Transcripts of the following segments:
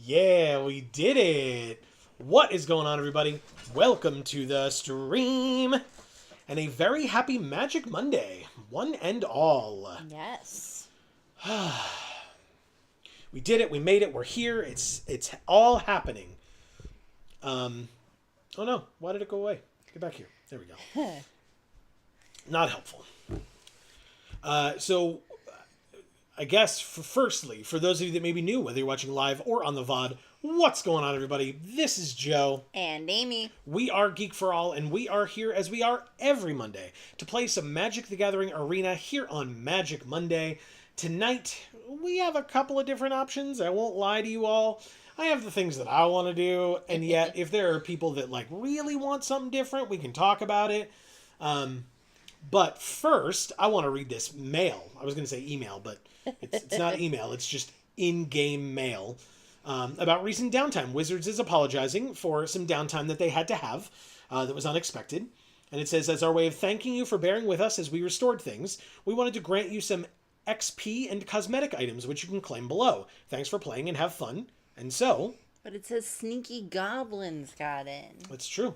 Yeah, we did it! What is going on, everybody? Welcome to the stream! And a very happy Magic Monday, one and all. Yes. We did it, we made it, we're here, it's all happening. Oh no, why did it go away? Get back here. There we go. Not helpful. So, I guess, firstly, for those of you that may be new, whether you're watching live or on the VOD, what's going on, everybody? This is Joe. And Amy. We are Geek for All, and we are here, as we are every Monday, to play some Magic the Gathering Arena here on Magic Monday. Tonight, we have a couple of different options. I won't lie to you all. I have the things that I want to do, and yet, if there are people that really want something different, we can talk about it. But first, I want to read this mail. I was going to say email, but it's not email. It's just in-game mail about recent downtime. Wizards is apologizing for some downtime that they had to have that was unexpected. And it says, as our way of thanking you for bearing with us as we restored things, we wanted to grant you some XP and cosmetic items, which you can claim below. Thanks for playing and have fun. And so... But it says sneaky goblins got in. That's true.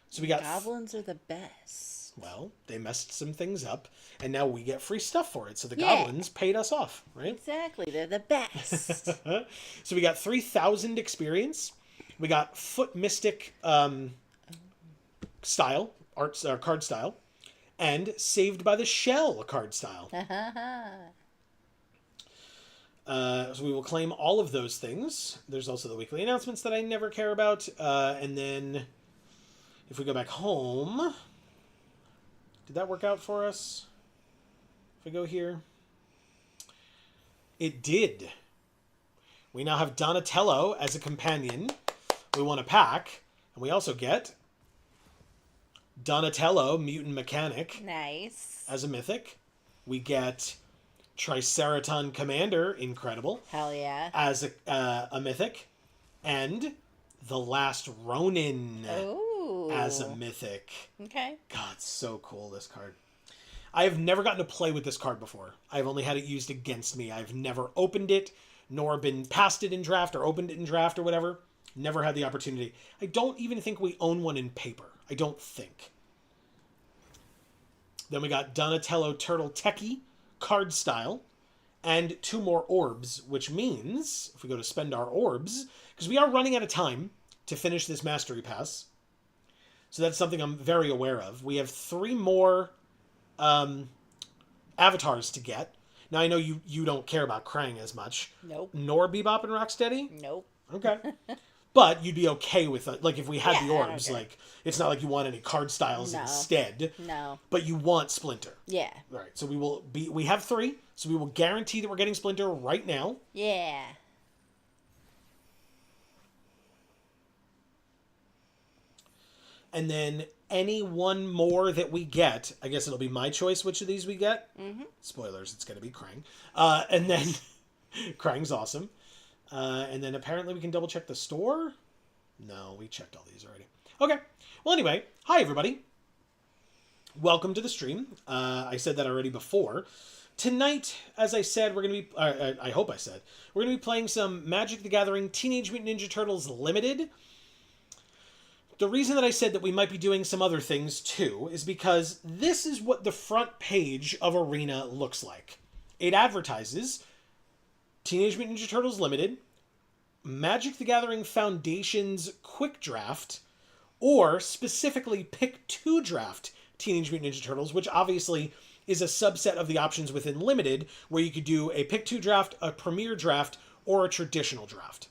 So we got... Goblins are the best. Well, they messed some things up, and now we get free stuff for it. So the goblins paid us off, right? Exactly. They're the best. So we got 3,000 experience. We got Foot Mystic style, card style, and Saved by the Shell card style. So we will claim all of those things. There's also the weekly announcements that I never care about. And then if we go back home... Did that work out for us? If we go here. It did. We now have Donatello as a companion. We won a pack. And we also get Donatello, Mutant Mechanic. Nice. As a mythic. We get Triceraton Commander, incredible. Hell yeah. As a mythic. And The Last Ronin. Oh. As a mythic. Okay. God, so cool, this card. I have never gotten to play with this card before. I've only had it used against me. I've never opened it, nor been past it in draft, or opened it in draft, or whatever. Never had the opportunity. I don't even think we own one in paper. I don't think. Then we got Donatello Turtle Techie, card style, and 2 more orbs, which means, if we go to spend our orbs, because we are running out of time to finish this Mastery Pass, so that's something I'm very aware of. We have 3 more avatars to get. Now, I know you don't care about Krang as much. Nope. Nor Bebop and Rocksteady? Nope. Okay. But you'd be okay with it. Like, if we had the orbs, okay. like, it's not like you want any card styles instead. No. But you want Splinter. Yeah. All right. So we have 3. So we will guarantee that we're getting Splinter right now. Yeah. And then any one more that we get, I guess it'll be my choice which of these we get. Mm-hmm. Spoilers, it's going to be Krang. And then Krang's awesome. And then apparently we can double check the store. No, we checked all these already. Okay. Well, anyway, hi everybody. Welcome to the stream. I said that already before. Tonight, as I said, we're going to be, I hope I said, we're going to be playing some Magic the Gathering Teenage Mutant Ninja Turtles Limited. The reason that I said that we might be doing some other things too is because this is what the front page of Arena looks like. It advertises Teenage Mutant Ninja Turtles Limited, Magic the Gathering Foundation's Quick Draft, or specifically Pick 2 Draft Teenage Mutant Ninja Turtles, which obviously is a subset of the options within Limited, where you could do a Pick 2 Draft, a Premier Draft, or a Traditional Draft.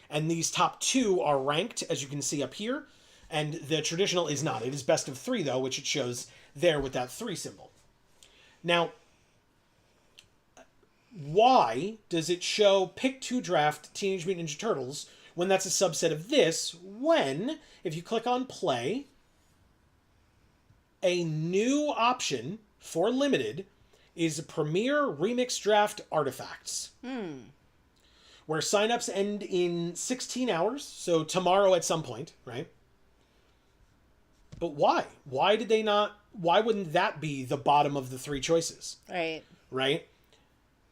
And these top 2 are ranked, as you can see up here. And the traditional is not. It is best of 3, though, which it shows there with that 3 symbol. Now, why does it show Pick 2 Draft Teenage Mutant Ninja Turtles when that's a subset of this, when, if you click on play, a new option for Limited is Premier Remix Draft Artifacts. Where signups end in 16 hours, so tomorrow at some point, right? But why? Why wouldn't that be the bottom of the 3 choices? Right. Right?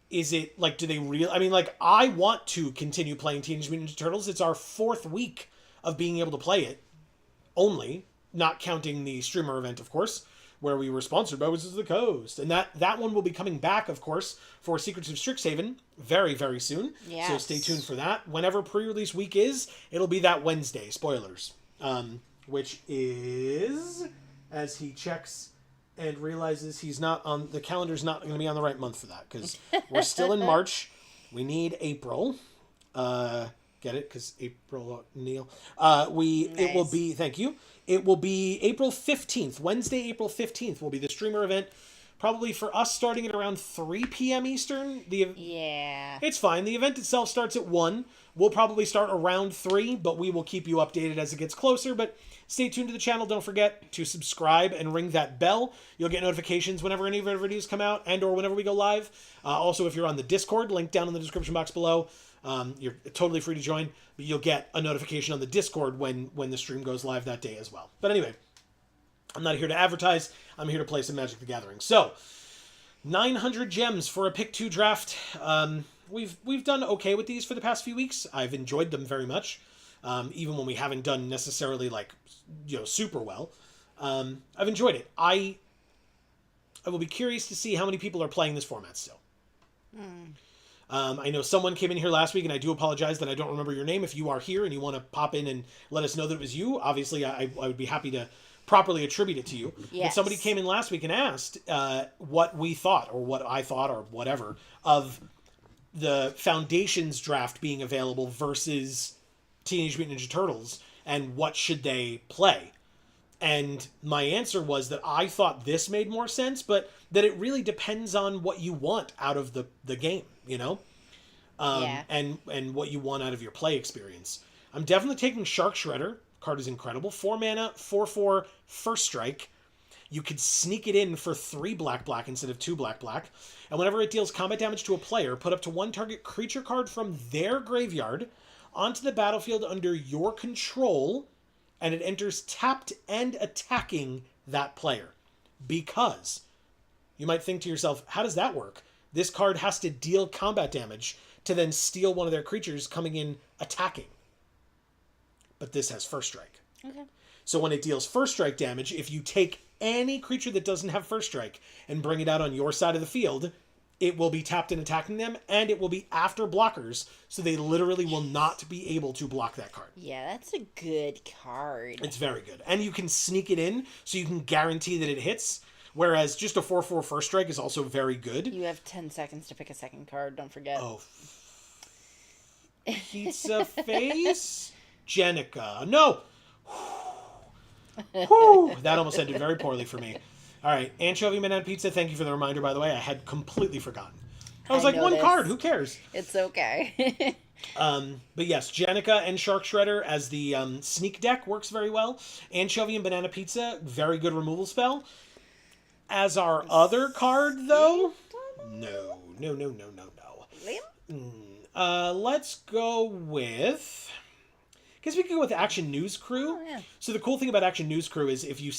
Is it, like, do they I mean, like, I want to continue playing Teenage Mutant Ninja Turtles. It's our 4th week of being able to play it. Only, not counting the streamer event, of course, where we were sponsored by Wizards of the Coast. And that one will be coming back, of course, for Secrets of Strixhaven very, very soon. Yes. So stay tuned for that. Whenever pre-release week is, it'll be that Wednesday. Spoilers. Which is, as he checks and realizes the calendar's not going to be on the right month for that, because we're still in March. We need April. Get it? Because April, Neil. Nice. It will be, thank you. It will be April 15th. Wednesday, April 15th will be the streamer event. Probably for us starting at around 3 p.m. Eastern. Yeah. It's fine. The event itself starts at 1. We'll probably start around 3, but we will keep you updated as it gets closer. But stay tuned to the channel. Don't forget to subscribe and ring that bell. You'll get notifications whenever any of our videos come out and or whenever we go live. Also, if you're on the Discord, link down in the description box below. You're totally free to join, but you'll get a notification on the Discord when the stream goes live that day as well. But anyway, I'm not here to advertise. I'm here to play some Magic the Gathering. So, 900 gems for a pick 2 draft. We've done okay with these for the past few weeks. I've enjoyed them very much, even when we haven't done necessarily like super well. I've enjoyed it. I will be curious to see how many people are playing this format still. I know someone came in here last week, and I do apologize that I don't remember your name. If you are here and you want to pop in and let us know that it was you, obviously I would be happy to properly attribute it to you. Yes. But somebody came in last week and asked what we thought, or what I thought, or whatever, of the Foundations draft being available versus Teenage Mutant Ninja Turtles, and what should they play. And my answer was that I thought this made more sense, but that it really depends on what you want out of the game, Yeah. and what you want out of your play experience. I'm definitely taking Shark Shredder. Card is incredible. 4 mana, 4/4, first strike. You could sneak it in for 3 black instead of 2 black. And whenever it deals combat damage to a player, put up to 1 target creature card from their graveyard onto the battlefield under your control, and it enters tapped and attacking that player. Because you might think to yourself, how does that work? This card has to deal combat damage to then steal one of their creatures coming in attacking. But this has first strike. Okay. So when it deals first strike damage, if you take any creature that doesn't have first strike and bring it out on your side of the field, it will be tapped and attacking them, and it will be after blockers, so they literally will not be able to block that card. Yeah, that's a good card. It's very good. And you can sneak it in, so you can guarantee that it hits, whereas just a 4/4 first strike is also very good. You have 10 seconds to pick a second card, don't forget. Oh. Pizza Face? Jenica. No! Whew. That almost ended very poorly for me. All right, Anchovy Banana Pizza, thank you for the reminder, by the way. I had completely forgotten. I was like, noticed. one card, who cares? It's okay. But yes, Jenica and Shark Shredder as the sneak deck works very well. Anchovy and Banana Pizza, very good removal spell. As our other card, though, no. Let's go with... I guess we could go with Action News Crew. Oh, yeah. So the cool thing about Action News Crew is if you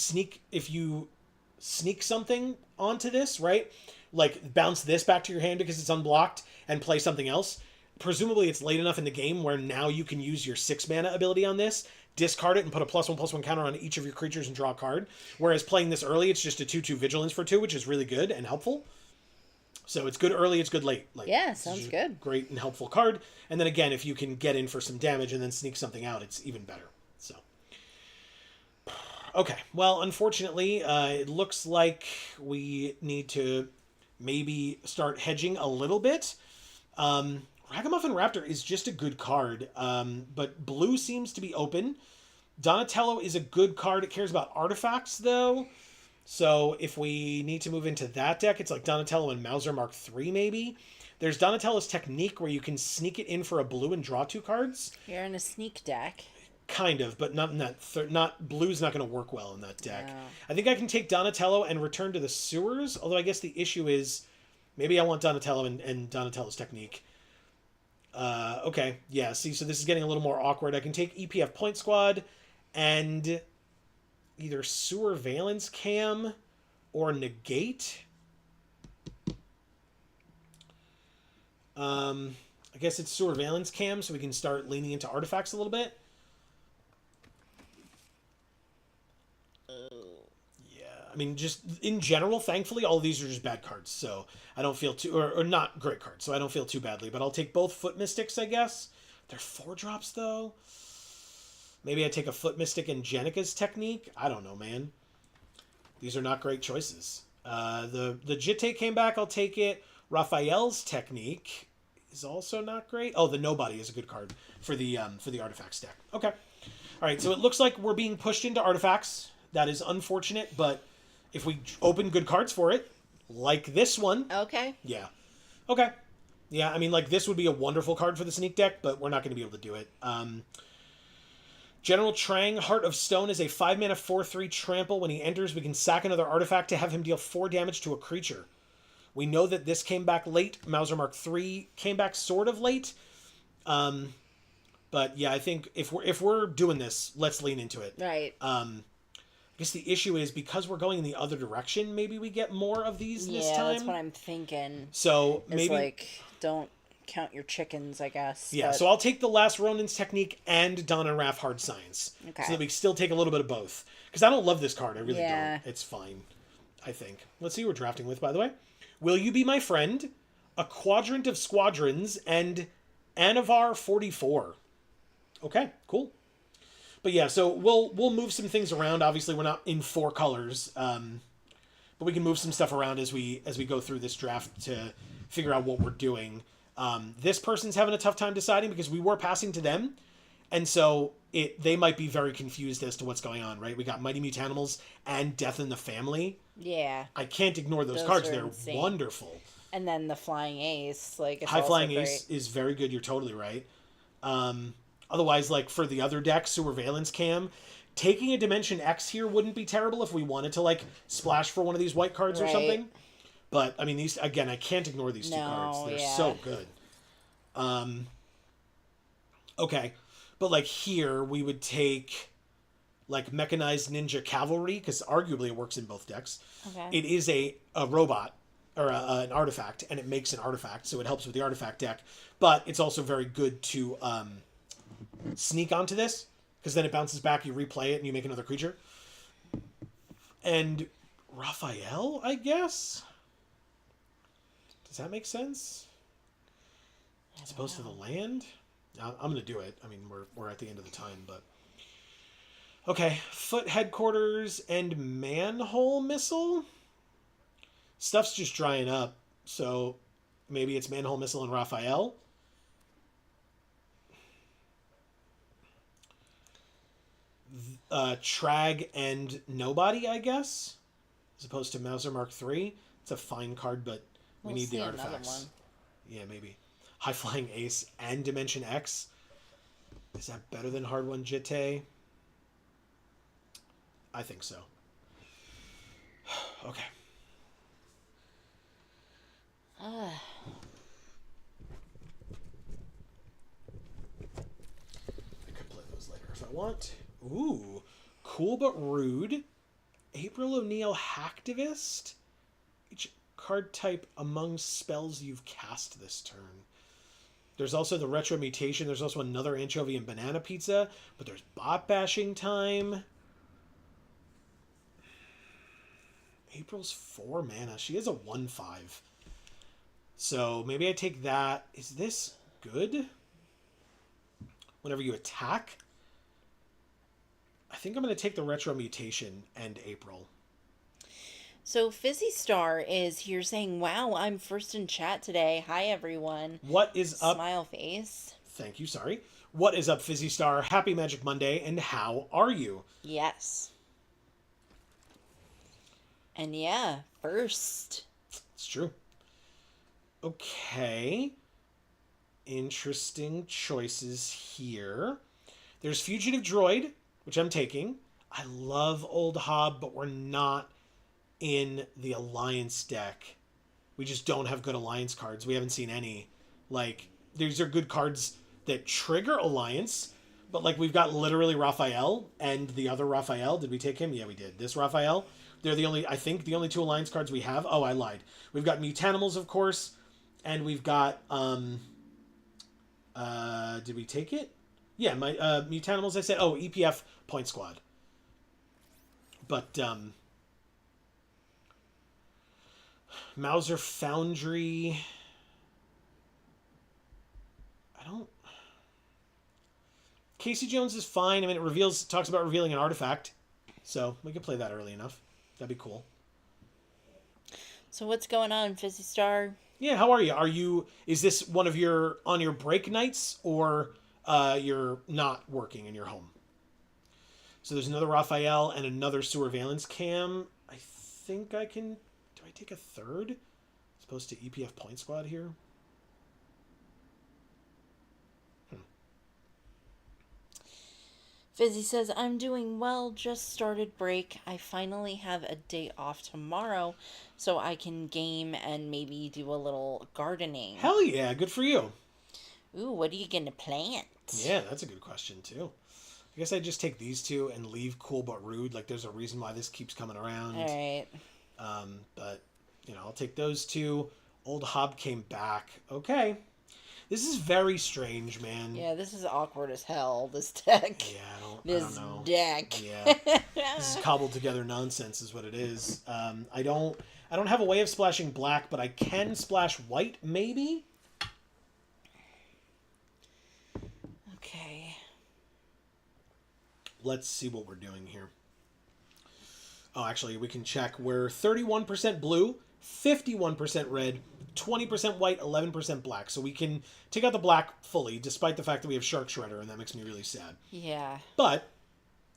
sneak something onto this, right? Like bounce this back to your hand because it's unblocked and play something else. Presumably it's late enough in the game where now you can use your 6 mana ability on this, discard it, and put a +1/+1 counter on each of your creatures and draw a card. Whereas playing this early, it's just a 2/2 Vigilance for 2, which is really good and helpful. So it's good early, it's good late. Like, Yeah, sounds good. Great and helpful card. And then again, if you can get in for some damage and then sneak something out, it's even better. So, okay. Well, unfortunately, it looks like we need to maybe start hedging a little bit. Ragamuffin Raptor is just a good card, but blue seems to be open. Donatello is a good card. It cares about artifacts, though. So if we need to move into that deck, it's like Donatello and Mauser Mark III, maybe. There's Donatello's Technique, where you can sneak it in for a blue and draw 2 cards. You're in a sneak deck. Kind of, but not in that. Blue's not going to work well in that deck. No. I think I can take Donatello and return to the sewers, although I guess the issue is maybe I want Donatello and Donatello's Technique. Okay, yeah, see, so this is getting a little more awkward. I can take EPF Point Squad and either Sewer Valence Cam or Negate. I guess it's Sewer Valence Cam, so we can start leaning into artifacts a little bit. Yeah, I mean, just in general, thankfully, all of these are just bad cards, so I don't feel too... Or not great cards, so I don't feel too badly. But I'll take both Foot Mystics, I guess. They're 4-drops, though. Maybe I take a Foot Mystic and Jenica's Technique. I don't know, man. These are not great choices. The Jitte came back. I'll take it. Raphael's Technique is also not great. Oh, the Nobody is a good card for the artifacts deck. Okay. All right, so it looks like we're being pushed into artifacts. That is unfortunate, but if we open good cards for it, like this one... Okay. Yeah. Okay. Yeah, I mean, like, this would be a wonderful card for the sneak deck, but we're not going to be able to do it. General Trang, Heart of Stone, is a 5-mana 4/3 trample. When he enters, we can sack another artifact to have him deal 4 damage to a creature. We know that this came back late. Mauser Mark III came back sort of late. But yeah, I think if we're doing this, let's lean into it. Right. I guess the issue is because we're going in the other direction, maybe we get more of these this Yeah, time. that's what I'm thinking. So It's maybe like, don't count your chickens, I guess. yeah. but- So I'll take the last Ronin's Technique and Don and Raph Hard Science, Okay. so that we still take a little bit of both. Because I don't love this card. I really Yeah. don't. It's fine, I think. Let's see who we're drafting with, by the way. Will You Be My Friend? A Quadrant of Squadrons and Anavar 44. Okay, cool. But yeah, so we'll move some things around. Obviously, we're not in 4 colors, but we can move some stuff around as we go through this draft to figure out what we're doing. This person's having a tough time deciding because we were passing to them, and so they might be very confused as to what's going on. Right? We got Mighty Mutanimals and Death in the Family. Yeah. I can't ignore those Those cards. are They're insane. wonderful. And then the Flying Ace. Like, it's High also Flying great. Ace is very good. You're totally right. Otherwise, like for the other decks, Surveillance Cam, taking a Dimension X here wouldn't be terrible if we wanted to like splash for one of these white cards or Right. something. But I mean, these again, I can't ignore these 2 cards. They're yeah. so good. Okay, but like here we would take like Mechanized Ninja Cavalry because arguably it works in both decks. Okay. It is a robot or an artifact, and it makes an artifact, so it helps with the artifact deck. But it's also very good to sneak onto this, because then it bounces back, you replay it, and you make another creature. And Raphael, I guess? Does that make sense? As opposed to the land? I'm going to do it. I mean, we're at the end of the time, but... Okay, Foot Headquarters and Manhole Missile? Stuff's just drying up, so maybe it's Manhole Missile and Raphael? Trag and Nobody, I guess? As opposed to Mauser Mark III. It's a fine card, but we need the see another artifacts. one. Yeah, maybe. High Flying Ace and Dimension X. Is that better than Hard One Jitte? I think so. Okay. I could play those later if I want. Ooh, Cool but Rude. April O'Neil Hacktivist. Each card type among spells you've cast this turn. There's also the Retro Mutation. There's also another Anchovy and Banana Pizza. But there's Bot Bashing Time. April's 4 mana. She is a 1/5. So maybe I take that. Is this good? Whenever you attack? I think I'm going to take the Retro Mutation and April. So Fizzy Star is here saying, wow, I'm first in chat today. Hi, everyone. What is up? Smile face. Thank you, sorry. What is up, Fizzy Star? Happy Magic Monday, and how are you? Yes. And yeah, first. It's true. Okay. Interesting choices here. There's Fugitive Droid, which I'm taking. I love Old Hob, but we're not in the Alliance deck. We just don't have good Alliance cards. We haven't seen any. Like, these are good cards that trigger Alliance, but like we've got literally Raphael and the other Raphael. Did we take him? Yeah, we did. This Raphael. They're the only, I think, the only 2 Alliance cards we have. Oh, I lied. We've got Mutanimals, of course, and we've got, did we take it? Yeah, my, Mutanimals, I said, oh, EPF Point Squad. But, Mauser Foundry, I don't, Casey Jones is fine. I mean, it talks about revealing an artifact, so we could play that early enough. That'd be cool. So what's going on, Fizzy Star? Yeah, how are you? Is this one of your on your break nights, or you're not working and you're home? So there's another Raphael and another Surveillance Cam. I think I can. Do I take a third? As opposed to EPF Point Squad here. Fizzy says, I'm doing well, just started break. I finally have a day off tomorrow, so I can game and maybe do a little gardening. Hell yeah, good for you. Ooh, what are you going to plant? Yeah, that's a good question too. I guess I just take these two and leave Cool But Rude. Like, there's a reason why this keeps coming around. All right. But, I'll take those two. Old Hob came back. Okay. This is very strange, man. Yeah, this is awkward as hell, this deck. Yeah, I This don't know. deck. Yeah. This is cobbled together nonsense is what it is. I don't have a way of splashing black, but I can splash white, maybe? Okay. Let's see what we're doing here. Oh, actually, we can check. We're 31% blue, 51% red, 20% white, 11% black. So we can take out the black fully, despite the fact that we have Shark Shredder, and that makes me really sad. Yeah. But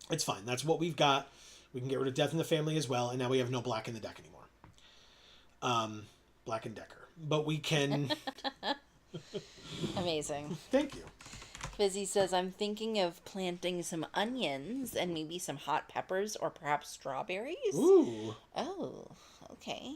it's fine. That's what we've got. We can get rid of Death in the Family as well, and now we have no black in the deck anymore. Black and Decker. But we can... Amazing. Thank you. Fizzy says, I'm thinking of planting some onions and maybe some hot peppers or perhaps strawberries. Ooh. Oh, okay.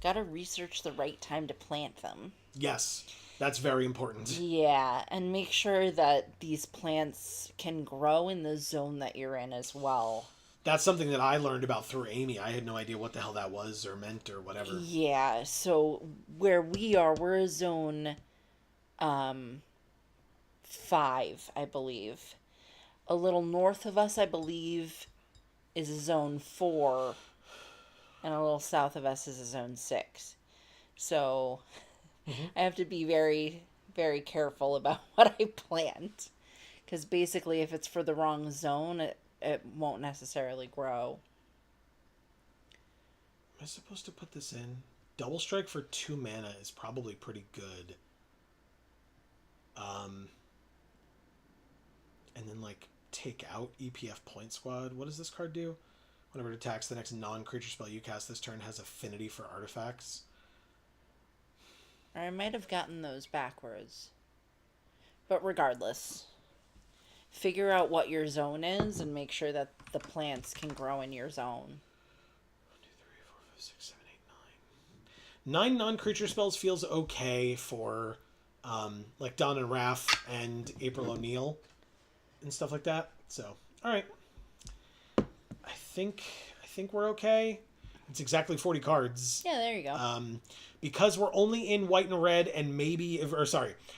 Gotta research the right time to plant them. Yes, that's very important. Yeah, and make sure that these plants can grow in the zone that you're in as well. That's something that I learned about through Amy. I had no idea what the hell that was or meant or whatever. Yeah, so where we are, we're a zone 5, I believe. A little north of us, I believe, is a zone 4. And a little south of us is a zone 6. So I have to be very, very careful about what I plant. Because basically, if it's for the wrong zone, it won't necessarily grow. Am I supposed to put this in? Double Strike for 2 mana is probably pretty good. And then, like, take out EPF Point Squad. What does this card do? Whenever it attacks, the next non-creature spell you cast this turn has affinity for artifacts. I might have gotten those backwards. But regardless, figure out what your zone is and make sure that the plants can grow in your zone. 1, 2, 3, 4, 5, 6, 7, 8, 9. 9 non-creature spells feels okay for, like, Dawn and Raph and April O'Neil and stuff like that. So, all right. I think we're okay. It's exactly 40 cards. Yeah, there you go. Because we're only in white and red and maybe,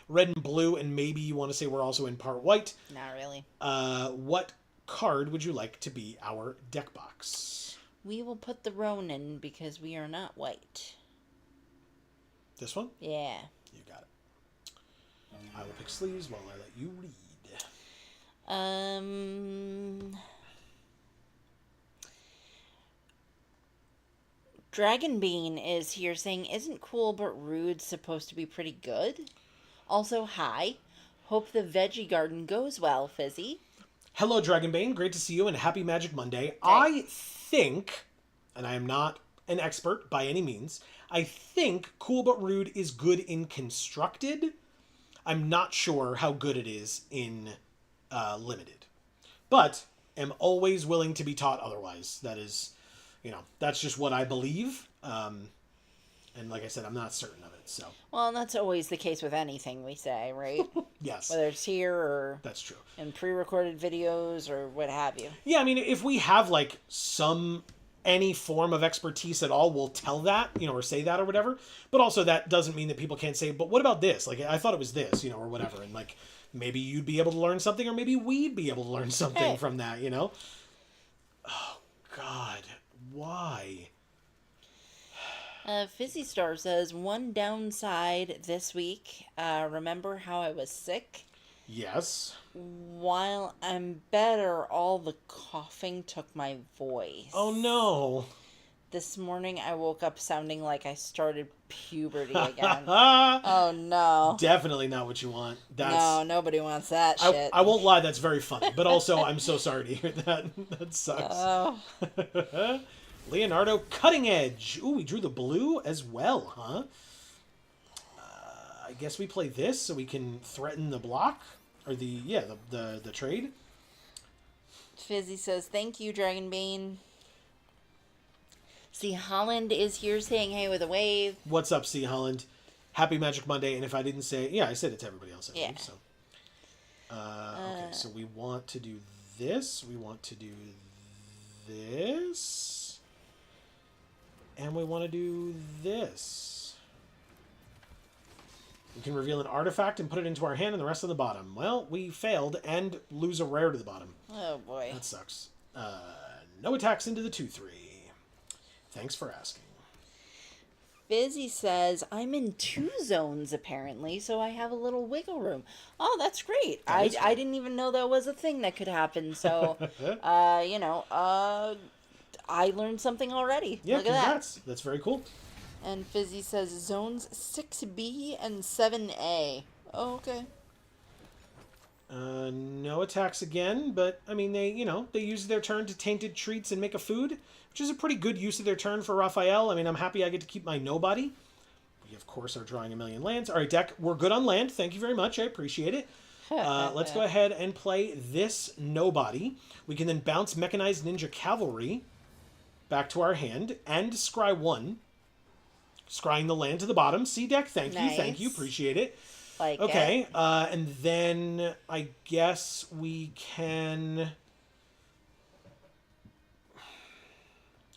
red and blue, and maybe you want to say we're also in part white. Not really. What card would you like to be our deck box? We will put the Ronin because we are not white. This one? Yeah. You got it. I will pick sleeves while I let you read. Dragonbane is here saying, isn't Cool But Rude supposed to be pretty good? Also, hi. Hope the veggie garden goes well, Fizzy. Hello, Dragonbane. Great to see you, and happy Magic Monday. I think, and I am not an expert by any means, I think Cool But Rude is good in Constructed. I'm not sure how good it is in Limited. But am always willing to be taught otherwise. That is, that's just what I believe. And like I said, I'm not certain of it. So. Well, that's always the case with anything we say, right? Yes. Whether it's here or that's true. In pre-recorded videos or what have you. Yeah, I mean, if we have like any form of expertise at all, we'll tell that, or say that or whatever. But also that doesn't mean that people can't say, but what about this? Like, I thought it was this, or whatever. And like, maybe you'd be able to learn something, or maybe we'd be able to learn something from that, Oh, God. Why? Fizzy Star says, one downside this week, remember how I was sick? Yes. While I'm better, all the coughing took my voice. Oh, no. This morning I woke up sounding like I started puberty again. Oh, no. Definitely not what you want. No, nobody wants that shit. I won't lie, that's very funny. But also, I'm so sorry to hear that. That sucks. Oh. Leonardo Cutting Edge. Ooh, we drew the blue as well, huh? I guess we play this so we can threaten the block. Or the trade. Fizzy says, thank you, Dragonbane. C. Holland is here saying hey with a wave. What's up, C. Holland? Happy Magic Monday. And if I didn't say, I said it to everybody else. I believe, so. Okay, so we want to do this. We want to do this. And we want to do this. We can reveal an artifact and put it into our hand and the rest on the bottom. Well, we failed and lose a rare to the bottom. Oh, boy. That sucks. No attacks into the 2-3. Thanks for asking. Fizzy says, I'm in 2 zones, apparently, so I have a little wiggle room. Oh, that's great. I didn't even know that was a thing that could happen, so, I learned something already. Yeah, Look at congrats. that. That's very cool. And Fizzy says, zones 6B and 7A. Oh, okay. No attacks again, but, I mean, they use their turn to tainted treats and make a food, which is a pretty good use of their turn for Raphael. I mean, I'm happy I get to keep my nobody. We, of course, are drawing a million lands. All right, deck, we're good on land. Thank you very much. I appreciate it. Let's go ahead and play this nobody. We can then bounce Mechanized Ninja Cavalry back to our hand and scry 1. Scrying the land to the bottom. See, deck, thank you, appreciate it. Okay, and then I guess we can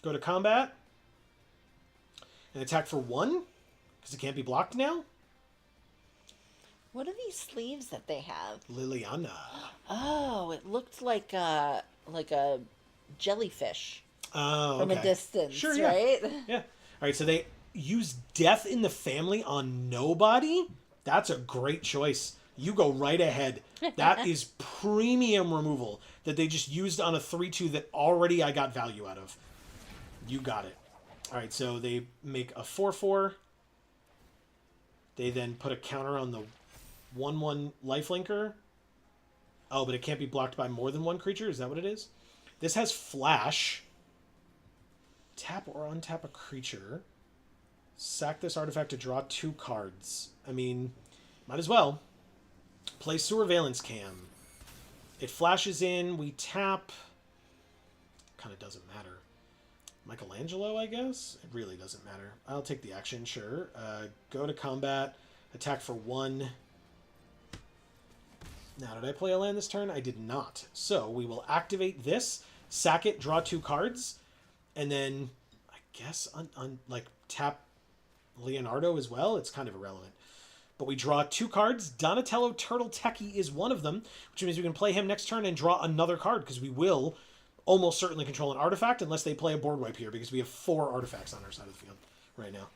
go to combat and attack for 1 because it can't be blocked now. What are these sleeves that they have? Liliana. Oh, it looked like a jellyfish from a distance, sure, yeah. right? Yeah. All right, so they use Death in the Family on nobody. That's a great choice. You go right ahead. That is premium removal that they just used on a 3-2 that already I got value out of. You got it. All right, so they make a 4-4. They then put a counter on the 1-1 lifelinker. Oh, but it can't be blocked by more than one creature? Is that what it is? This has Flash. Tap or untap a creature. Sack this artifact to draw 2 cards. I mean, might as well. Play Surveillance Cam. It flashes in, we tap. Kind of doesn't matter. Michelangelo, I guess? It really doesn't matter. I'll take the action, sure. Go to combat. Attack for 1. Now, did I play a land this turn? I did not. So, we will activate this, sack it, draw 2 cards, and then, I guess, tap Leonardo as well. It's kind of irrelevant. But we draw 2 cards. Donatello Turtle Techie is one of them, which means we can play him next turn and draw another card, because we will almost certainly control an artifact unless they play a board wipe here, because we have 4 artifacts on our side of the field right now.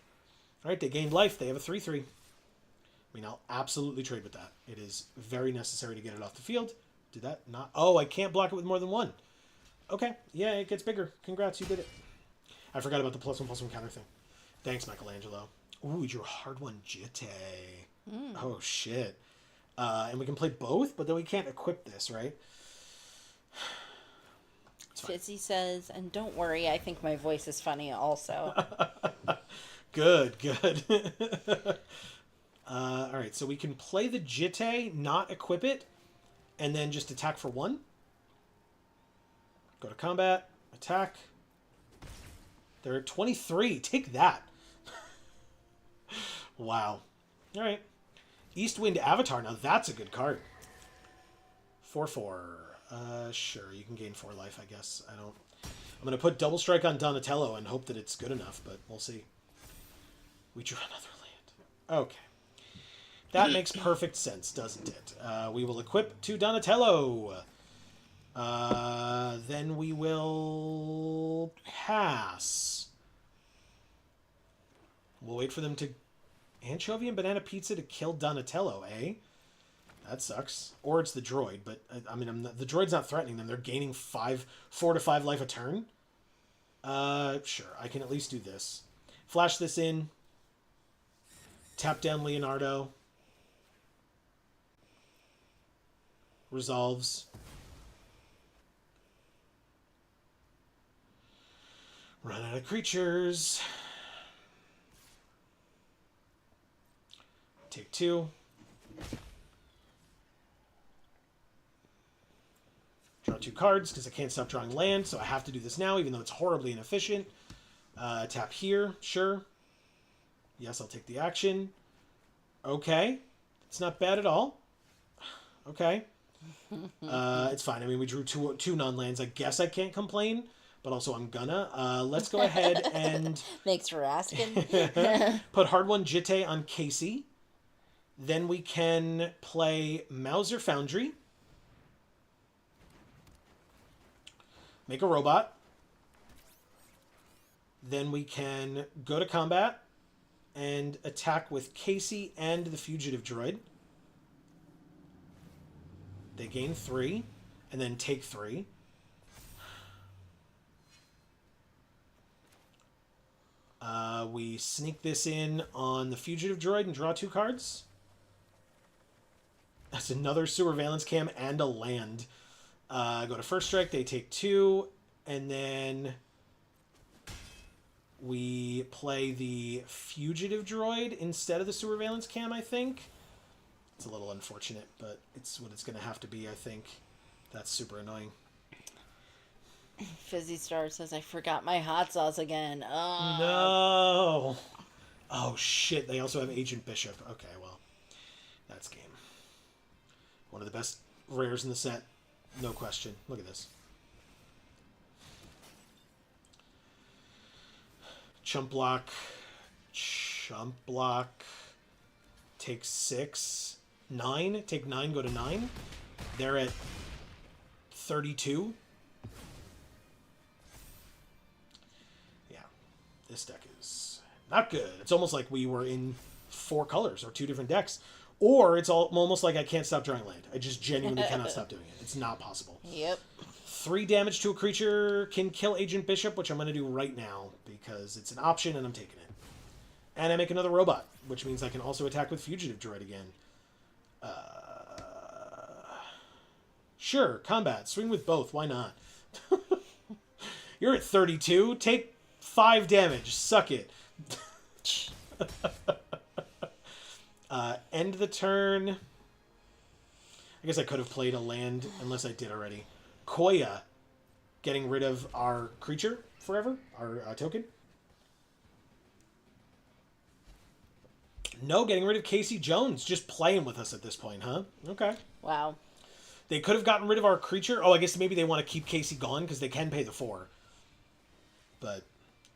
All right, they gained life. They have a 3-3. I mean, I'll absolutely trade with that. It is very necessary to get it off the field. Did that not? Oh, I can't block it with more than 1. Okay, yeah, it gets bigger. Congrats, you did it. I forgot about the +1/+1 counter thing. Thanks, Michelangelo. Ooh, you drew a hard one, Jitte. Oh, shit. And we can play both, but then we can't equip this, right? Fizzy says, and don't worry, I think my voice is funny also. Good. All right, so we can play the Jitte, not equip it, and then just attack for 1. Go to combat, attack. They're at 23. Take that. Wow. All right. Eastwind Avatar. Now that's a good card. 4-4. Sure, you can gain 4 life, I guess. I'm going to put Double Strike on Donatello and hope that it's good enough, but we'll see. We drew another land. Okay. That makes perfect sense, doesn't it? We will equip to Donatello. Then we will pass. We'll wait for them to anchovy and banana pizza to kill Donatello, eh? That sucks. Or it's the droid, but I mean, the droid's not threatening them. They're gaining 4 to 5 life a turn. Sure, I can at least do this. Flash this in. Tap down Leonardo. Resolves. Run out of creatures. Take 2. Draw 2 cards because I can't stop drawing land, so I have to do this now, even though it's horribly inefficient. Tap here, sure. Yes, I'll take the action. Okay. It's not bad at all. Okay. It's fine. I mean, we drew two non-lands. I guess I can't complain, but also I'm gonna. Let's go ahead and Thanks for asking. put Hard One Jitte on Casey. Then we can play Mauser Foundry. Make a robot. Then we can go to combat and attack with Casey and the Fugitive Droid. They gain 3, and then take 3. We sneak this in on the Fugitive Droid and draw 2 cards. That's another Surveillance Cam and a land. Go to first strike, they take 2, and then we play the Fugitive Droid instead of the Surveillance Cam, I think. It's a little unfortunate, but it's what it's going to have to be, I think. That's super annoying. Fizzy Star says, I forgot my hot sauce again. Oh. No! Oh, shit. They also have Agent Bishop. Okay, well, that's game. One of the best rares in the set. No question. Look at this. Chump block. Chump block. Take 6. 9. Take 9, go to 9. They're at 32. Yeah. This deck is not good. It's almost like we were in 4 colors or 2 different decks. Or it's almost like I can't stop drawing land. I just genuinely cannot stop doing it. It's not possible. Yep. 3 damage to a creature can kill Agent Bishop, which I'm going to do right now because it's an option and I'm taking it. And I make another robot, which means I can also attack with Fugitive Droid again. Sure, combat. Swing with both. Why not? You're at 32. Take 5 damage. Suck it. End the turn. I guess I could have played a land, unless I did already. Koya, getting rid of our creature forever, our token. No, getting rid of Casey Jones. Just playing with us at this point, huh? Okay. Wow. They could have gotten rid of our creature. Oh, I guess maybe they want to keep Casey gone because they can pay the 4. But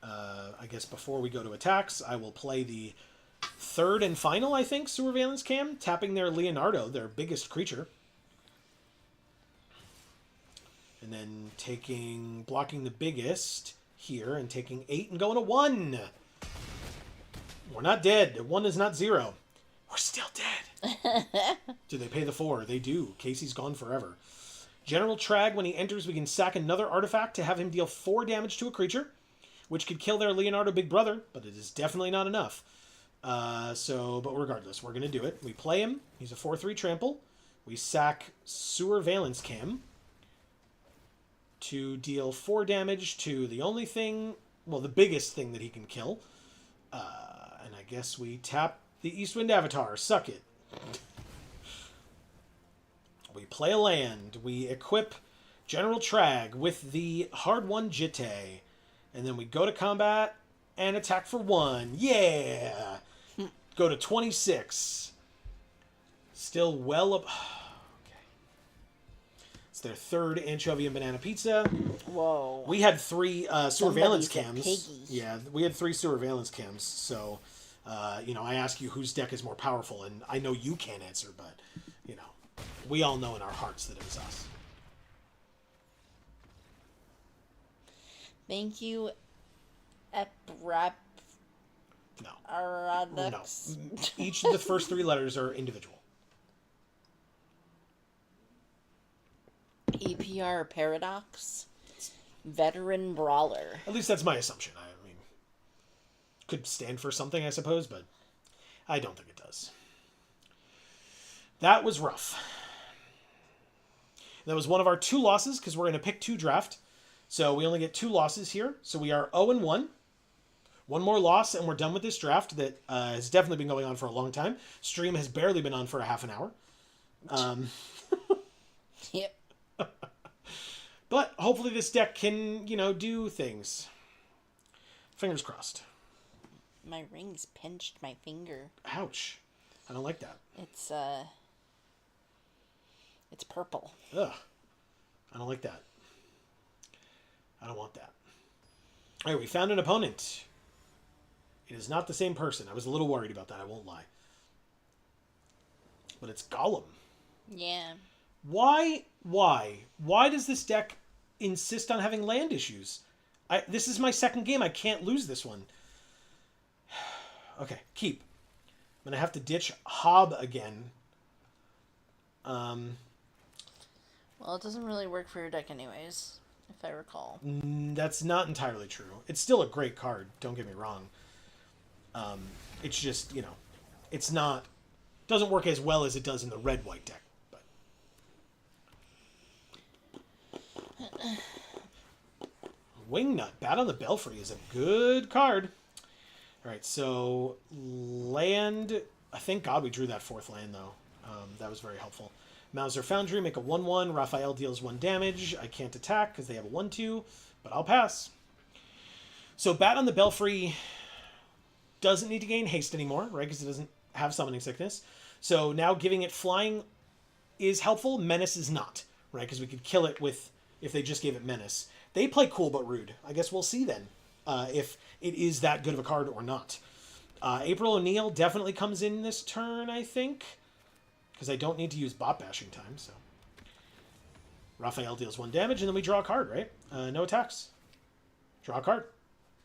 I guess before we go to attacks, I will play the third and final, I think, Surveillance Cam, tapping their Leonardo, their biggest creature. And then blocking the biggest here and taking 8 and going to 1. We're not dead. 1 is not 0. We're still dead. Do they pay the 4? They do. Casey's gone forever. General Trag, when he enters, we can sack another artifact to have him deal 4 damage to a creature, which could kill their Leonardo Big Brother, but it is definitely not enough. But regardless, we're going to do it. We play him. He's a 4/3 trample. We sack Surveillance Cam to deal 4 damage to the only thing, well, the biggest thing that he can kill. And I guess we tap the Eastwind Avatar. Suck it. We play a land. We equip General Trag with the Hard One Jitte. And then we go to combat and attack for 1. Yeah! Go to 26. Still well up. Okay. It's their 3rd anchovy and banana pizza. Whoa. We had 3 surveillance Somebody said cams. piggy. Yeah, we had 3 surveillance cams. So, I ask you whose deck is more powerful, and I know you can't answer, but, we all know in our hearts that it was us. Thank you, Eprap. No. Aradux. No. Each of the first 3 letters are individual. EPR Paradox. Veteran Brawler. At least that's my assumption. I mean, could stand for something, I suppose, but I don't think it does. That was rough. That was one of our 2 losses, because we're in a pick 2 draft. So we only get 2 losses here. So we are 0-1. 1 more loss, and we're done with this draft that has definitely been going on for a long time. Stream has barely been on for a half an hour. Yep. But hopefully this deck can, do things. Fingers crossed. My rings pinched my finger. Ouch. I don't like that. It's It's purple. Ugh. I don't like that. I don't want that. All right, we found an opponent. It is not the same person. I was a little worried about that, I won't lie. But it's Gollum. Yeah. Why? Why does this deck insist on having land issues? This is my second game. I can't lose this one. Okay, keep. I'm going to have to ditch Hob again. Well, it doesn't really work for your deck anyways, if I recall. That's not entirely true. It's still a great card, don't get me wrong. It's just, it's not... doesn't work as well as it does in the red-white deck. But Wingnut, Bat on the Belfry is a good card. All right, so land... Thank God we drew that fourth land, though. That was very helpful. Mauser Foundry, make a 1/1. Raphael deals 1 damage. I can't attack because they have a 1/2, but I'll pass. So Bat on the Belfry doesn't need to gain haste anymore, right? Because it doesn't have summoning sickness. So now giving it flying is helpful. Menace is not, right? Because we could kill it with if they just gave it Menace. They play cool but rude. I guess we'll see then if it is that good of a card or not. April O'Neil definitely comes in this turn, I think. Because I don't need to use bot bashing time, so. Raphael deals 1 damage, and then we draw a card, right? No attacks. Draw a card.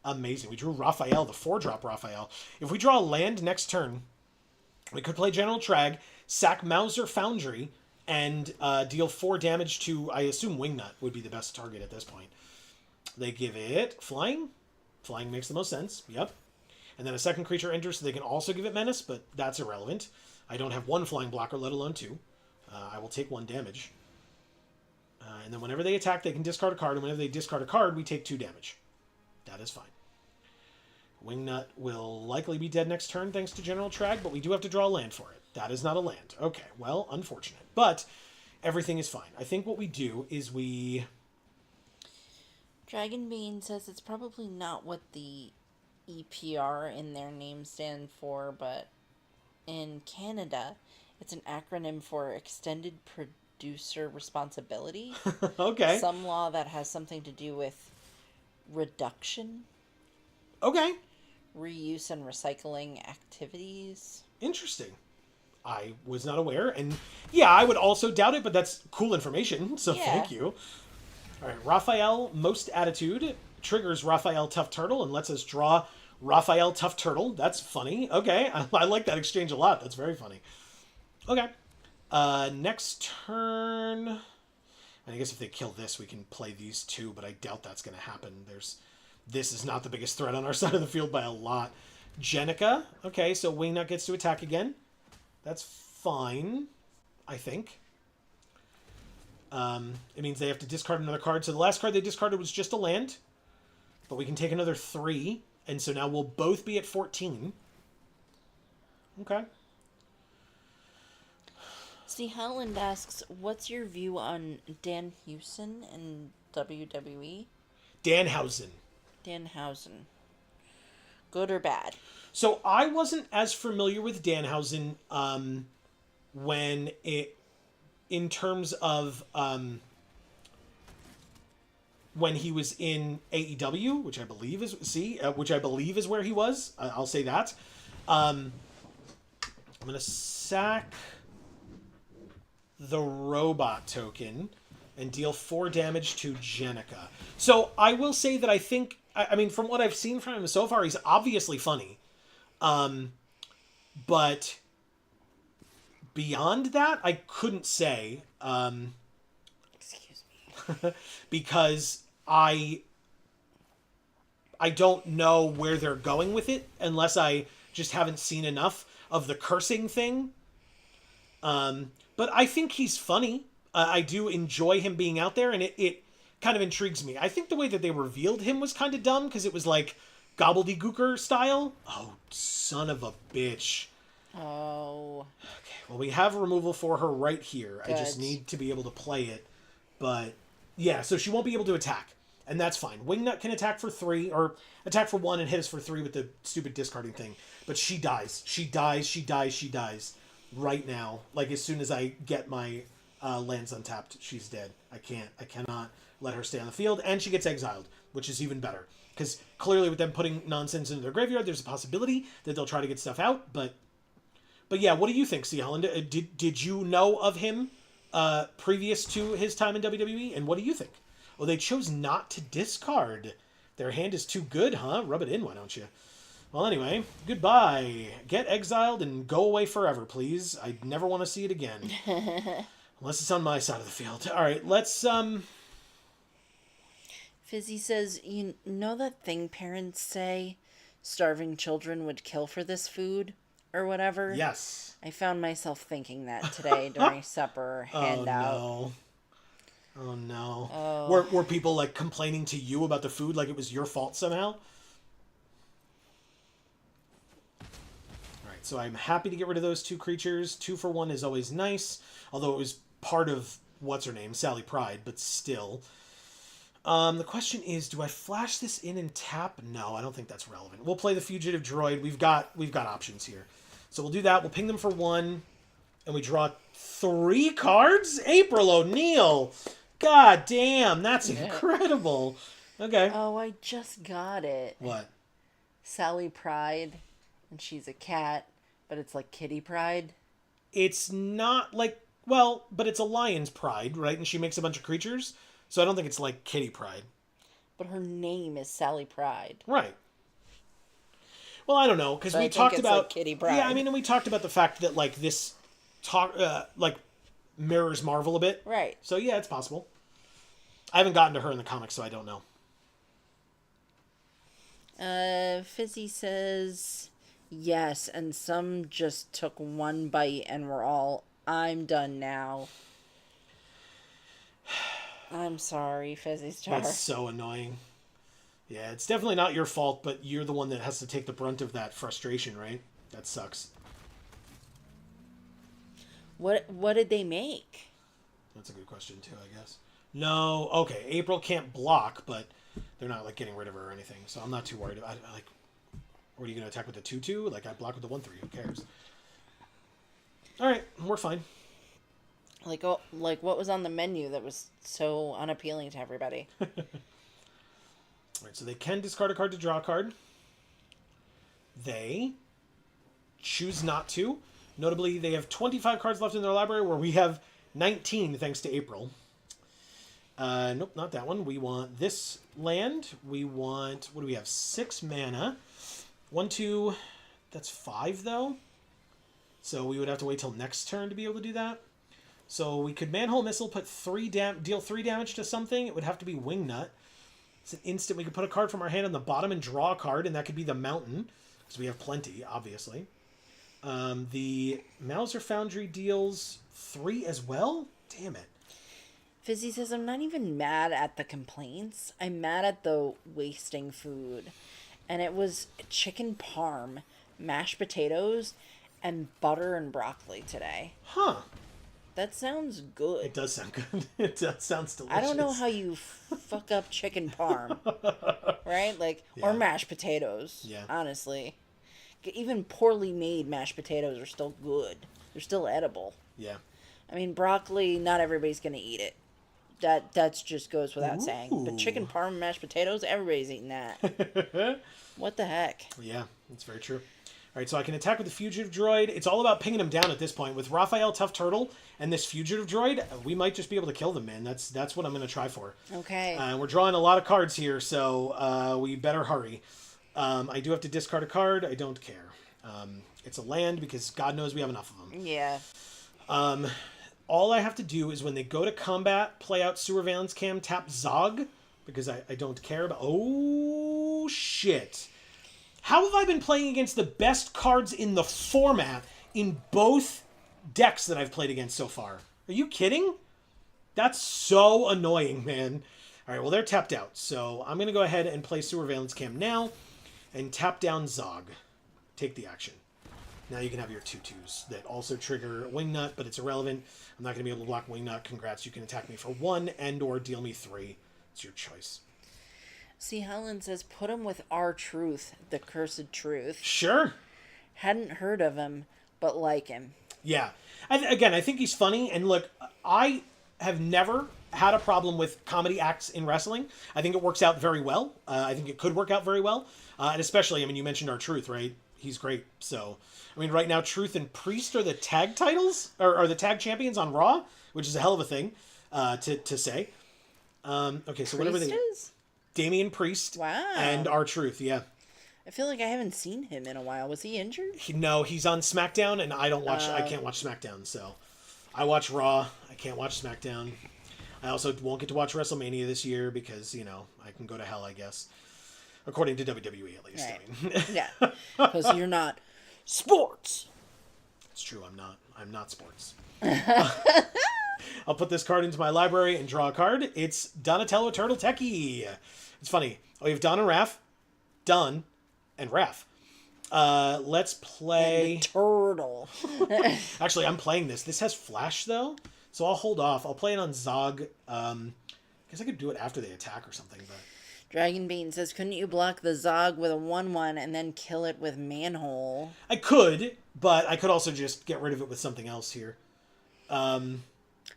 Amazing. We drew Raphael, the 4-drop Raphael. If we draw a land next turn, we could play General Trag, sack Mauser Foundry, and deal 4 damage to, I assume, Wingnut would be the best target at this point. They give it flying. Flying makes the most sense. Yep. And then a second creature enters, so they can also give it Menace, but that's irrelevant. I don't have 1 flying blocker, let alone 2. I will take 1 damage. And then whenever they attack, they can discard a card, and whenever they discard a card, we take 2 damage. That is fine. Wingnut will likely be dead next turn thanks to General Trag, but we do have to draw a land for it. That is not a land. Okay, well, unfortunate. But everything is fine. I think what we do is we... Dragonbane says it's probably not what the EPR in their name stand for, but in Canada, it's an acronym for Extended Producer Responsibility. Okay. Some law that has something to do with reduction. Okay. Reuse and recycling activities. Interesting. I was not aware, and yeah, I would also doubt it, but that's cool information, so Yeah. Thank you. All right, Raphael, Most Attitude, triggers Raphael Tough Turtle and lets us draw Raphael Tough Turtle. That's funny. Okay, I like that exchange a lot. That's very funny. Okay. Next turn... I guess if they kill this, we can play these 2, but I doubt that's going to happen. This is not the biggest threat on our side of the field by a lot. Jenica. Okay, so Wingnut gets to attack again. That's fine, I think. It means they have to discard another card. So the last card they discarded was just a land. But we can take another 3. And so now we'll both be at 14. Okay. See, Howland asks, what's your view on Dan Hewson in WWE? Danhausen. Danhausen. Good or bad? So I wasn't as familiar with Danhausen when it... in terms of when he was in AEW, which I believe is where he was. I'll say that. I'm gonna sack the robot token and deal 4 damage to Jenica. So I will say that I think, I mean, from what I've seen from him so far, he's obviously funny. But beyond that, I couldn't say. Excuse me. Because I don't know where they're going with it unless I just haven't seen enough of the cursing thing. But I think he's funny. I do enjoy him being out there, and it kind of intrigues me. I think the way that they revealed him was kind of dumb, because it was like gobbledygooker style. Oh, son of a bitch. Oh. Okay, well, we have removal for her right here. Good. I just need to be able to play it. But, yeah, so she won't be able to attack. And that's fine. Wingnut can attack for 3, or attack for 1 and hit us for 3 with the stupid discarding thing. But she dies. She dies right now. Like, as soon as I get my lands untapped, she's dead. I cannot let her stay on the field, and she gets exiled, which is even better. Because clearly with them putting nonsense into their graveyard, there's a possibility that they'll try to get stuff out, but yeah, what do you think, C. Holland? Did you know of him previous to his time in WWE, and what do you think? Oh, they chose not to discard. Their hand is too good, huh? Rub it in, why don't you? Well, anyway, goodbye. Get exiled and go away forever, please. I never want to see it again. Unless it's on my side of the field. All right, let's, Fizzy says, you know that thing parents say starving children would kill for this food? Or whatever? Yes. I found myself thinking that today during supper handout. Oh, no. Oh. Were people, like, complaining to you about the food like it was your fault somehow? So I'm happy to get rid of those 2 creatures. 2 for 1 is always nice. Although it was part of, what's her name, Sally Pride, but still. The question is, do I flash this in and tap? No, I don't think that's relevant. We'll play the Fugitive Droid. We've got options here. So we'll do that. We'll ping them for 1. And we draw 3 cards? April O'Neil! God damn, that's incredible. Okay. Oh, I just got it. What? Sally Pride, and she's a cat. But it's like Kitty Pride. It's not like, well, but it's a lion's pride, right? And she makes a bunch of creatures. So I don't think it's like Kitty Pride. But her name is Sally Pride. Right. Well, I don't know, because we talked about like Kitty Pride. Yeah, I mean, and we talked about the fact that like this like mirrors Marvel a bit. Right. So yeah, it's possible. I haven't gotten to her in the comics, so I don't know. Fizzy says yes, and some just took 1 bite and were all, I'm done now. I'm sorry, Fizzy Star. That's so annoying. Yeah, it's definitely not your fault, but you're the one that has to take the brunt of that frustration, right? That sucks. What did they make? That's a good question too, I guess. No, okay, April can't block, but they're not like getting rid of her or anything, so I'm not too worried about it. Like, what are you going to attack with the 2/2? Like, I block with the 1/3. Who cares? All right, we're fine. Like what was on the menu that was so unappealing to everybody? All right, so they can discard a card to draw a card. They choose not to. Notably, they have 25 cards left in their library, where we have 19, thanks to April. Nope, not that one. We want this land. We want, what do we have? 6 mana. 1, 2, that's 5, though. So we would have to wait till next turn to be able to do that. So we could Manhole Missile, put deal 3 damage to something. It would have to be Wingnut. It's an instant. We could put a card from our hand on the bottom and draw a card, and that could be the Mountain, because we have plenty, obviously. The Mauser Foundry deals 3 as well? Damn it. Fizzy says, I'm not even mad at the complaints. I'm mad at the wasting food. And it was chicken parm, mashed potatoes, and butter and broccoli today. Huh. That sounds good. It does sound good. It does sounds delicious. I don't know how you fuck up chicken parm. Right? Like, Yeah. or mashed potatoes. Yeah. Honestly. Even poorly made mashed potatoes are still good. They're still edible. Yeah. I mean, broccoli, not everybody's going to eat it. That just goes without saying. But chicken parm and mashed potatoes, everybody's eating that. What the heck? Yeah, that's very true. All right, so I can attack with the Fugitive Droid. It's all about pinging him down at this point. With Raphael Tough Turtle and this Fugitive Droid, we might just be able to kill them, man. That's what I'm going to try for. Okay. We're drawing a lot of cards here, so we better hurry. I do have to discard a card. I don't care. It's a land because God knows we have enough of them. Yeah. All I have to do is when they go to combat, play out Surveillance Cam, tap Zog, because I don't care about... Oh, shit. How have I been playing against the best cards in the format in both decks that I've played against so far? Are you kidding? That's so annoying, man. All right, well, they're tapped out. So I'm going to go ahead and play Surveillance Cam now and tap down Zog. Take the action. Now you can have your 2/2s that also trigger Wingnut, but it's irrelevant. I'm not going to be able to block Wingnut. Congrats, you can attack me for 1 and or deal me 3. It's your choice. See, Helen says, put him with R-Truth, the cursed truth. Sure. Hadn't heard of him, but like him. Yeah. Again, I think he's funny. And look, I have never had a problem with comedy acts in wrestling. I think it works out very well. I think it could work out very well. And especially, I mean, you mentioned R-Truth, right? He's great. So, I mean, right now, Truth and Priest are the tag titles, or the tag champions on Raw, which is a hell of a thing to say. Okay, so whatever they... Priestess? Damian Priest. Wow. And R-Truth, yeah. I feel like I haven't seen him in a while. Was he injured? No, he's on SmackDown, and I don't watch. I can't watch SmackDown, so I watch Raw. I can't watch SmackDown. I also won't get to watch WrestleMania this year because I can go to hell, I guess, according to WWE at least. Right. I mean, Yeah, because you're not sports. it's true. I'm not. I'm not sports. I'll put this card into my library and draw a card. It's Donatello Turtle Techie. It's funny. Oh, you have Don and Raph, Don, and Raph. Let's play... And the turtle. Actually, I'm playing this. This has Flash, though, so I'll hold off. I'll play it on Zog. I guess I could do it after they attack or something, but... Dragon Bean says, couldn't you block the Zog with a 1/1 and then kill it with Manhole? I could, but I could also just get rid of it with something else here.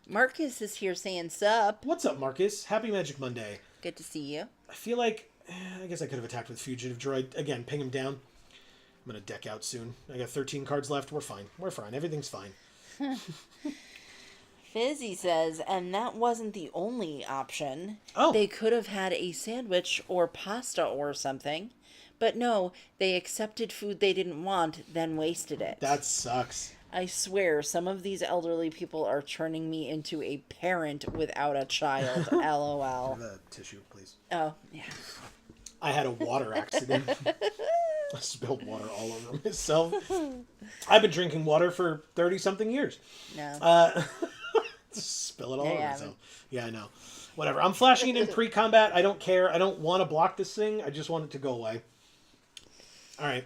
Marcus is here saying sup. What's up, Marcus? Happy Magic Monday. Good to see you. I feel like... I guess I could have attacked with Fugitive Droid. Again, ping him down. I'm going to deck out soon. I got 13 cards left. We're fine. We're fine. Everything's fine. Fizzy says, and that wasn't the only option. Oh. They could have had a sandwich or pasta or something. But no, they accepted food they didn't want, then wasted it. That sucks. I swear, some of these elderly people are turning me into a parent without a child. LOL. The tissue, please. Oh, yeah. I had a water accident. I spilled water all over myself. I've been drinking water for 30-something years. No. Just spill it all over Yeah. myself. Yeah, I know. Whatever. I'm flashing it in pre-combat. I don't care. I don't want to block this thing. I just want it to go away. All right.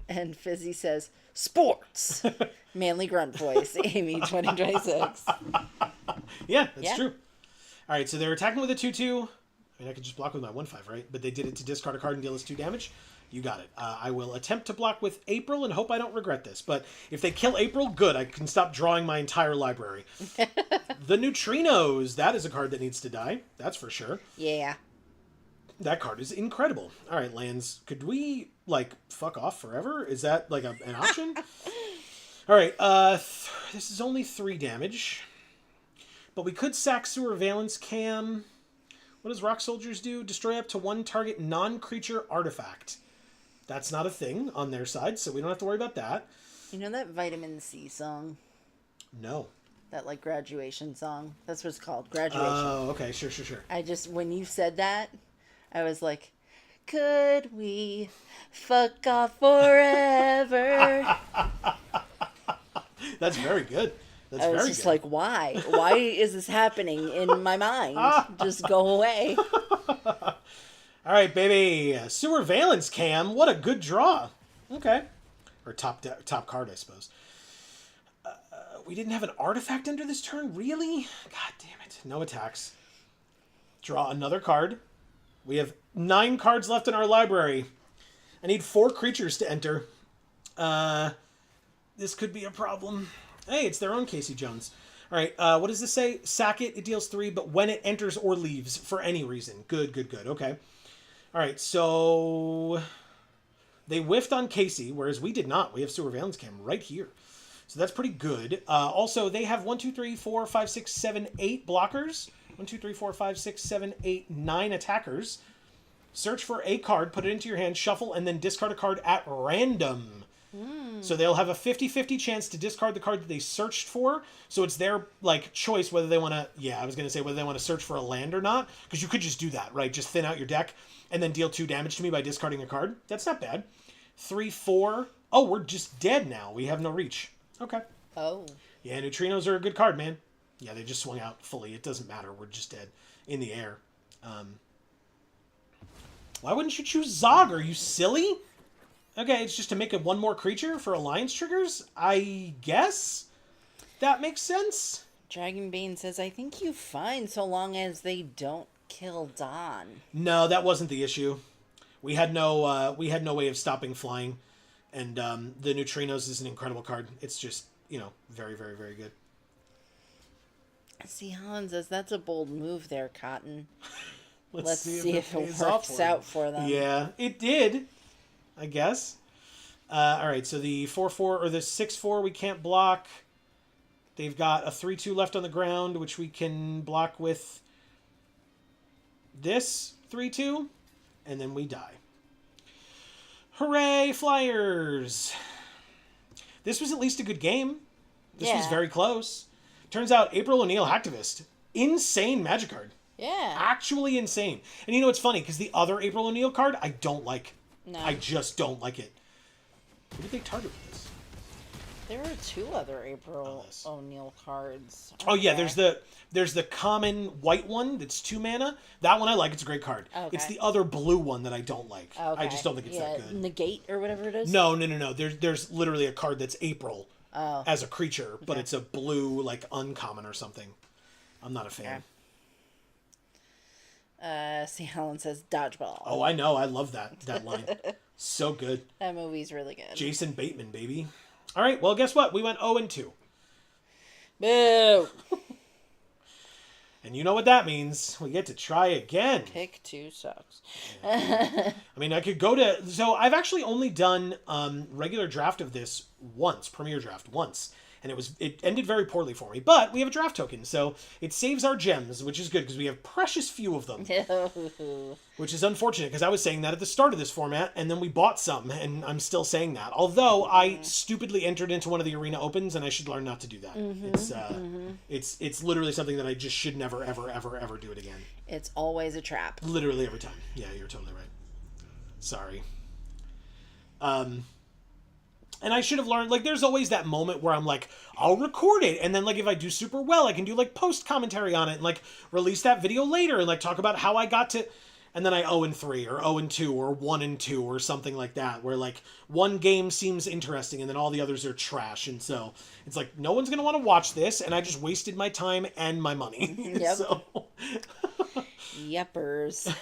And Fizzy says, sports. Manly grunt voice. Amy 2026. Yeah, that's true. All right, so they're attacking with a 2/2. I mean, I could just block with my 1/5, right? But they did it to discard a card and deal us 2 damage. You got it. I will attempt to block with April and hope I don't regret this. But if they kill April, good. I can stop drawing my entire library. The Neutrinos. That is a card that needs to die. That's for sure. Yeah. That card is incredible. All right, lands. Could we, fuck off forever? Is that, an option? All right, this is only 3 damage. But we could sack Sewer Valence Cam. What does Rock Soldiers do? Destroy up to 1 target non-creature artifact. That's not a thing on their side, so we don't have to worry about that. You know that Vitamin C song? No. That, graduation song? That's what it's called. Graduation. Oh, okay. Sure. When you said that, I was like, could we fuck off forever? That's very good. That's I was very just good. like, why? Why is this happening in my mind? Just go away. All right, baby. Sewer Valence Cam. What a good draw. Okay. Or top card, I suppose. We didn't have an artifact under this turn? Really? God damn it. No attacks. Draw another card. We have 9 cards left in our library. I need 4 creatures to enter. This could be a problem. Hey, it's their own Casey Jones. All right, what does this say? Sack it. It deals 3, but when it enters or leaves for any reason. Good. Okay. All right, so they whiffed on Casey, whereas we did not. We have Sewer Valence Cam right here. So that's pretty good. Also, they have 1, 2, 3, 4, 5, 6, 7, 8 blockers. 1, 2, 3, 4, 5, 6, 7, 8, 9 attackers. Search for a card, put it into your hand, shuffle, and then discard a card at random. So they'll have a 50-50 chance to discard the card that they searched for. So it's their, choice whether they want to... Yeah, I was going to say whether they want to search for a land or not. Because you could just do that, right? Just thin out your deck and then deal 2 damage to me by discarding a card. That's not bad. 3, 4... Oh, we're just dead now. We have no reach. Okay. Oh. Yeah, Neutrinos are a good card, man. Yeah, they just swung out fully. It doesn't matter. We're just dead in the air. Why wouldn't you choose Zog? Are you silly? Okay, it's just to make it 1 more creature for alliance triggers? I guess that makes sense. Dragon Bane says, I think you fine so long as they don't kill Don. No, that wasn't the issue. We had no way of stopping flying. And the Neutrinos is an incredible card. It's just, very, very, very good. See, Helen says that's a bold move there, Cotton. Let's see if it pays off works out for them. Yeah, it did, I guess. All right, so the 4-4 or the 6-4 we can't block. They've got a 3-2 left on the ground, which we can block with this 3-2, and then we die. Hooray, Flyers! This was at least a good game. This was very close. Turns out April O'Neil, Hacktivist. Insane Magic card. Yeah. Actually insane. And you know what's funny? Because the other April O'Neil card, I don't like. No. I just don't like it. Who did they target with this? There are 2 other April O'Neil cards. Oh yeah, there's the common white one that's 2 mana. That one I like. It's a great card. Okay. It's the other blue one that I don't like. Okay. I just don't think it's that good. Negate or whatever it is? No. There's literally a card that's April as a creature, but it's a blue, like, uncommon or something. I'm not a fan. See, Helen says dodgeball. Oh, I know. I love that line. So good. That movie's really good. Jason Bateman, baby. All right, well, guess what? We went 0-2. Boo! And you know what that means. We get to try again. Pick 2 sucks. I mean, I could go to... So I've actually only done regular draft of this once. Premier draft once. And it ended very poorly for me. But we have a draft token, so it saves our gems, which is good because we have precious few of them. Which is unfortunate because I was saying that at the start of this format, and then we bought some, and I'm still saying that. Although I stupidly entered into one of the arena opens, and I should learn not to do that. It's literally something that I just should never, ever, ever, ever do it again. It's always a trap. Literally every time. Yeah, you're totally right. Sorry. And I should have learned, like, there's always that moment where I'm like, I'll record it. And then, like, if I do super well, I can do, like, post commentary on it and, like, release that video later and, like, talk about how I got to... And then I 0-3 or 0-2 or 1-2 or something like that, where, like, one game seems interesting and then all the others are trash. And so it's like, no one's going to want to watch this. And I just wasted my time and my money. Yep. So... Yeppers.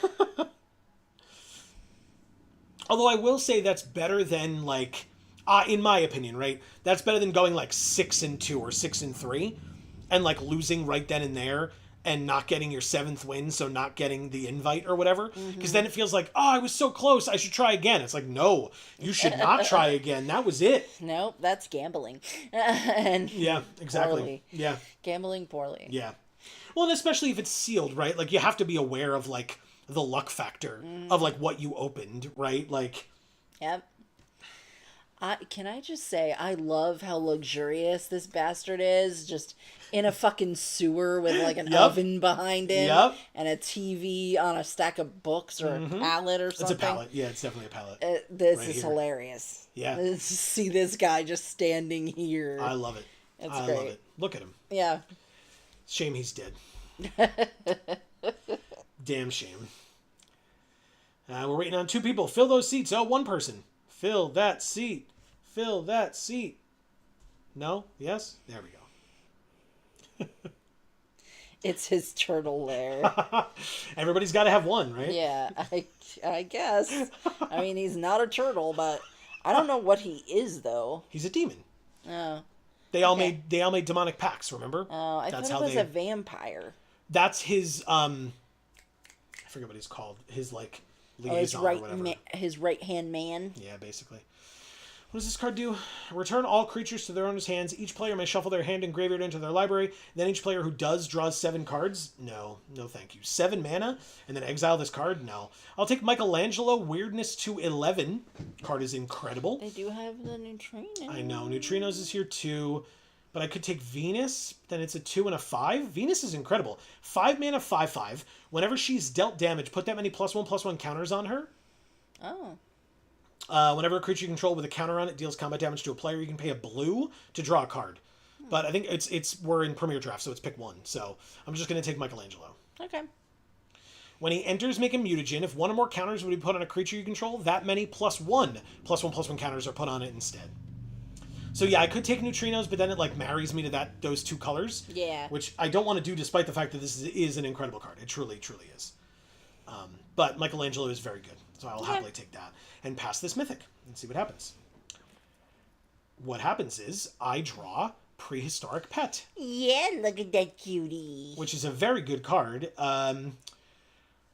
Although I will say that's better than, like... in my opinion, right? That's better than going like 6-2 or 6-3 and like losing right then and there and not getting your 7th win, so not getting the invite or whatever. Because then it feels like, oh, I was so close, I should try again. It's like, no, you should not try again. That was it. Nope, that's gambling. And yeah, exactly. Poorly. Yeah. Gambling poorly. Yeah. Well, and especially if it's sealed, right? Like, you have to be aware of like the luck factor of like what you opened, right? Like... Yep. Can I just say, I love how luxurious this bastard is, just in a fucking sewer with like an oven behind him and a TV on a stack of books or a pallet or something. It's a pallet. Yeah, it's definitely a pallet. This right is here. Hilarious. Yeah. To see this guy just standing here. I love it. It's I great. love it. Look at him. Yeah. Shame he's dead. Damn shame. We're waiting on 2 people. Fill those seats. Oh, 1 person. Fill that seat. Fill that seat. No? Yes? There we go. It's his turtle lair. Everybody's got to have one, right? Yeah, I guess. I mean, he's not a turtle, but I don't know what he is, though. He's a demon. Oh. They all made demonic pacts, remember? Oh, I thought it was a vampire. That's his I forget what he's called. His like liaison or whatever. His right-hand man. Yeah, basically. What does this card do? Return all creatures to their owner's hands. Each player may shuffle their hand and graveyard into their library. Then each player who does draws 7 cards. No thank you. 7 mana and then exile this card? No. I'll take Michelangelo, Weirdness to 11. Card is incredible. They do have the Neutrino. I know. Neutrinos is here too. But I could take Venus. Then it's a 2 and a 5. Venus is incredible. 5 mana, 5/5. Whenever she's dealt damage, put that many +1/+1 counters on her. Oh. Whenever a creature you control with a counter on it deals combat damage to a player, you can pay a blue to draw a card. But I think we're in Premier Draft, so it's pick 1. So I'm just going to take Michelangelo. Okay. When he enters, make a mutagen. If 1 or more counters would be put on a creature you control, that many +1/+1 counters are put on it instead. So yeah, I could take Neutrinos, but then it like marries me to those 2 colors. Yeah. Which I don't want to do, despite the fact that this is an incredible card. It truly, truly is. But Michelangelo is very good, so I'll happily take that and pass this mythic and see what happens. what happens is I draw Prehistoric Pet, Yeah, look at that cutie. which is a very good card.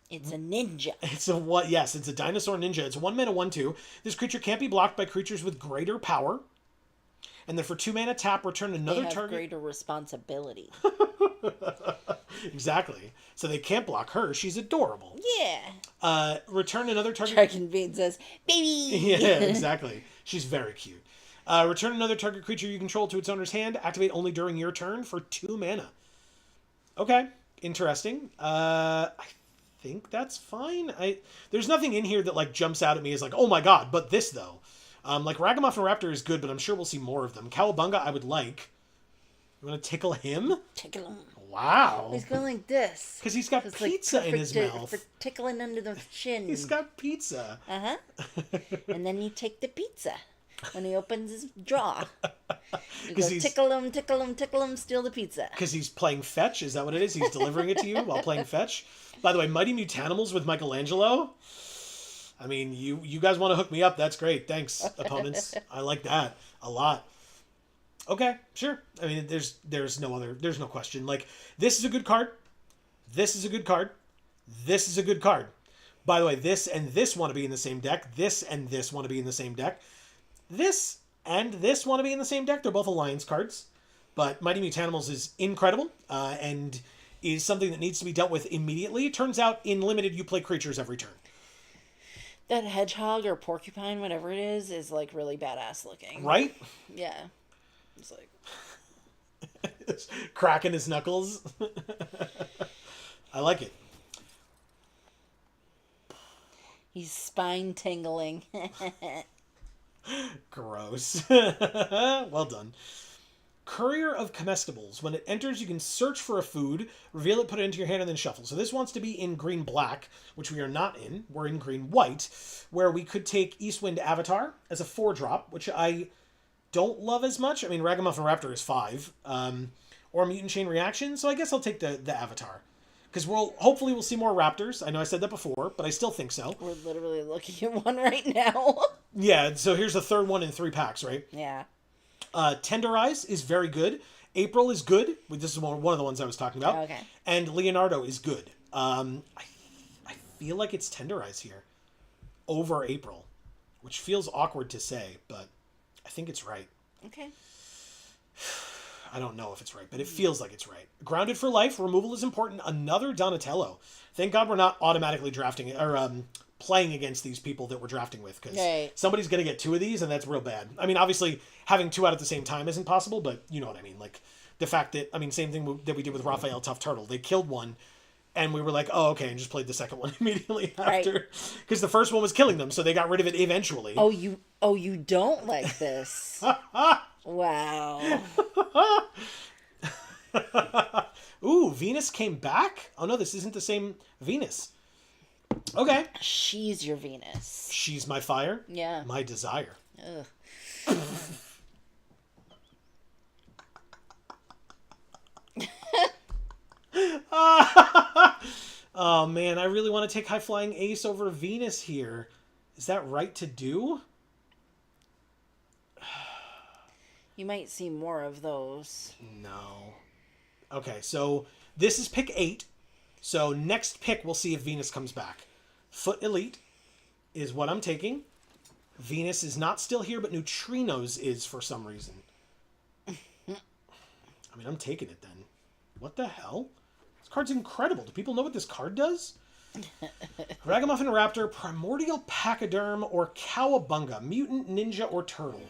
It's a ninja. It's a what? Yes, it's a dinosaur ninja. It's 1 mana 1/2. This creature can't be blocked by creatures with greater power. And then for 2 mana tap, return another They have target. greater responsibility. Exactly. So they can't block her. She's adorable. Yeah. Return another target. Dragon Bean says, baby! Yeah, exactly. She's very cute. Return another target creature you control to its owner's hand. Activate only during your turn for 2 mana. Okay, interesting. I think that's fine. There's nothing in here that like jumps out at me as like, oh my god, but this though. Like Ragamuffin Raptor is good, but I'm sure we'll see more of them. Cowabunga I would like. You want to tickle him? Tickle him. Wow. He's going like this. Because he's got pizza in his mouth. For tickling under the chin. He's got pizza. Uh-huh. And then you take the pizza when he opens his jaw. You go, he's- tickle him, tickle him, tickle him, steal the pizza. Because he's playing fetch? Is that what it is? He's delivering it to you while playing fetch? By the way, Mighty Mutanimals with Michelangelo? I mean, you guys want to hook me up, that's great. Thanks, opponents. I like that a lot. Okay, sure. I mean, there's no question. Like, this is a good card. This is a good card. This is a good card. By the way, this and this want to be in the same deck. This and this want to be in the same deck. This and this want to be in the same deck. They're both Alliance cards. But Mighty Mutanimals is incredible and is something that needs to be dealt with immediately. It turns out in Limited, you play creatures every turn. That hedgehog or porcupine, whatever it is like really badass looking. Right? Yeah. It's like... cracking his knuckles. I like it. He's spine tingling. Gross. Well done. Courier of Comestibles. When it enters, you can search for a food, reveal it, put it into your hand, and then shuffle. So this wants to be in green-black, which we are not in. We're in green-white, where we could take Eastwind Avatar as a 4-drop, which I don't love as much. I mean, Ragamuffin Raptor is 5. Or Mutant Chain Reaction, so I guess I'll take the Avatar. Because hopefully we'll see more Raptors. I know I said that before, but I still think so. We're literally looking at one right now. Yeah, so here's the third one in 3 packs, right? Yeah. Tenderize is very good. April is good. This is one of the ones I was talking about. Okay. And Leonardo is good. I feel like it's Tenderize here over April, which feels awkward to say, but I think it's right. Okay. I don't know if it's right, but it feels like it's right. Grounded for life. Removal is important. Another Donatello. Thank God we're not automatically drafting or playing against these people that we're drafting with, because somebody's going to get 2 of these, and that's real bad. I mean, obviously, having 2 out at the same time isn't possible, but you know what I mean. Like, the fact that, I mean, same thing that we did with Raphael Tough Turtle. They killed one, and we were like, oh, okay, and just played the second one immediately after. Because the first one was killing them, so they got rid of it eventually. Oh, you don't like this. Wow. Ooh, Venus came back? Oh, no, this isn't the same Venus. Okay. She's your Venus. She's my fire. Yeah. My desire. Ugh. Oh, man, I really want to take High Flying Ace over Venus here. Is that right to do? You might see more of those. No. Okay, so this is pick 8. So next pick, we'll see if Venus comes back. Foot Elite is what I'm taking. Venus is not still here, but Neutrinos is for some reason. I mean, I'm taking it then. What the hell? This card's incredible. Do people know what this card does? Ragamuffin Raptor, Primordial Pachyderm, or Cowabunga. Mutant, Ninja, or Turtle.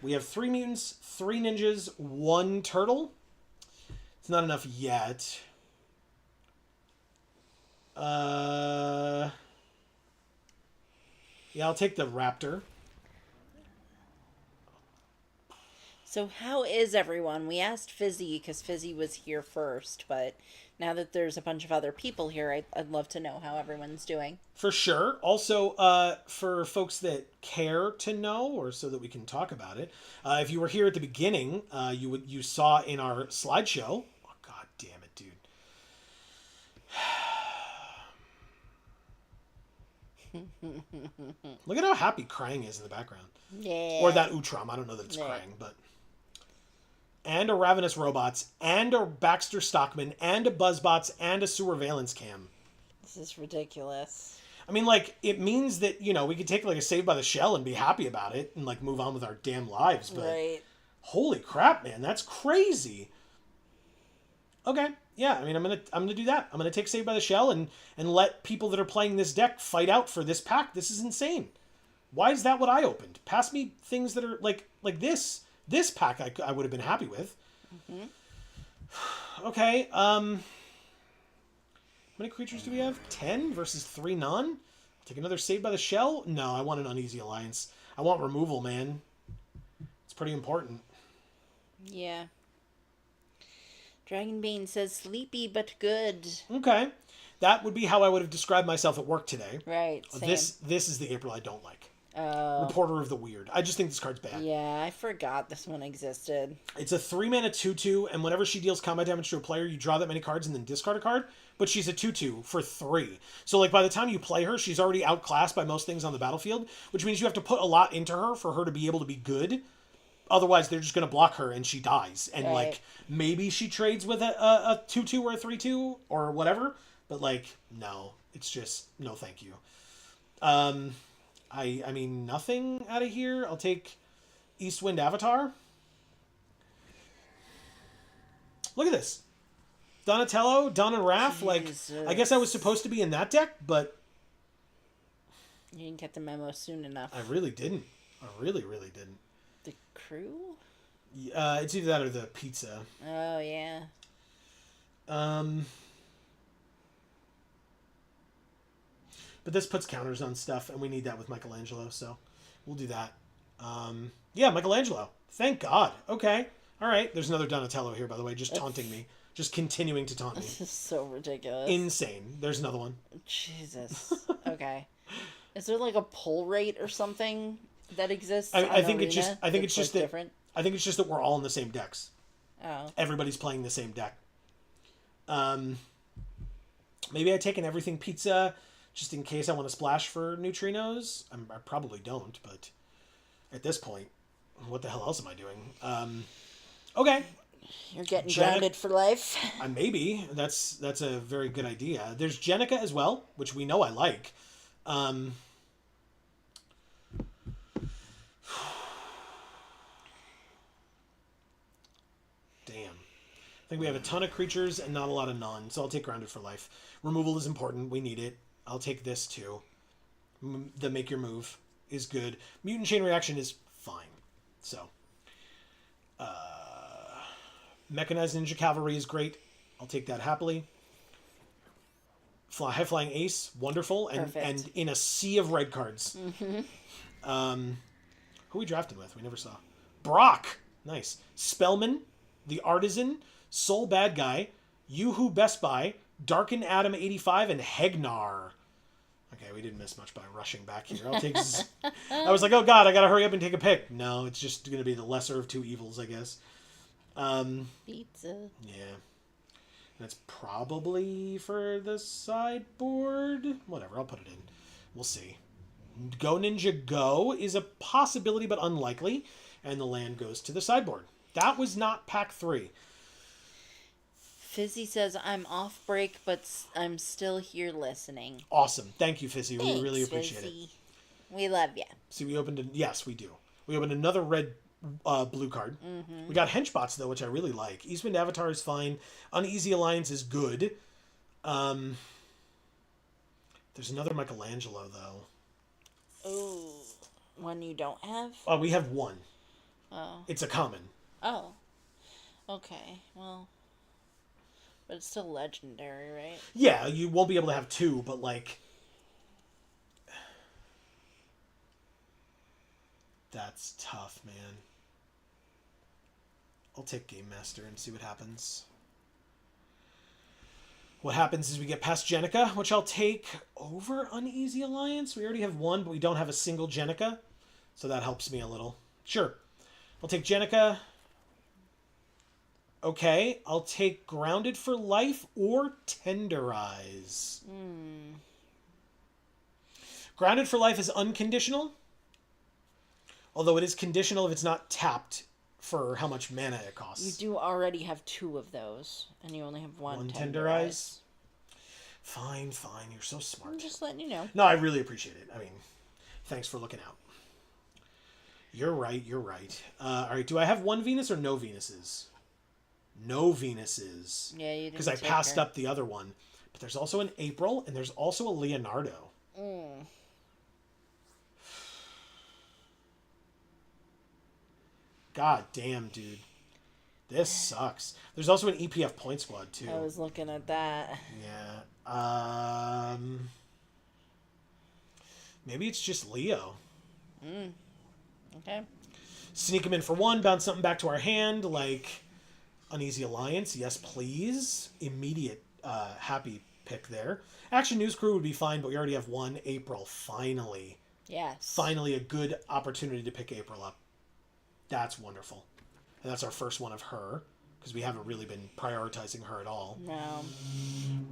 We have 3 mutants, 3 ninjas, 1 turtle. It's not enough yet. Yeah, I'll take the raptor. So how is everyone? We asked Fizzy because Fizzy was here first, but now that there's a bunch of other people here, I'd love to know how everyone's doing. For sure. Also, for folks that care to know, or so that we can talk about it, if you were here at the beginning, you saw in our slideshow. Oh, God damn it, dude. Look at how happy Krang is in the background. Yeah. Or that Utram. I don't know that it's Krang, but... And a Ravenous Robots, and a Baxter Stockman, and a Buzzbots, and a Sewer Valence Cam. This is ridiculous. I mean, like, it means that, you know, we could take, like, a Saved by the Shell and be happy about it and, like, move on with our damn lives, but... Right. Holy crap, man. That's crazy. Okay. Yeah, I mean, I'm gonna do that. I'm gonna take Saved by the Shell and let people that are playing this deck fight out for this pack. This is insane. Why is that what I opened? Pass me things that are like this. This pack I would have been happy with. Mm-hmm. Okay. How many creatures do we have? 10 versus 3 non? Take another Saved by the Shell? No, I want an Uneasy Alliance. I want removal, man. It's pretty important. Yeah. Dragonbane says sleepy but good. Okay. That would be how I would have described myself at work today. Right. Same. This is the April I don't like. Oh. Reporter of the Weird. I just think this card's bad. Yeah, I forgot this one existed. It's a 3-mana 2/2, and whenever she deals combat damage to a player, you draw that many cards and then discard a card. But she's a 2/2 for 3. So, like, by the time you play her, she's already outclassed by most things on the battlefield, which means you have to put a lot into her for her to be able to be good. Otherwise, they're just going to block her and she dies. And, right. like, maybe she trades with a 2/2 or a 3/2 or whatever. But, like, no. It's just, no thank you. I mean, nothing out of here. I'll take Eastwind Avatar. Look at this. Donatello, Don and Raph. Like, I guess I was supposed to be in that deck, but... You didn't get the memo soon enough. I really didn't. I really, really didn't. The crew? It's either that or the pizza. Oh, yeah. But this puts counters on stuff, and we need that with Michelangelo, so we'll do that. Yeah, Michelangelo. Thank God. Okay. All right. There's another Donatello here, by the way, just taunting me. Just continuing to taunt me. This is so ridiculous. Insane. There's another one. Jesus. Okay. Is there like a pull rate or something that exists? I think it's just. I think that's, it's just like, that. different? I think it's just that we're all in the same decks. Oh. Everybody's playing the same deck. Maybe I take an everything pizza, just in case I want to splash for neutrinos. I probably don't, but at this point, what the hell else am I doing? Okay. You're getting grounded for life. Maybe. That's a very good idea. There's Jenica as well, which we know I like. Damn. I think we have a ton of creatures and not a lot of non, so I'll take Grounded for Life. Removal is important. We need it. I'll take this too. The Make Your Move is good. Mutant Chain Reaction is fine. So, Mechanized Ninja Cavalry is great. I'll take that happily. High Flying Ace, wonderful. And in a sea of red cards. Mm-hmm. Who we drafted with? We never saw. Brock. Nice. Spellman, the Artisan, Soul Bad Guy, Yoo-Hoo Best Buy, Darken Adam 85, and Hegnar. Okay, we didn't miss much by rushing back here. I'll take... I was like, oh god, I gotta hurry up and take a pick. No, it's just gonna be the lesser of two evils, I guess. Pizza. Yeah. That's probably for the sideboard. Whatever, I'll put it in. We'll see. Go Ninja Go is a possibility, but unlikely. And the land goes to the sideboard. That was not pack 3. Fizzy says, I'm off break, but I'm still here listening. Awesome. Thank you, Fizzy. Thanks, we really appreciate Fizzy. it. We love you. See, we opened... Yes, we do. We opened another red... blue card. Mm-hmm. We got Henchbots, though, which I really like. Eastwind Avatar is fine. Uneasy Alliance is good. There's another Michelangelo, though. Oh, one you don't have? Oh, we have one. Oh. It's a common. Oh. Okay, well... But it's still legendary, right? Yeah, you won't be able to have 2, but, like... That's tough, man. I'll take Game Master and see what happens. What happens is we get past Jenica, which I'll take over Uneasy Alliance. We already have one, but we don't have a single Jenica. So that helps me a little. Sure. I'll take Jenica. Okay. I'll take Grounded for Life or Tenderize. Grounded for Life is unconditional, although it is conditional if it's not tapped for how much mana it costs. You do already have 2 of those, and you only have one Tenderize. Fine. You're so smart. I'm just letting you know. No, I really appreciate it. I mean, thanks for looking out. You're right. All right, do I have 1 Venus or no Venuses? No Venuses. Yeah, you didn't. Because I passed up the other one. But there's also an April, and there's also a Leonardo. God damn, dude. This sucks. There's also an EPF point squad, too. I was looking at that. Yeah. Maybe it's just Leo. Okay. Sneak him in for 1, bounce something back to our hand, like Uneasy Alliance. Yes, please. Immediate happy pick there. Action News Crew would be fine, but we already have 1. April, finally. Yes. Finally a good opportunity to pick April up. That's wonderful. And that's our first one of her, because we haven't really been prioritizing her at all. No.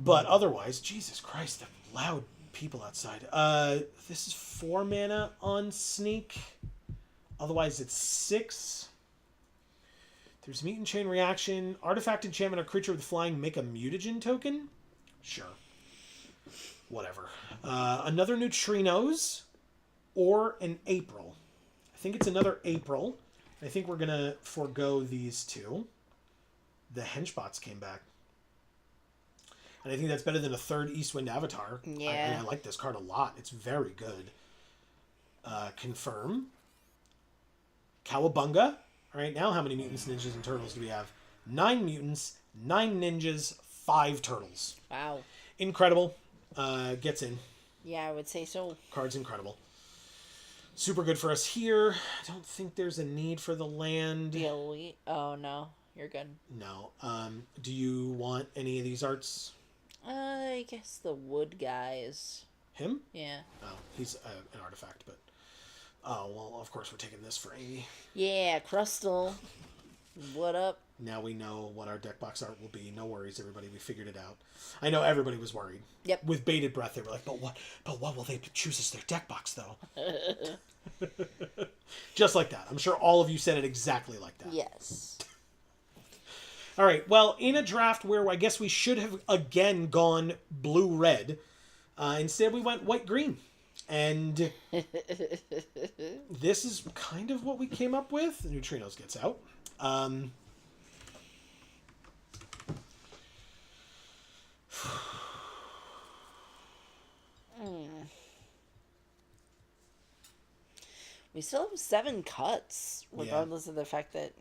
But otherwise, Jesus Christ, the loud people outside. This is 4 mana on Sneak. Otherwise, it's 6. There's Meet and Chain Reaction. Artifact, enchantment, or creature with flying make a mutagen token? Sure. Whatever. Another Neutrinos or an April. I think it's another April. I think we're going to forego these 2. The Henchbots came back. And I think that's better than a 3rd Eastwind Avatar. Yeah. I like this card a lot. It's very good. Confirm. Cowabunga. All right, now how many mutants, ninjas, and turtles do we have? 9 mutants, 9 ninjas, 5 turtles. Wow. Incredible. Gets in. Yeah, I would say so. Card's incredible. Super good for us here. I don't think there's a need for the land. The elite. Oh, no. You're good. No. Do you want any of these arts? I guess the wood guys. Him? Yeah. Oh, he's an artifact, but... Oh, well, of course we're taking this for Amy. Yeah, Crustal. What up? Now we know what our deck box art will be. No worries, everybody. We figured it out. I know everybody was worried. Yep. With bated breath, they were like, but what will they choose as their deck box, though? Just like that. I'm sure all of you said it exactly like that. Yes. All right. Well, in a draft where I guess we should have again gone blue-red, instead we went white-green. And this is kind of what we came up with. The Neutrinos gets out. We still have 7 cuts, regardless of the fact that,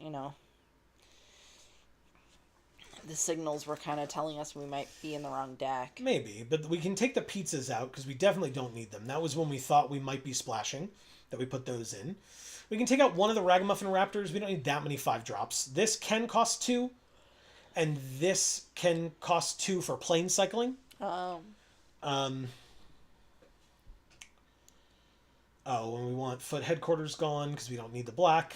the signals were kind of telling us we might be in the wrong deck. Maybe, but we can take the pizzas out because we definitely don't need them. That was when we thought we might be splashing, that we put those in. We can take out one of the Ragamuffin Raptors. We don't need that many 5-drops. This can cost 2, and this can cost 2 for plane cycling. Oh, and we want Foot Headquarters gone because we don't need the black.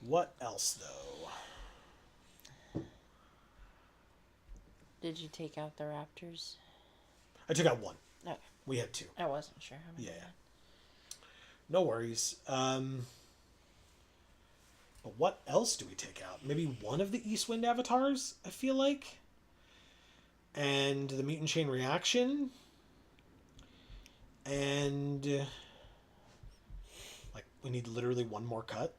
What else, though? Did you take out the Raptors? I took out 1. Okay. We had 2. I wasn't sure how many. Yeah. No worries. But what else do we take out? Maybe one of the Eastwind Avatars, I feel like. And the Mutant Chain Reaction. And... we need literally one more cut.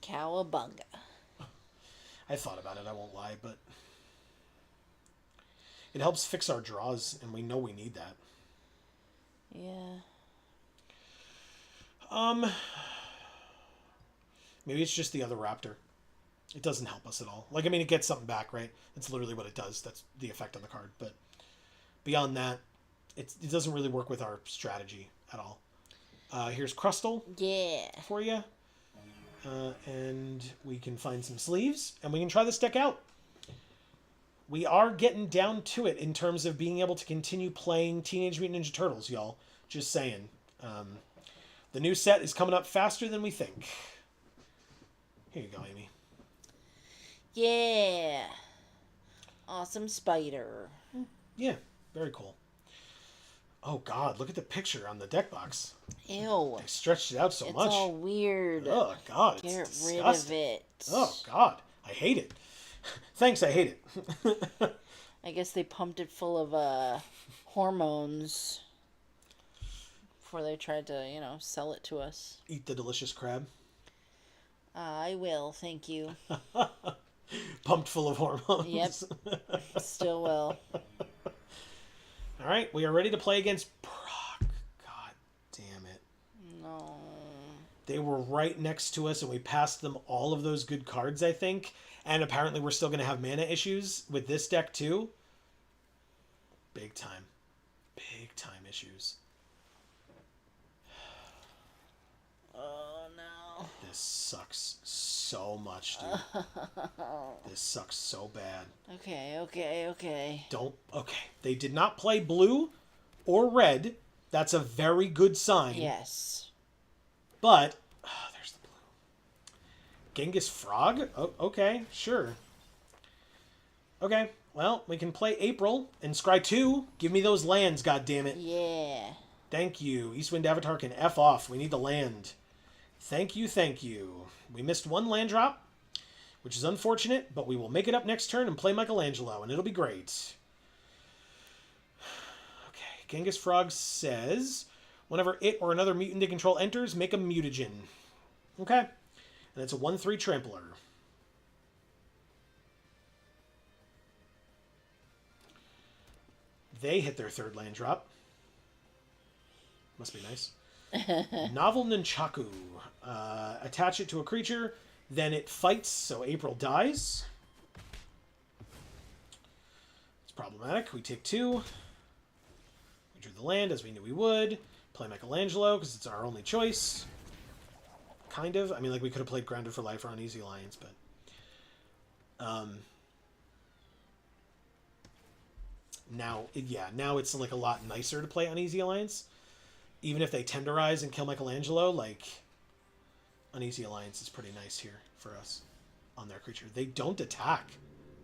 Cowabunga. I thought about it, I won't lie, but... It helps fix our draws, and we know we need that. Yeah. Maybe it's just the other Raptor. It doesn't help us at all. It gets something back, right? That's literally what it does. That's the effect on the card. But beyond that, it doesn't really work with our strategy at all. Here's Crustal. Yeah. For you. And we can find some sleeves, and we can try this deck out. We are getting down to it in terms of being able to continue playing Teenage Mutant Ninja Turtles, y'all. Just saying. The new set is coming up faster than we think. Here you go, Amy. Yeah. Awesome spider. Yeah, very cool. Oh, God, look at the picture on the deck box. Ew. They stretched it out so It's much. all weird. Oh, God, it's Get disgusting. rid of it. Oh, God, I hate it. Thanks, I hate it. I guess they pumped it full of hormones before they tried to, sell it to us. Eat the delicious crab. I will, thank you. Pumped full of hormones. Yep. Still will. All right, we are ready to play against Proc. God damn it. No. They were right next to us, and we passed them all of those good cards, I think. And apparently we're still going to have mana issues with this deck, too. Big time. Big time issues. Oh, no. This sucks so much, dude. This sucks so bad. Okay. Okay. They did not play blue or red. That's a very good sign. Yes. But, there's the blue. Genghis Frog? Oh, okay, sure. Okay, well, we can play April and Scry 2. Give me those lands, goddammit. Yeah. Thank you. Eastwind Avatar can F off. We need the land. Thank you, thank you. We missed one land drop, which is unfortunate, but we will make it up next turn and play Michelangelo, and it'll be great. Okay, Genghis Frog says, whenever it or another mutant they control enters, make a mutagen. Okay, and it's a 1/3 trampler. They hit their third land drop. Must be nice. Novel Nunchaku. Attach it to a creature, then it fights, so April dies. It's problematic. We take 2. We drew the land as we knew we would. Play Michelangelo because it's our only choice. Kind of. I mean, like, we could have played Grounded for Life or Uneasy Alliance, but... now it's like a lot nicer to play Uneasy Alliance. Even if they tenderize and kill Michelangelo, like, Uneasy Alliance is pretty nice here for us on their creature. They don't attack.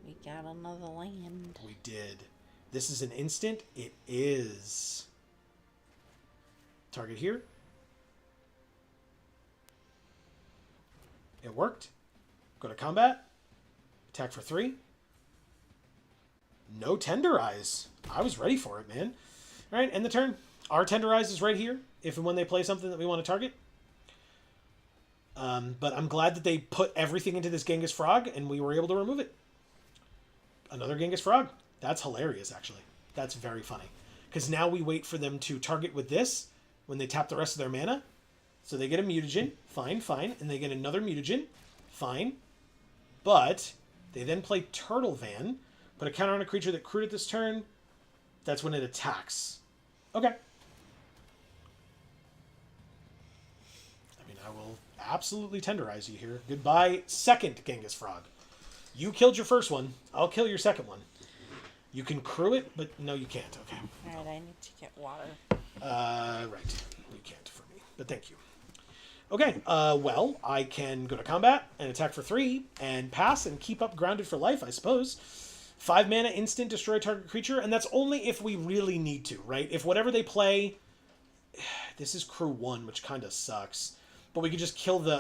We got another land. We did. This is an instant. It is. Target here. It worked. Go to combat. Attack for 3. No tenderize. I was ready for it, man. All right, end the turn. Our tenderize is right here, if and when they play something that we want to target. But I'm glad that they put everything into this Genghis Frog, and we were able to remove it. Another Genghis Frog. That's hilarious, actually. That's very funny. Because now we wait for them to target with this when they tap the rest of their mana. So they get a mutagen. Fine. And they get another mutagen. Fine. But they then play Turtle Van. Put a counter on a creature that crewed it this turn. That's when it attacks. Okay. I mean, I will absolutely tenderize you here. Goodbye, second Genghis Frog. You killed your first one. I'll kill your second one. You can crew it, but no, you can't. Okay. Alright, I need to get water. Right. You can't for me, but thank you. Okay, well, I can go to combat and attack for 3 and pass and keep up Grounded for Life, I suppose. 5 mana, instant, destroy target creature, and that's only if we really need to, right? If whatever they play... This is crew 1, which kind of sucks. But we could just kill the...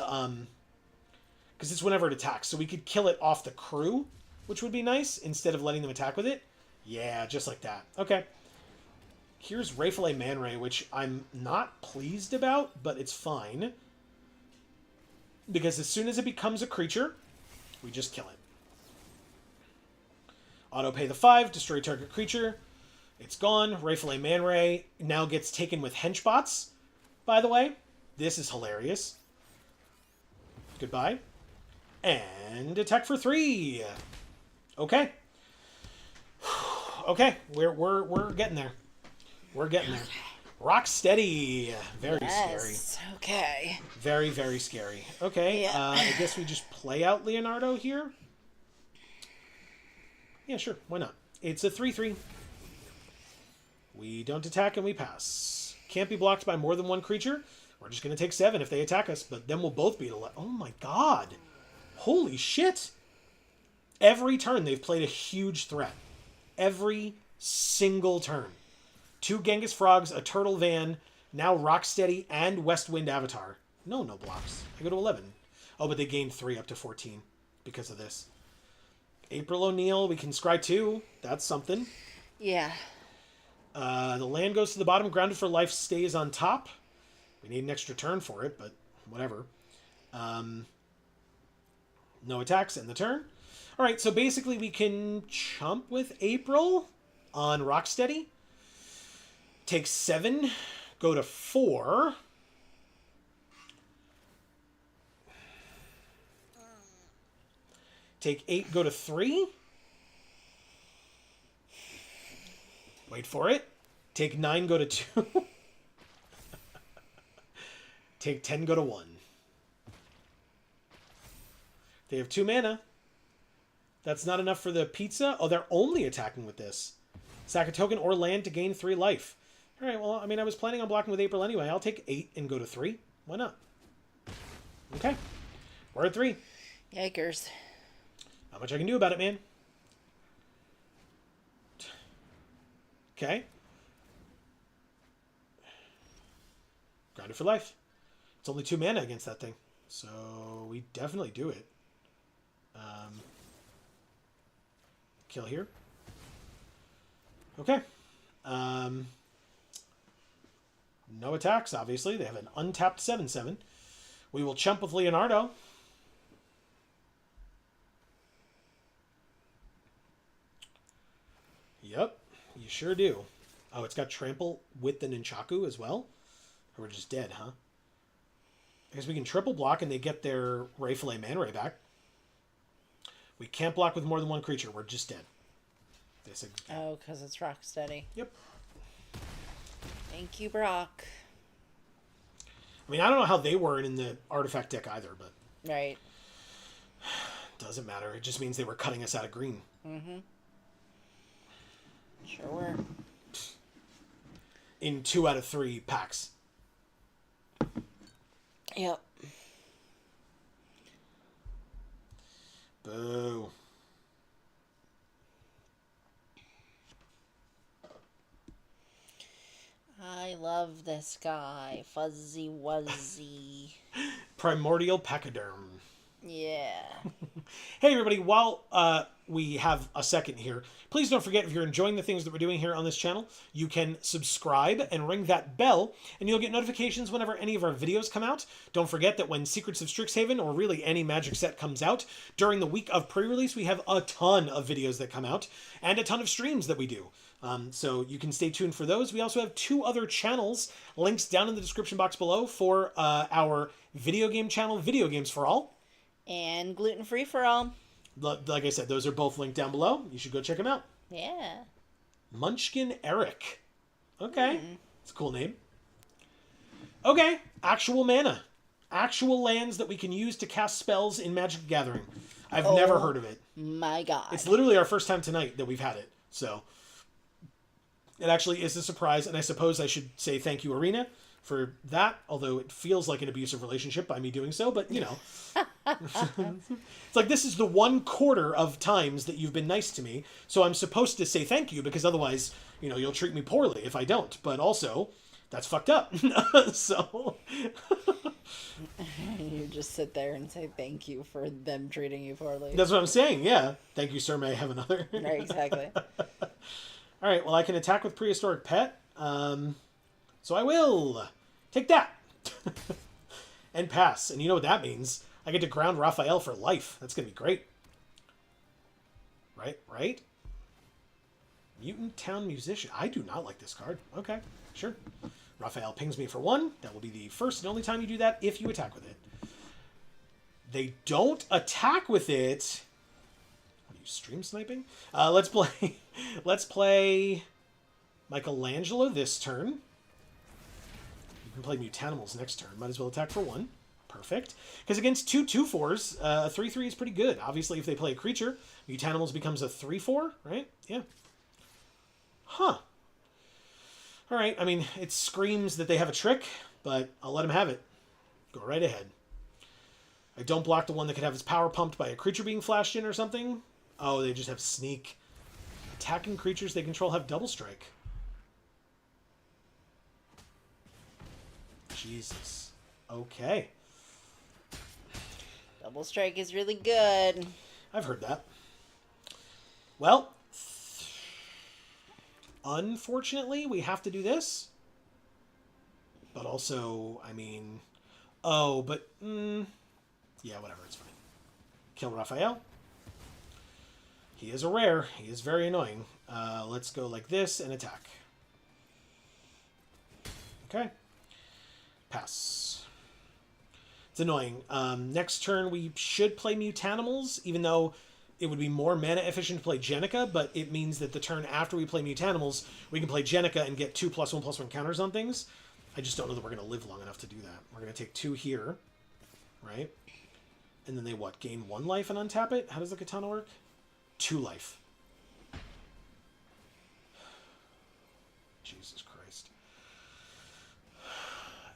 Because it's whenever it attacks, so we could kill it off the crew, which would be nice, instead of letting them attack with it. Yeah, just like that. Okay. Here's Rayfale Man Ray, which I'm not pleased about, but it's fine. Because as soon as it becomes a creature, we just kill it. Auto pay the 5, destroy target creature. It's gone. Rayfale Man Ray now gets taken with henchbots, by the way. This is hilarious. Goodbye. And attack for 3. Okay. Okay, we're getting there. We're getting there. Rock steady. Very scary. Okay. Very, very scary. Okay, Yeah. I guess we just play out Leonardo here. Yeah, sure. Why not? It's a 3/3. We don't attack and we pass. Can't be blocked by more than one creature. We're just going to take 7 if they attack us, but then we'll both be at 11. Oh my god. Holy shit. Every turn they've played a huge threat. Every single turn. 2 Genghis Frogs, a Turtle Van, now Rocksteady, and West Wind Avatar. No blocks. I go to 11. Oh, but they gained 3 up to 14 because of this. April O'Neil, we can scry 2. That's something. Yeah. The land goes to the bottom. Grounded for Life stays on top. We need an extra turn for it, but whatever. No attacks in the turn. All right, so basically we can chump with April on Rocksteady. Take 7, go to 4. Take 8, go to 3. Wait for it. Take 9, go to 2. Take 10, go to 1. They have 2 mana. That's not enough for the pizza. Oh, they're only attacking with this. Sack a token or land to gain 3 life. All right, well, I mean, I was planning on blocking with April anyway. I'll take 8 and go to 3. Why not? Okay. We're at 3. Yikers. Not much I can do about it, man. Okay. Grounded for Life. It's only 2 mana against that thing. So we definitely do it. Kill here. Okay. No attacks, obviously. They have an untapped 7/7. We will chump with Leonardo. Yep, you sure do. Oh, it's got trample with the Nunchaku as well? Or we're just dead, huh? I guess we can triple block and they get their Ray Man Ray back. We can't block with more than 1 creature. We're just dead. They said, Oh, because it's Rocksteady. Yep. Thank you, Brock. I mean, I don't know how they were in the artifact deck either, but... Right. Doesn't matter. It just means they were cutting us out of green. Mm-hmm. Sure were. In 2 out of 3 packs. Yep. Boo. I love this guy. Fuzzy Wuzzy. Primordial Pachyderm. Yeah. Hey everybody, while we have a second here, please don't forget, if you're enjoying the things that we're doing here on this channel, you can subscribe and ring that bell, and you'll get notifications whenever any of our videos come out. Don't forget that when Secrets of Strixhaven, or really any Magic set, comes out, during the week of pre-release, we have a ton of videos that come out, and a ton of streams that we do. So you can stay tuned for those. We also have 2 other channels, links down in the description box below, for our video game channel, Video Games for All. And gluten-free for all. Like I said, those are both linked down below. You should go check them out. Yeah. Munchkin Eric. Okay. It's a cool name. Okay. Actual mana. Actual lands that we can use to cast spells in Magic the Gathering. I've never heard of it. My God. It's literally our first time tonight that we've had it. So it actually is a surprise, and I suppose I should say thank you, Arena, for that, although it feels like an abusive relationship by me doing so, but, you know. It's like, this is the 1/4 of times that you've been nice to me, so I'm supposed to say thank you, because otherwise, you know, you'll treat me poorly if I don't. But also, that's fucked up. So... You just sit there and say thank you for them treating you poorly. That's what I'm saying, yeah. Thank you, sir, may I have another? Right, exactly. All right, well, I can attack with Prehistoric Pet. So I will take that. And pass. And you know what that means. I get to ground Raphael for life. That's going to be great. Right? Mutant Town Musician. I do not like this card. Okay, sure. Raphael pings me for 1. That will be the first and only time you do that if you attack with it. They don't attack with it. Are you stream sniping? Let's play Michelangelo this turn. You can play Mutanimals next turn. Might as well attack for 1. Perfect. Because against 2 2/4s, a 3/3 is pretty good. Obviously, if they play a creature, Mutanimals becomes a 3/4, right? Yeah. Huh. All right, I mean, it screams that they have a trick, but I'll let them have it. Go right ahead. I don't block the one that could have its power pumped by a creature being flashed in or something. Oh, they just have sneak. Attacking creatures they control have double strike. Jesus. Okay. Double strike is really good. I've heard that. Well, unfortunately, we have to do this. But also, I mean... Oh, but... yeah, whatever, it's fine. Kill Raphael. He is a rare. He is very annoying. Let's go like this and attack. Okay. Pass. It's annoying. Next turn, we should play Mutanimals, even though it would be more mana efficient to play Jenica, but it means that the turn after we play Mutanimals, we can play Jenica and get 2+1/+1 counters on things. I just don't know that we're going to live long enough to do that. We're going to take 2 here, right? And then they, what, gain 1 life and untap it? How does the katana work? 2 life. Jesus Christ.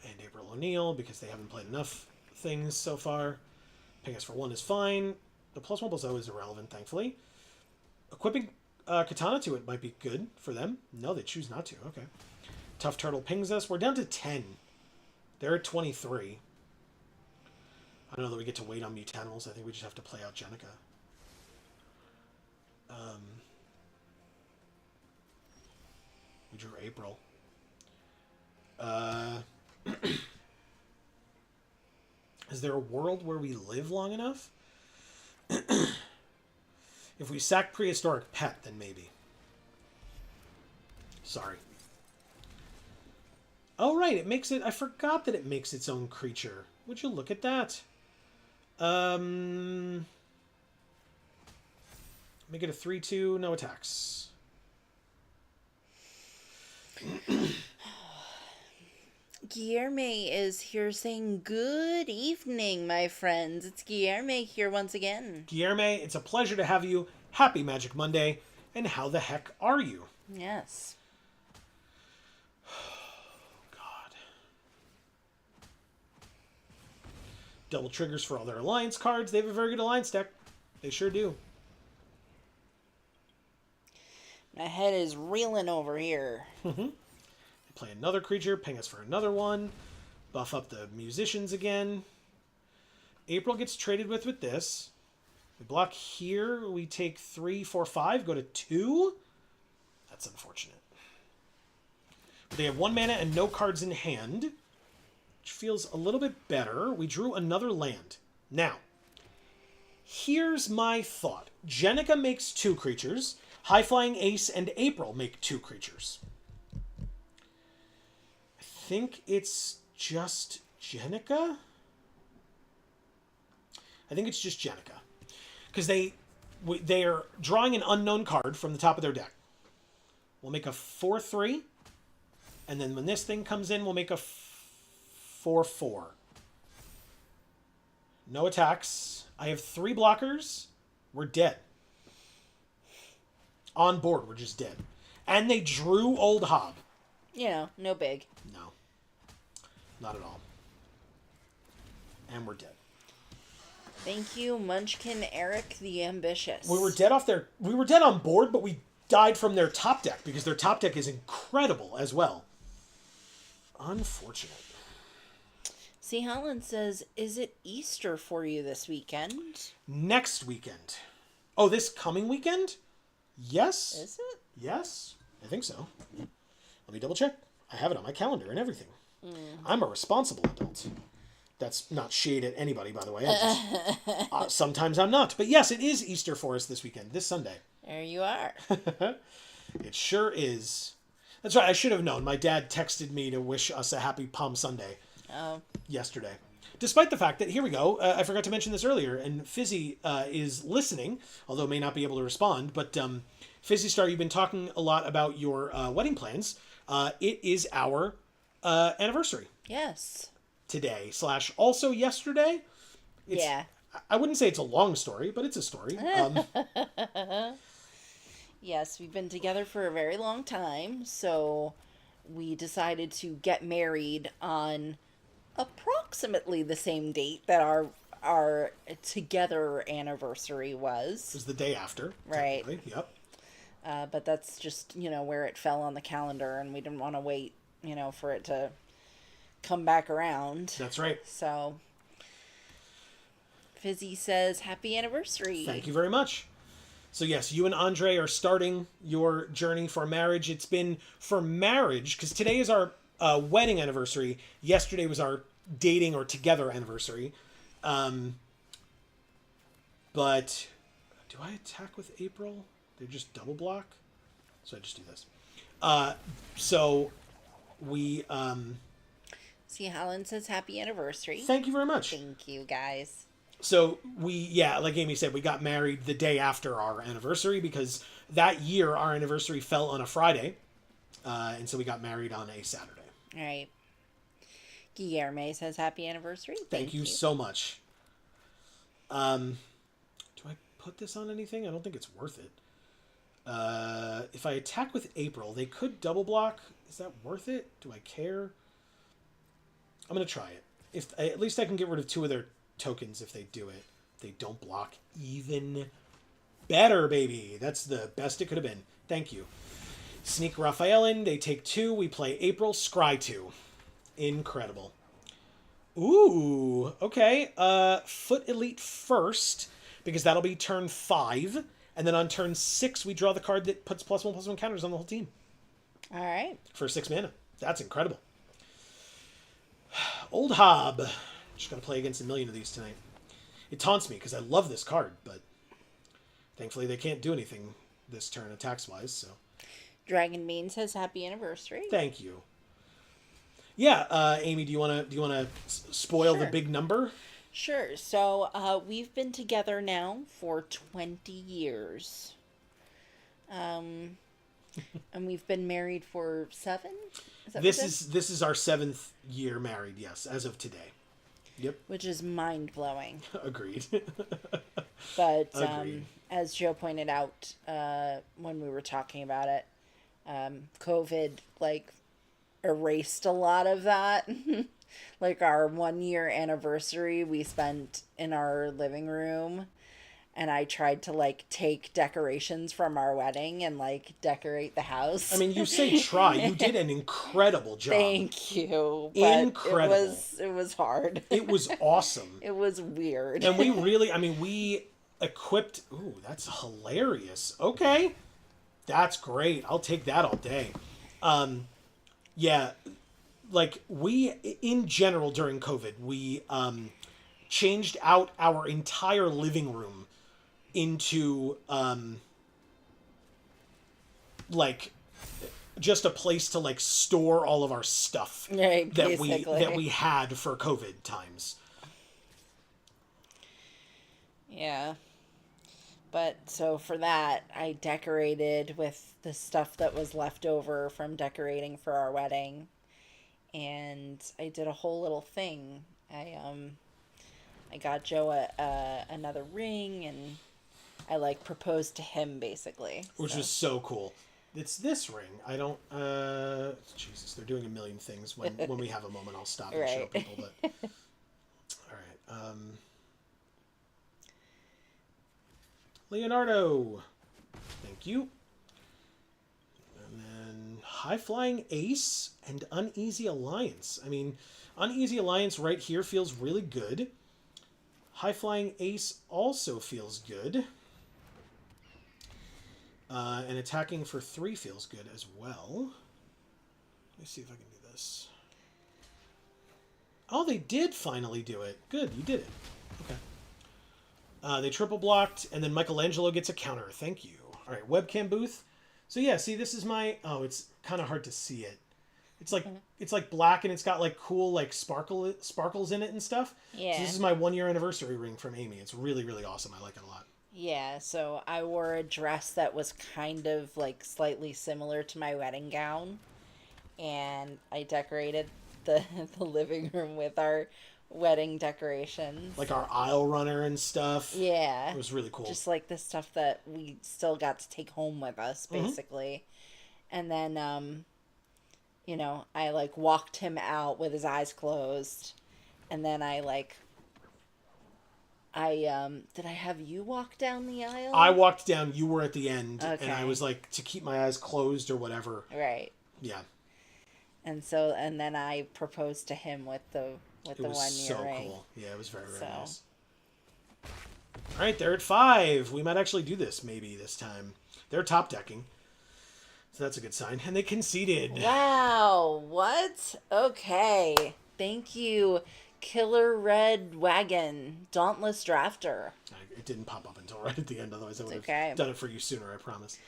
And April O'Neil, because they haven't played enough things so far. Ping us for 1 is fine. The +1/+0 is irrelevant, thankfully. Equipping katana to it might be good for them. No, they choose not to. Okay. Tough Turtle pings us. We're down to 10. They're at 23. I don't know that we get to wait on Mutanimals. I think we just have to play out Jenica. We drew April. Is there a world where we live long enough? If we sack Prehistoric Pet, then maybe. Sorry. Oh, right. It makes it... I forgot that it makes its own creature. Would you look at that? Make it a 3/2, no attacks. Guillerme is here saying good evening, my friends. It's Guillerme here once again. Guillerme, it's a pleasure to have you. Happy Magic Monday. And how the heck are you? Yes. God. Double triggers for all their alliance cards. They have a very good alliance deck. They sure do. My head is reeling over here. Play another creature, ping us for another one, buff up the musicians again. April gets traded with this. We block here, we take 3, 4, 5, go to 2. That's unfortunate. But they have 1 mana and no cards in hand, which feels a little bit better. We drew another land. Now, here's my thought. Jenica makes 2 creatures. High Flying Ace and April make 2 creatures. I think it's just Jenica. I think it's just Jenica. Because they are drawing an unknown card from the top of their deck. We'll make a 4/3. And then when this thing comes in, we'll make a 4/4. No attacks. I have 3 blockers. We're dead. On board, we're just dead. And they drew Old Hob. You know, no big. No. Not at all. And we're dead. Thank you, Munchkin Eric the Ambitious. We were dead off their... We were dead on board, but we died from their top deck, because their top deck is incredible as well. Unfortunate. C. Holland says, is it Easter for you this weekend? Next weekend. Oh, this coming weekend? Yes. Is it? Yes. I think so. Let me double check. I have it on my calendar and everything. I'm a responsible adult. That's not shade at anybody, by the way. Sometimes I'm not. But yes, it is Easter for us this weekend, this Sunday. There you are. It sure is. That's right. I should have known. My dad texted me to wish us a happy Palm Sunday yesterday. Despite the fact that, here we go, I forgot to mention this earlier, and Fizzy is listening, although may not be able to respond, but Fizzy Star, you've been talking a lot about your wedding plans. It is our anniversary. Yes. Today / also yesterday. Yeah. I wouldn't say it's a long story, but it's a story. Yes, we've been together for a very long time, so we decided to get married on approximately the same date that our together anniversary It was. was the day after, Right. technically. Yep. But that's just, where it fell on the calendar, and we didn't want to wait, for it to come back around. That's right. So, Fizzy says, Happy anniversary. Thank you very much. So yes, you and Andre are starting your journey for marriage. It's been for marriage, because today is our wedding anniversary. Yesterday was our dating or together anniversary. But do I attack with April? They just double block? So I just do this. So we... See, Helen says, Happy anniversary. Thank you very much. Thank you, guys. So like Amy said, we got married the day after our anniversary, because that year our anniversary fell on a Friday. And so we got married on a Saturday. All right. Guillermo says, Happy anniversary. Thank you so much. Do I put this on anything? I don't think it's worth it. If I attack with April, they could double block. Is that worth it? Do I care? I'm going to try it. At least I can get rid of 2 of their tokens if they do it. If they don't block, even better, baby. That's the best it could have been. Thank you. Sneak Raphael in. They take 2. We play April. Scry 2. Incredible. Ooh. Okay. Foot Elite first, because that'll be turn 5. And then on turn 6, we draw the card that puts +1/+1 counters on the whole team. All right. For 6 mana. That's incredible. Old Hob. Just got to play against a million of these tonight. It taunts me because I love this card, but thankfully they can't do anything this turn attacks-wise, so... Dragon Bean says, Happy anniversary. Thank you. Yeah, Amy, do you want to spoil the big number? Sure. So, we've been together now for 20 years. And we've been married for 7? This is our 7th year married, yes, as of today. Yep. Which is mind-blowing. Agreed. But, Agreed. As Joe pointed out, when we were talking about it, COVID, erased a lot of that. Our 1-year anniversary we spent in our living room, and I tried to take decorations from our wedding and decorate the house. I mean, you say try. You did an incredible job. Thank you. But Incredible. It was hard. It was awesome. It was weird. And we equipped... Ooh, that's hilarious. Okay. That's great. I'll take that all day. Yeah. We, in general, during COVID, we changed out our entire living room into, just a place to, store all of our stuff Right, that basically. we had for COVID times. Yeah. But so for that, I decorated with the stuff that was left over from decorating for our wedding. And I did a whole little thing. I got Joe another ring, and I proposed to him basically. Which was so cool. It's this ring. I don't Jesus, they're doing a million things. When we have a moment I'll stop and show people, but alright. Leonardo. Thank you. And then High Flying Ace and Uneasy Alliance. I mean, Uneasy Alliance right here feels really good. High Flying Ace also feels good. And attacking for 3 feels good as well. Let me see if I can do this. Oh, they did finally do it. Good, you did it. Okay. They triple blocked, and then Michelangelo gets a counter. Thank you. All right, webcam booth. So yeah, see, this is my... Oh, it's kind of hard to see it. It's like black, and it's got cool sparkles in it and stuff. Yeah. So this is my 1-year anniversary ring from Amy. It's really, really awesome. I like it a lot. Yeah, so I wore a dress that was kind of slightly similar to my wedding gown, and I decorated the living room with our wedding decorations. Like our aisle runner and stuff. Yeah. It was really cool. Just the stuff that we still got to take home with us, basically. And then you know, I like walked him out with his eyes closed, and then did I have you walk down the aisle? I walked down, you were at the end, and I Okay. was like, to keep my eyes closed or whatever. Right. Yeah. And then I proposed to him with the It was 1 year so ring. cool. Yeah, it was very, very So. nice. All right, they're at 5. We might actually do this maybe this time. They're top decking. So that's a good sign. And they conceded. Wow, what? Okay. Thank you, Killer Red Wagon, Dauntless Drafter. It didn't pop up until right at the end. Otherwise, I would have okay. done it for you sooner, I promise.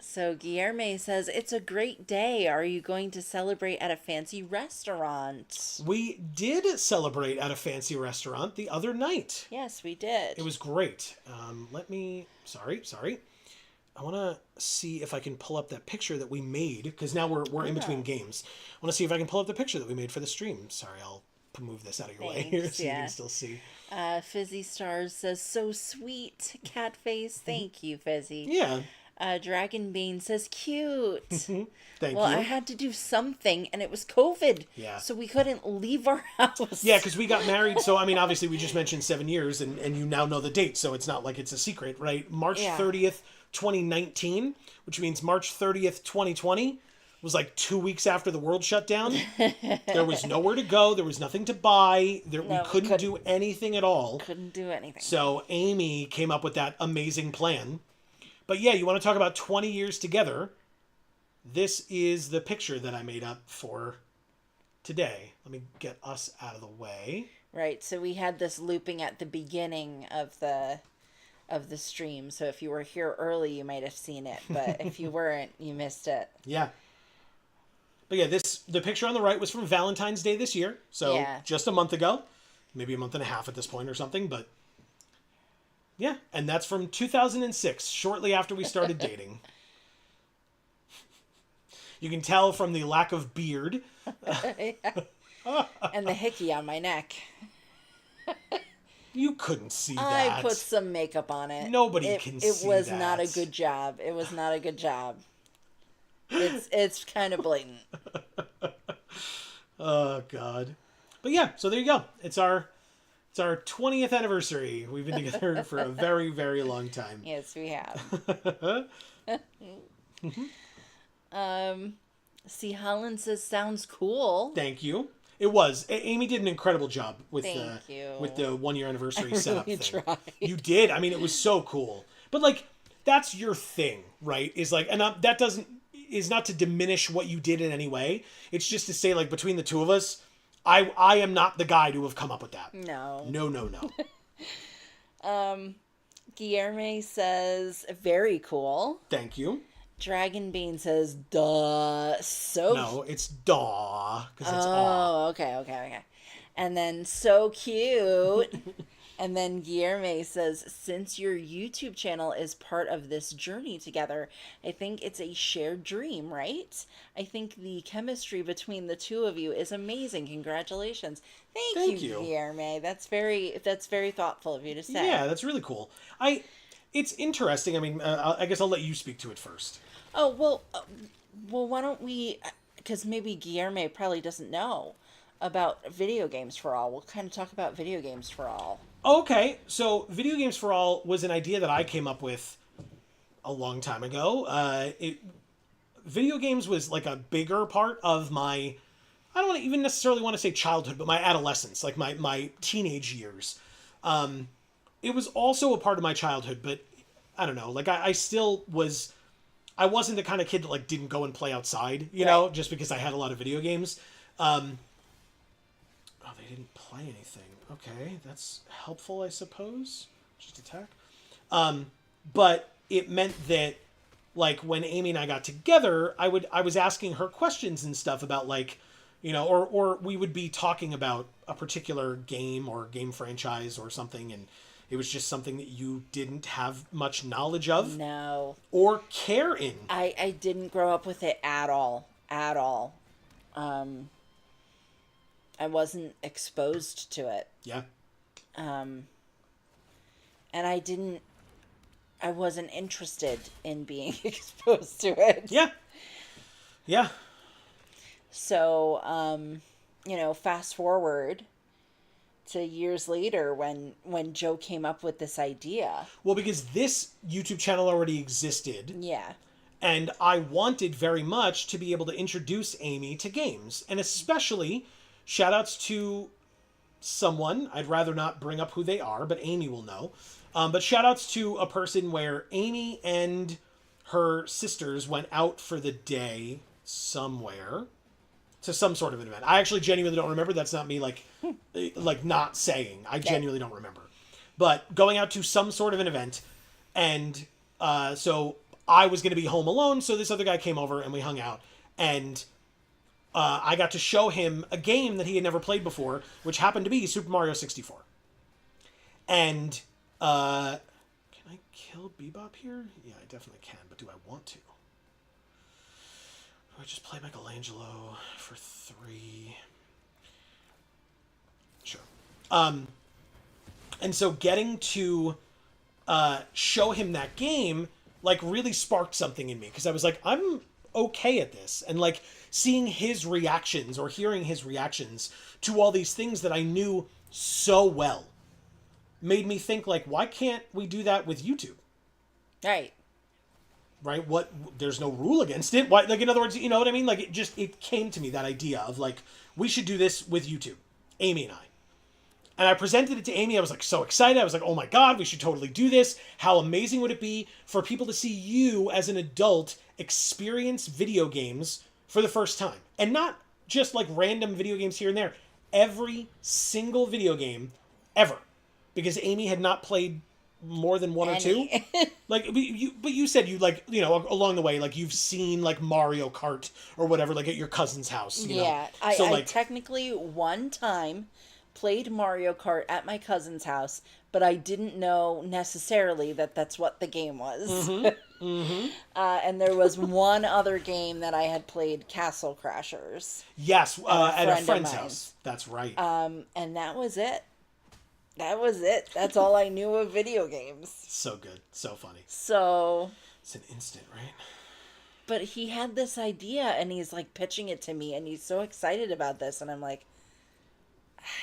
So Guillerme says, it's a great day. Are you going to celebrate at a fancy restaurant? We did celebrate at a fancy restaurant the other night. Yes, we did. It was great. Sorry. I want to see if I can pull up that picture that we made, because now we're in between games. I want to see if I can pull up the picture that we made for the stream. Sorry, I'll move this out of your way here so you can still see. Fizzy Stars says, so sweet, cat face. Thank you, Fizzy. Yeah. Dragon Bean says, cute. Thank you. Well, I had to do something, and it was COVID. Yeah. So we couldn't leave our house. Yeah, because we got married. So, I mean, obviously, we just mentioned 7 years, and you now know the date. So it's not like it's a secret, right? March 30th, 2019, which means March 30th, 2020 was like 2 weeks after the world shut down. There was nowhere to go. There was nothing to buy. We couldn't do anything at all. Couldn't do anything. So Amy came up with that amazing plan. But yeah, you want to talk about 20 years together. This is the picture that I made up for today. Let me get us out of the way. Right, so we had this looping at the beginning of the stream. So if you were here early, you might have seen it, but if you weren't, you missed it. Yeah. But yeah, the picture on the right was from Valentine's Day this year. So just a month ago, maybe a month and a half at this point or something, but yeah, and that's from 2006, shortly after we started dating. You can tell from the lack of beard. And the hickey on my neck. You couldn't see that. I put some makeup on it. Nobody can see that. It was not a good job. It was not a good job. It's kind of blatant. Oh, God. But yeah, so there you go. It's our 20th anniversary. We've been together for a very, very long time. Yes, we have. See, Holland says, sounds cool. Thank you. It was. Amy did an incredible job with Thank the 1 year anniversary setup really thing. tried. You did. I mean, it was so cool. But like, that's your thing, right? Is like, and that is not to diminish what you did in any way. It's just to say, like, between the two of us, I am not the guy to have come up with that. No. No. Guillerme says, very cool. Thank you. Dragon Bean says, duh. So No, it's daw, because it's aw. Oh, okay. And then, so cute. And then Guillerme says, since your YouTube channel is part of this journey together, I think it's a shared dream, right? I think the chemistry between the two of you is amazing. Congratulations. Thank you, Guillerme. That's very thoughtful of you to say. Yeah, that's really cool. It's interesting. I mean, I guess I'll let you speak to it first. Oh, well, why don't we, because maybe Guillermo probably doesn't know about Video Games for All. We'll kind of talk about Video Games for All. Okay, so Video Games for All was an idea that I came up with a long time ago. Video games was like a bigger part of my, I don't even necessarily want to say childhood, but my adolescence, like my teenage years. It was also a part of my childhood, but I don't know, like I still was, I wasn't the kind of kid that like didn't go and play outside, you know, just because I had a lot of video games. Oh, they didn't play anything. Okay, that's helpful, I suppose. Just attack. But it meant that, like, when Amy and I got together, I was asking her questions and stuff about, like, you know, or we would be talking about a particular game or game franchise or something, and it was just something that you didn't have much knowledge of. No. Or care in. I didn't grow up with it at all. At all. I wasn't exposed to it. Yeah. And I didn't I wasn't interested in being exposed to it. Yeah. Yeah. So, fast forward to years later when Joe came up with this idea. Well, because this YouTube channel already existed, Yeah. and I wanted very much to be able to introduce Amy to games. And especially, shout outs to someone, I'd rather not bring up who they are, but Amy will know. But shout outs to a person where Amy and her sisters went out for the day somewhere to some sort of an event. I actually genuinely don't remember. That's not me like not saying. I genuinely don't remember. But going out to some sort of an event, and so I was going to be home alone, so this other guy came over and we hung out, and I got to show him a game that he had never played before, which happened to be Super Mario 64. And can I kill Bebop here? Yeah, I definitely can, but do I want to? Do I just play Michelangelo for 3? Sure. And so getting to show him that game like really sparked something in me, because I was like, I'm okay at this, and like seeing his reactions or hearing his reactions to all these things that I knew so well made me think like, why can't we do that with YouTube? Right. Right? What, there's no rule against it. Why, like, in other words, you know what I mean? Like, it came to me, that idea of like, we should do this with YouTube, Amy and I. And I presented it to Amy. I was like so excited. I was like, oh my God, we should totally do this. How amazing would it be for people to see you as an adult experience video games for the first time? And not just like random video games here and there. Every single video game ever. Because Amy had not played more than one or two. Like, but you said you like, you know, along the way, like you've seen like Mario Kart or whatever, like at your cousin's house. You know? I technically one time played Mario Kart at my cousin's house, but I didn't know necessarily that that's what the game was. Mm-hmm. Mm-hmm. And there was one other game that I had played, Castle Crashers. Yes, at a friend's house. That's right. And that was it. That was it. That's all I knew of video games. So good. So funny. So... It's an instant, right? But he had this idea, and he's like pitching it to me, and he's so excited about this, and I'm like,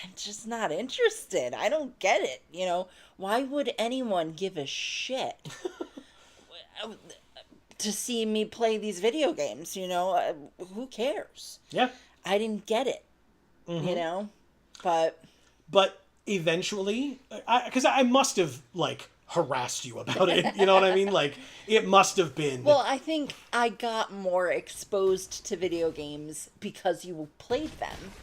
I'm just not interested. I don't get it. You know, why would anyone give a shit to see me play these video games? You know, who cares? Yeah. I didn't get it, you know, but eventually, because I must have like harassed you about it. You know what I mean? Like, it must have been. Well, I think I got more exposed to video games because you played them.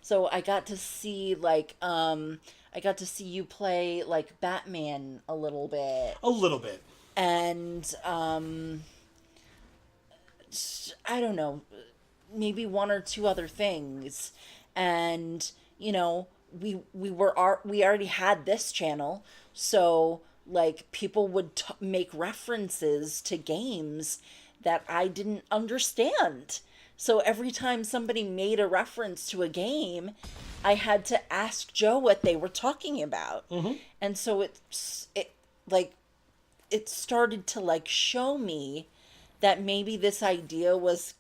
So I got to see like you play like Batman a little bit. A little bit. And I don't know, maybe one or two other things. And you know, we already had this channel, so like people would make references to games that I didn't understand. So every time somebody made a reference to a game, I had to ask Joe what they were talking about. Mm-hmm. And so it started to like show me that maybe this idea was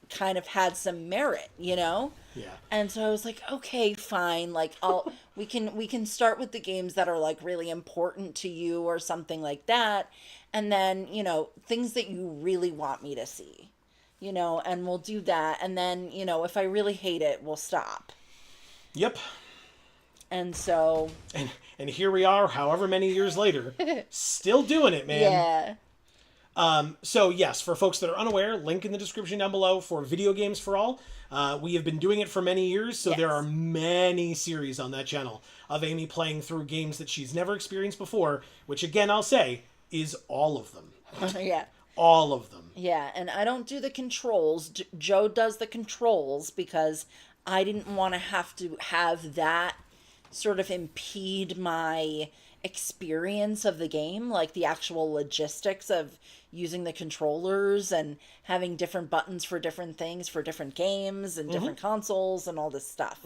kind of had some merit, you know? Yeah. And so I was like, okay, fine. Like we can start with the games that are like really important to you or something like that. And then, you know, things that you really want me to see. You know, and we'll do that. And then, you know, if I really hate it, we'll stop. Yep. And so... And here we are, however many years later, still doing it, man. Yeah. So, yes, for folks that are unaware, link in the description down below for Video Games for All. We have been doing it for many years, so there are many series on that channel of Amy playing through games that she's never experienced before, which, again, I'll say, is all of them. Yeah. All of them. Yeah, and I don't do the controls. Joe does the controls because I didn't want to have that sort of impede my experience of the game, like the actual logistics of using the controllers and having different buttons for different things for different games and different consoles and all this stuff.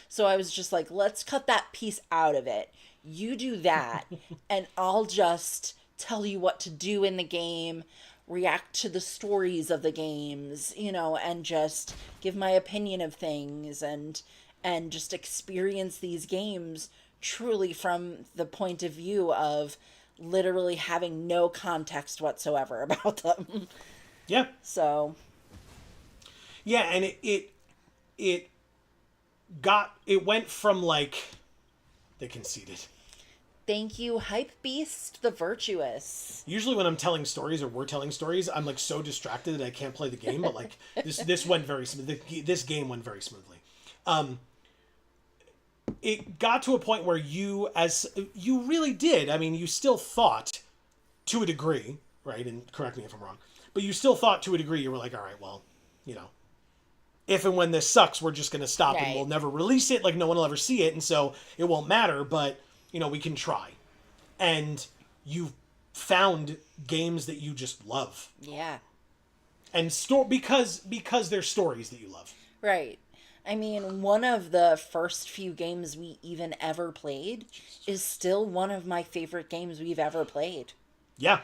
So I was just like, let's cut that piece out of it. You do that, and I'll just tell you what to do in the game, react to the stories of the games, and just give my opinion of things and just experience these games truly from the point of view of literally having no context whatsoever about them. Yeah. So, Yeah, and it went from like they conceded. thank you, Hype Beast the Virtuous. Usually when I'm telling stories or we're telling stories, I'm like so distracted that I can't play the game, but like this went very smooth. This game went very smoothly. It got to a point where you really did. I mean, you still thought to a degree, right? And correct me if I'm wrong, but you still thought to a degree. You were like, all right, well, if and when this sucks, we're just going to stop and Right. we'll never release it. Like no one will ever see it, and so it won't matter. But we can try. And you've found games that you just love, Yeah. and because they're stories that you love. Right. I mean, one of the first few games we even ever played is still one of my favorite games we've ever played. Yeah,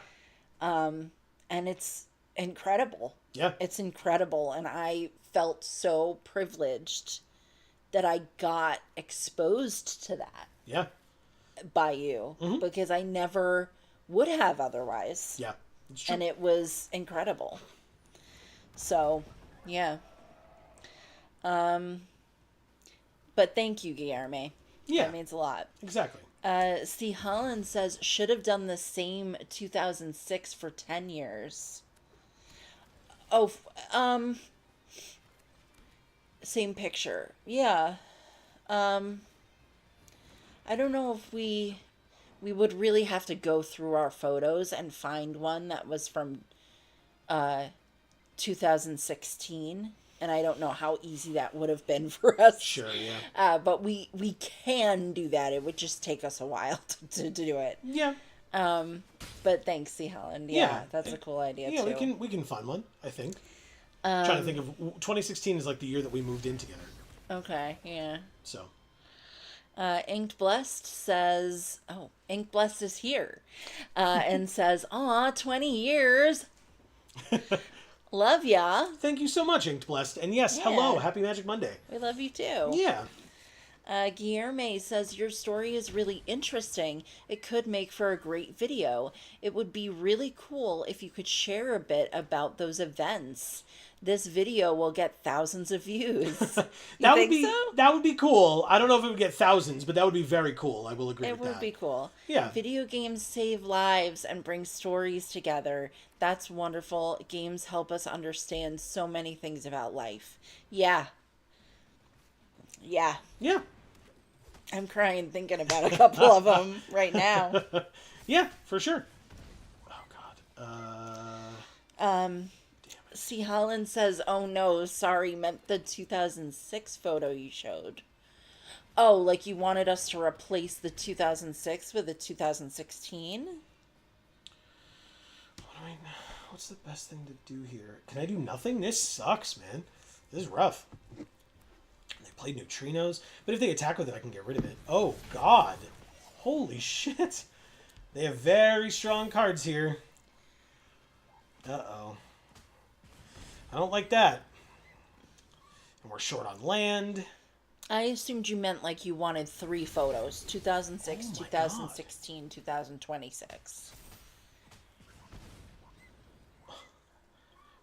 And it's incredible. yeah, It's incredible. And I felt so privileged that I got exposed to that yeah, by you because I never would have otherwise. yeah. It's true. And it was incredible. So, yeah. But thank you, Guillermo. Yeah. That means a lot. Exactly. C. Holland says, should have done the same 2006 for 10 years. Oh, same picture. Yeah. I don't know if we would really have to go through our photos and find one that was from 2016, and I don't know how easy that would have been for us. Sure. Yeah. But we can do that. It would just take us a while to do it. Yeah. But thanks, C. Holland. Yeah, that's a cool idea Yeah, too. we can find one. I think. Trying to think of 2016 is like the year that we moved in together. Okay, yeah. So. Inked Blessed says, Inked Blessed is here, and says, aw, 20 years. Love ya. Thank you so much, Inked Blessed. And yes, Yeah. hello, happy Magic Monday. We love you too. Yeah. Guillermo says, your story is really interesting. It could make for a great video. It would be really cool if you could share a bit about those events. This video will get thousands of views. That would be cool. I don't know if it would get thousands, but that would be very cool. I will agree with that. It would be cool. Yeah. Video games save lives and bring stories together. That's wonderful. Games help us understand so many things about life. Yeah. Yeah. Yeah. I'm crying thinking about a couple of them right now. Yeah, for sure. Oh God. C. Holland says, oh no, sorry, meant the 2006 photo you showed. Oh, like you wanted us to replace the 2006 with the 2016? What's the best thing to do here? Can I do nothing? This sucks, man. This is rough. They played neutrinos, but if they attack with it, I can get rid of it. Oh God. Holy shit. They have very strong cards here. Uh-oh. I don't like that. And we're short on land. I assumed you meant like you wanted 3 photos. 2006, Oh my 2016, 2026.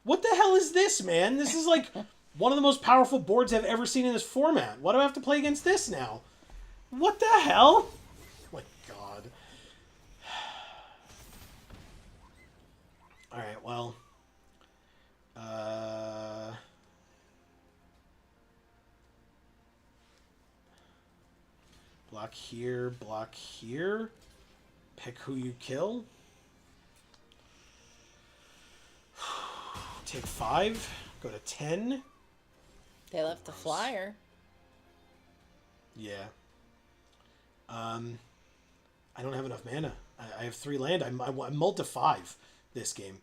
What the hell is this, man? This is like one of the most powerful boards I've ever seen in this format. Why do I have to play against this now? What the hell? Oh my God. Alright, well. Block here, block here. Pick who you kill. Take 5. Go to 10. They left the flyer. Yeah. I don't have enough mana. I have 3 land. I'm mulled to 5 this game.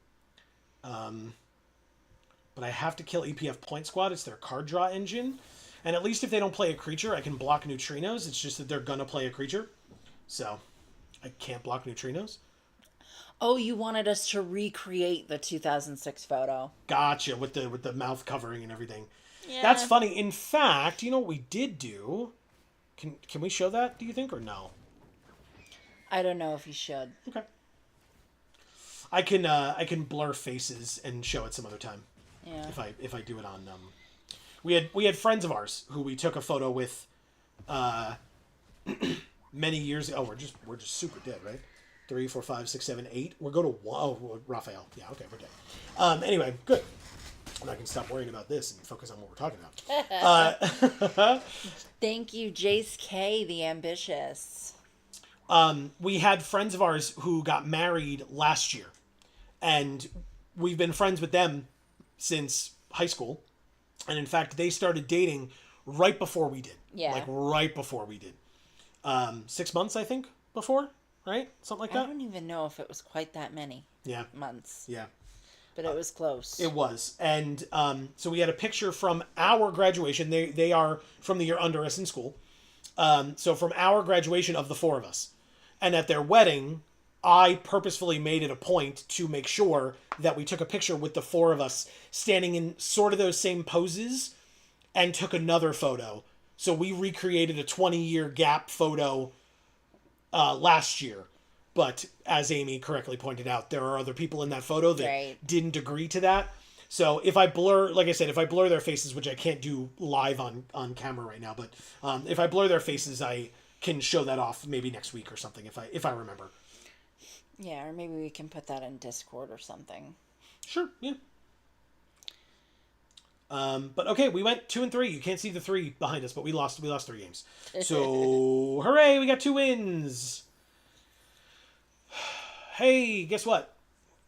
But I have to kill EPF Point Squad. It's their card draw engine. And at least if they don't play a creature, I can block neutrinos. It's just that they're going to play a creature. So, I can't block neutrinos. Oh, you wanted us to recreate the 2006 photo. Gotcha, with the mouth covering and everything. That's Yeah. funny. In fact, you know what we did do? Can we show that, do you think, or no? I don't know if you should. Okay. I can blur faces and show it some other time. Yeah. If I do it on we had friends of ours who we took a photo with many years ago. Oh, we're just super dead, right? 3, 4, 5, 6, 7, 8. We're going to one. Oh, Raphael. Yeah, okay, we're dead. Anyway, good. And I can stop worrying about this and focus on what we're talking about. Thank you, Jace K, the ambitious. We had friends of ours who got married last year, and we've been friends with them since high school. And in fact, they started dating right before we did. Yeah. Like right before we did. 6 months, I think, before, right? Something like I that. don't even know if it was quite that many Yeah. months, Yeah. but it was close. It was. And so we had a picture from our graduation. They are from the year under us in school. So from our graduation of the four of us. And at their wedding, I purposefully made it a point to make sure that we took a picture with the four of us standing in sort of those same poses and took another photo. So we recreated a 20-year gap photo last year. But as Amy correctly pointed out, there are other people in that photo that Right. didn't agree to that. So if I blur, like I said, if I blur their faces, which I can't do live on camera right now, but if I blur their faces, I can show that off maybe next week or something if I remember. Yeah, or maybe we can put that in Discord or something. Sure, yeah. But okay, we went 2 and 3. You can't see the 3 behind us, but we lost 3 games. So hooray, we got 2 wins. Hey, guess what?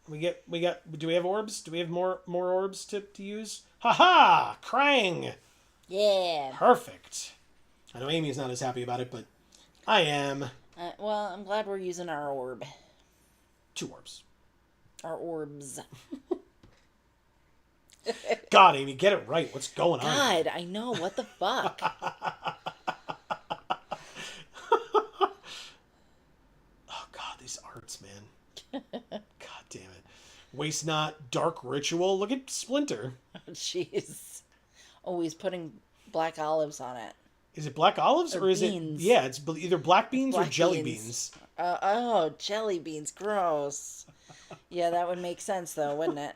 We got. Do we have orbs? Do we have more orbs to use? Haha! Krang! Yeah. Perfect. I know Amy's not as happy about it, but I am. Well, I'm glad we're using our orb. 2 orbs. Our orbs. God, Amy, get it right. What's going on? God, I know. What the fuck? Oh, God, these arts, man. God damn it. Waste Not, Dark Ritual. Look at Splinter. Jeez. Oh, he's putting black olives on it. Is it black olives or is beans. it? Yeah, it's either black beans or Black jelly beans. beans. Oh, jelly beans. Gross. Yeah, that would make sense, though, wouldn't it?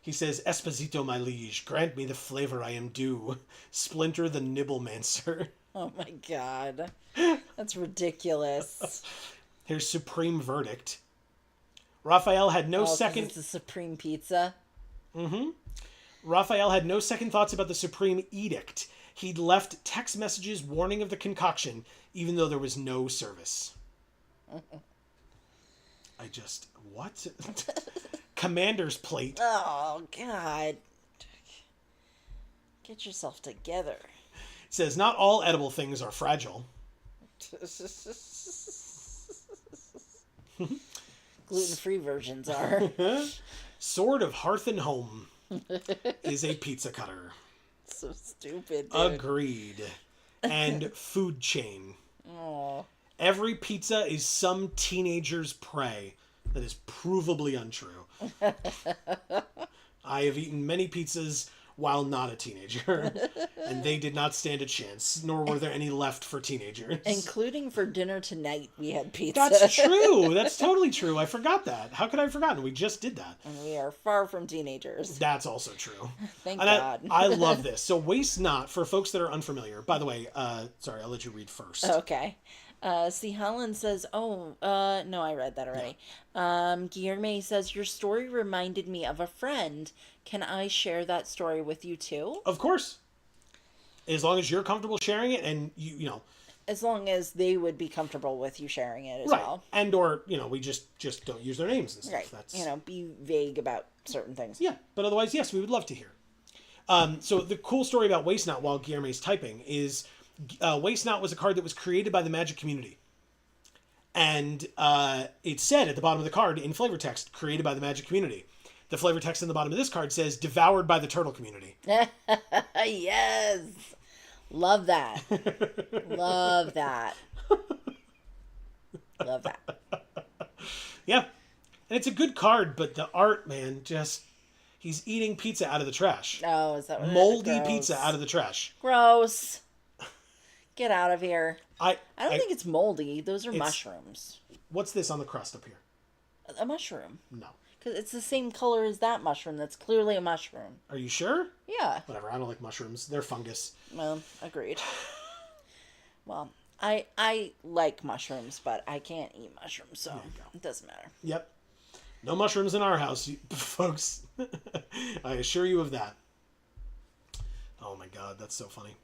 He says, Esposito, my liege, grant me the flavor I am due. Splinter the Nibblemancer. Oh, my God. That's ridiculous. Here's Supreme Verdict. Raphael had no 'Cause second... It's a supreme pizza. Raphael had no second thoughts about the Supreme Edict. He'd left text messages warning of the concoction, even though there was no service. I just... What? Commander's plate. Oh, God. Get yourself together. Says, not all edible things are fragile. Gluten-free versions are. Sword of Hearth and Home is a pizza cutter. So stupid, dude. Agreed. And food chain. Oh. Every pizza is some teenager's prey. That is provably untrue. I have eaten many pizzas while not a teenager, and they did not stand a chance, nor were there any left for teenagers. Including for dinner tonight, we had pizza. That's true. That's totally true. I forgot that. How could I have forgotten? We just did that. And we are far from teenagers. That's also true. Thank And God. I love this. So Waste Not, for folks that are unfamiliar, by the way, sorry, I'll let you read first. Okay. See, Helen says, no, I read that already. Guillerme says, your story reminded me of a friend. Can I share that story with you too? Of course. As long as you're comfortable sharing it and you know. As long as they would be comfortable with you sharing it as Right. well. And or, we just don't use their names and stuff. Right. That's Be vague about certain things. Yeah, but otherwise, yes, we would love to hear. So the cool story about Waste Not while Guillerme's typing is Waste Not was a card that was created by the Magic community. And it said at the bottom of the card in flavor text, created by the Magic community. The flavor text in the bottom of this card says, devoured by the turtle community. Yes. Love that. Love that. Love that. Yeah. And it's a good card, but the art, man, just... He's eating pizza out of the trash. Oh, is that what Moldy gross. pizza out of the trash. Gross. Get out of here. I don't think it's moldy. Those are mushrooms. What's this on the crust up here? A mushroom. No. Because it's the same color as that mushroom. That's clearly a mushroom. Are you sure? Yeah. Whatever. I don't like mushrooms. They're fungus. Well, agreed. Well, I like mushrooms, but I can't eat mushrooms, so it doesn't matter. Yep. No mushrooms in our house, folks. I assure you of that. Oh my god, that's so funny.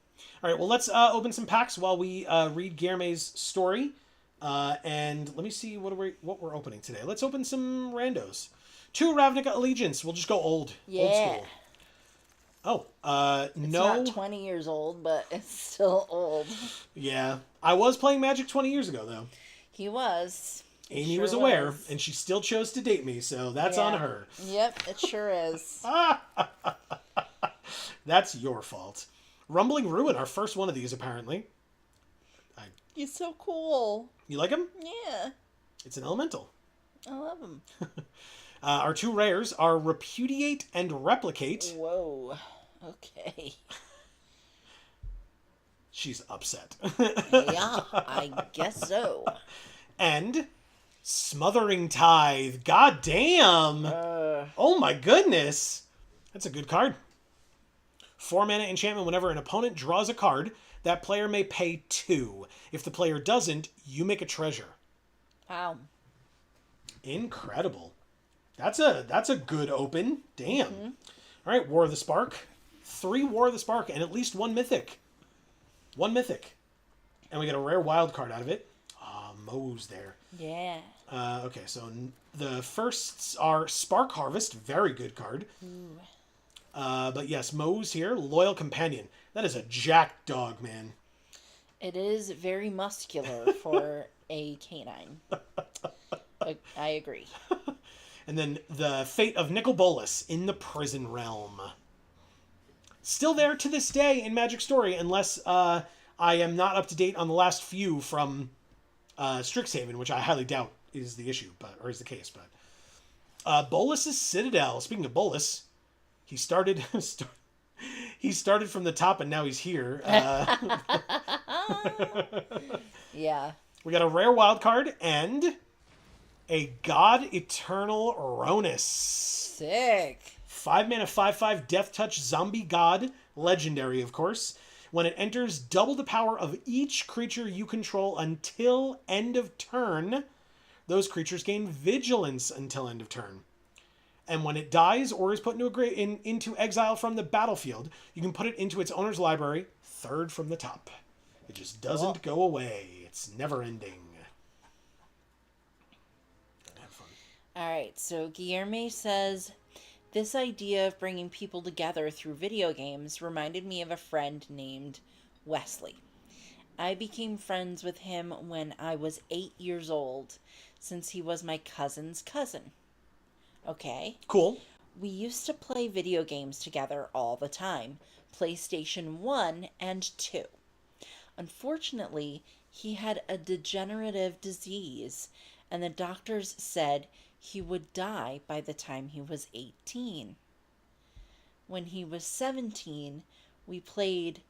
All right, well, let's open some packs while we read Guillerme's story. And let me see what we're opening today. Let's open some randos. 2 Ravnica Allegiance. We'll just go old. Yeah. Old school. Oh, It's no. not 20 years old, but it's still old. Yeah. I was playing Magic 20 years ago, though. He was. Amy was aware, and she still chose to date me, so that's on her. Yep, it sure is. That's your fault. Rumbling Ruin, our first one of these, apparently. He's so cool. You like him? Yeah. It's an elemental. I love him. Our 2 rares are Repudiate and Replicate. Whoa. Okay. She's upset. Yeah, I guess so. And Smothering Tithe. God damn. Oh my goodness. That's a good card. 4 mana enchantment. Whenever an opponent draws a card, that player may pay 2. If the player doesn't, you make a treasure. Wow. Incredible. That's a good open. Damn. Mm-hmm. All right, War of the Spark. 3 War of the Spark and at least 1 mythic. 1 mythic. And we get a rare wild card out of it. Moe's there. Yeah. Okay, so the firsts are Spark Harvest. Very good card. Ooh. But yes, Moe's here. Loyal Companion. That is a jack dog, man. It is very muscular for a canine. I agree. And then the Fate of Nicol Bolas in the Prison Realm. Still there to this day in Magic Story, unless I am not up to date on the last few from Strixhaven, which I highly doubt is the issue, or is the case. But Bolas's Citadel. Speaking of Bolas, he started from the top and now he's here. Yeah. We got a rare wild card and a God Eternal Ronus. Sick. 5 mana, 5/5 Death Touch Zombie God, legendary, of course. When it enters, double the power of each creature you control until end of turn. Those creatures gain Vigilance until end of turn. And when it dies or is put into exile from the battlefield, you can put it into its owner's library, 3rd from the top. It just doesn't go away. It's never ending. Have fun. All right, so Guillerme says, this idea of bringing people together through video games reminded me of a friend named Wesley. I became friends with him when I was 8 years old, since he was my cousin's cousin. Okay. Cool. We used to play video games together all the time, PlayStation 1 and 2. Unfortunately, he had a degenerative disease, and the doctors said he would die by the time he was 18. When he was 17, we played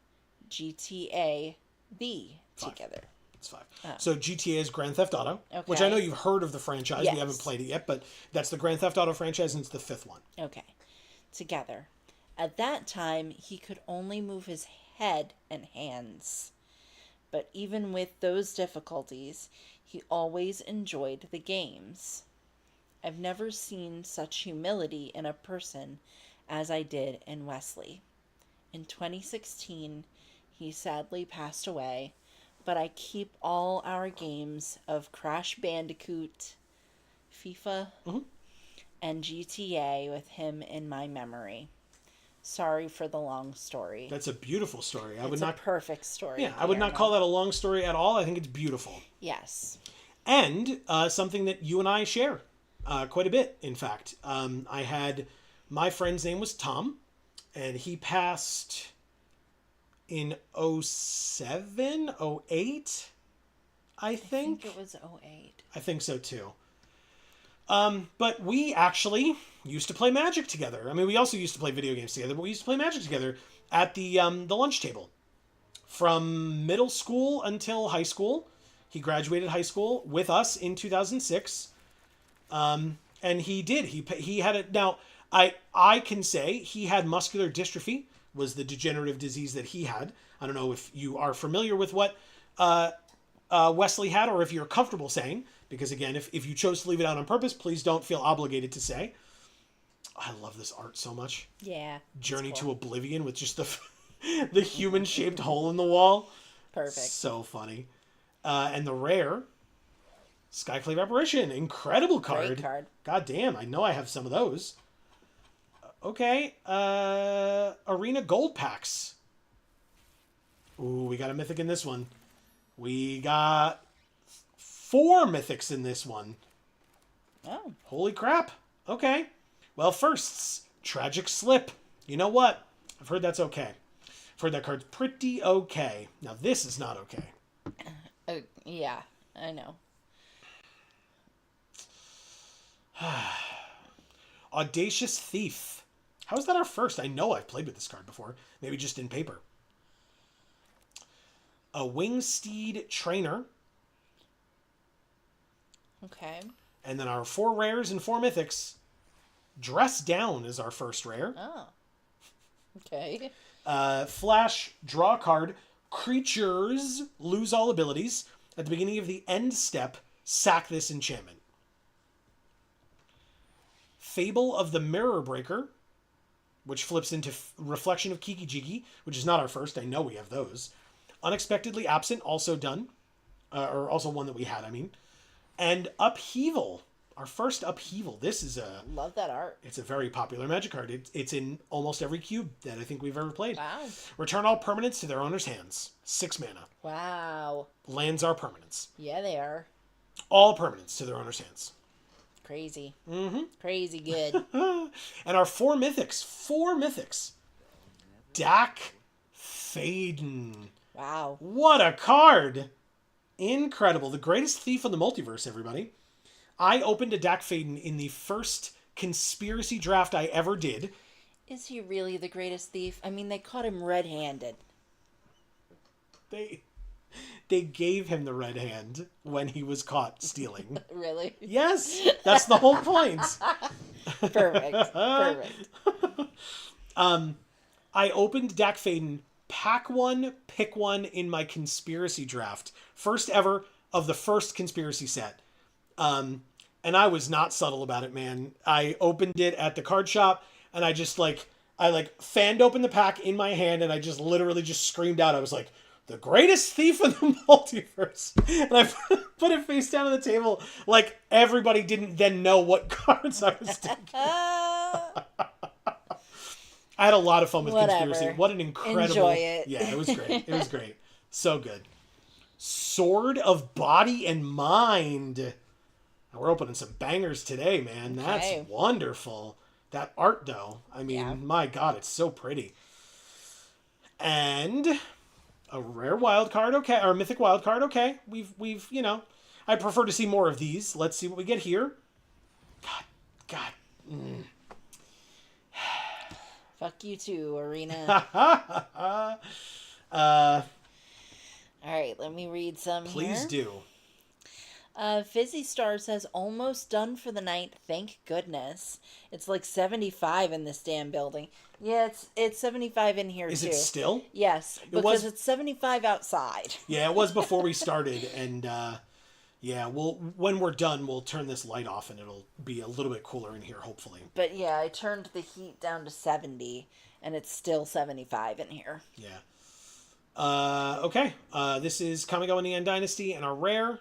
GTA V together. It's 5. So GTA is Grand Theft Auto, Okay. which I know you've heard of the franchise. Yes. We haven't played it yet, but that's the Grand Theft Auto franchise, and it's the 5th one. Okay. Together. At that time, he could only move his head and hands. But even with those difficulties, he always enjoyed the games. I've never seen such humility in a person as I did in Wesley. In 2016, he sadly passed away, but I keep all our games of Crash Bandicoot, FIFA, and GTA with him in my memory. Sorry for the long story. That's a beautiful story. It's a perfect story. Yeah, I would not call that a long story at all. I think it's beautiful. Yes. And something that you and I share quite a bit, in fact. I had, my friend's name was Tom, and he passed in 07, 08, I think. I think it was 08. I think so, too. But we actually used to play Magic together. I mean, we also used to play video games together, but we used to play Magic together at the lunch table. From middle school until high school. He graduated high school with us in 2006. And he did. He had it. Now, I can say he had muscular dystrophy, was the degenerative disease that he had. I don't know if you are familiar with what Wesley had, or if you're comfortable saying, because again, if you chose to leave it out on purpose, please don't feel obligated to say. I love this art so much. Yeah. Journey to Oblivion with just the human-shaped hole in the wall. Perfect. So funny. And the rare Skyclave Apparition. Incredible card. Great card. God damn, I know I have some of those. Okay. Arena Gold Packs. Ooh, we got a mythic in this one. We got 4 mythics in this one. Oh. Holy crap. Okay. Well, firsts. Tragic Slip. You know what? I've heard that's okay. I've heard that card's pretty okay. Now, this is not okay. Yeah, I know. Audacious Thief. How is that our first? I know I've played with this card before. Maybe just in paper. A Wingsteed Trainer. Okay. And then our 4 rares and 4 mythics. Dress Down is our first rare. Oh. Okay. Flash, draw a card. Creatures lose all abilities. At the beginning of the end step, sack this enchantment. Fable of the Mirror Breaker, which flips into Reflection of Kiki Jiki, which is not our first. I know we have those. Unexpectedly Absent, also done. Or also one that we had, I mean. And Upheaval, our first Upheaval. This is Love that art. It's a very popular Magic card. It's in almost every cube that I think we've ever played. Wow. Return all permanents to their owner's hands. 6 mana. Wow. Lands are permanents. Yeah, they are. All permanents to their owner's hands. Crazy. Mm-hmm. Crazy good. And our 4 mythics. 4 mythics. Dak Faden. Wow. What a card! Incredible. The greatest thief in the multiverse, everybody. I opened a Dak Faden in the first conspiracy draft I ever did. Is he really the greatest thief? I mean, they caught him red-handed. They gave him the red hand when he was caught stealing. Really? Yes, that's the whole point. Perfect. Perfect. I opened Dak Faden, pack 1, pick 1 in my conspiracy draft. First ever of the first conspiracy set. And I was not subtle about it, man. I opened it at the card shop, and I fanned open the pack in my hand, and I just literally just screamed out. I was like, the greatest thief in the multiverse. And I put it face down on the table like everybody didn't then know what cards I was taking. I had a lot of fun with conspiracy. What an incredible... Enjoy it. Yeah, it was great. It was great. So good. Sword of Body and Mind. We're opening some bangers today, man. Okay. That's wonderful. That art, though. I mean, My God, it's so pretty. And... a rare wild card, okay, or a mythic wild card, okay. We've I prefer to see more of these. Let's see what we get here. God. Fuck you too, Arena. All right, let me read some Please here. do. Fizzy Star says, almost done for the night. Thank goodness. It's like 75 in this damn building. Yeah, it's 75 in here, Is too. it still? Yes, because it's 75 outside. Yeah, it was before we started, and when we're done, we'll turn this light off, and it'll be a little bit cooler in here, hopefully. But yeah, I turned the heat down to 70, and it's still 75 in here. Yeah. Okay. This is Kamigawa Neon Dynasty, and our rare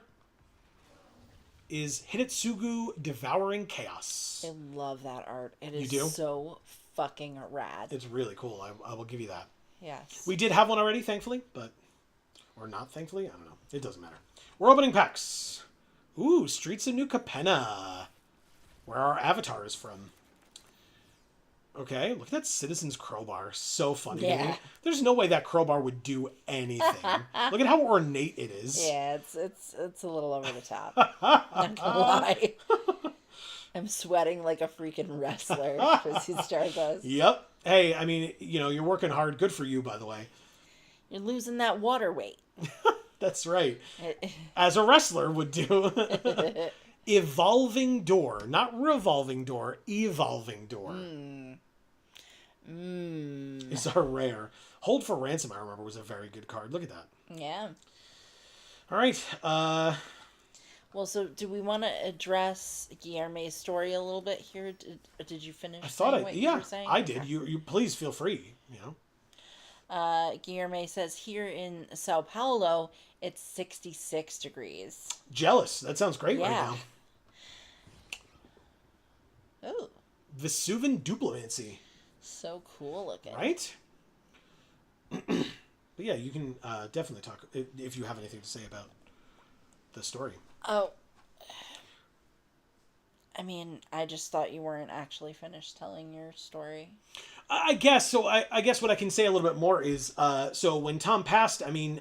is Hidetsugu Devouring Chaos. I love that art. It is You do? so fucking rad. It's really cool. I will give you that. Yes. We did have one already, thankfully, or not thankfully. I don't know. It doesn't matter. We're opening packs. Ooh, Streets of New Capenna, where our avatar is from. Okay, look at that Citizen's Crowbar. So funny. Yeah. Man. There's no way that crowbar would do anything. Look at how ornate it is. Yeah, it's a little over the top. Not gonna lie. I'm sweating like a freaking wrestler, Tracy Stardust. Yep. Hey, I mean, you're working hard. Good for you, by the way. You're losing that water weight. That's right. As a wrestler would do. Evolving Door. Not revolving door. Evolving Door. Is our rare. Hold for Ransom, I remember, was a very good card. Look at that. Yeah. All right. Well, so do we want to address Guillerme's story a little bit here? Did you finish? I thought saying what you were saying? I did. You please feel free. Guillerme says here in Sao Paulo it's 66 degrees. Jealous. That sounds great right now. Ooh. Vesuvan Duplomancy. So cool looking. Right? But yeah, you can definitely talk if you have anything to say about the story. Oh. I mean, I just thought you weren't actually finished telling your story. I guess so. I guess what I can say a little bit more is so when Tom passed, I mean,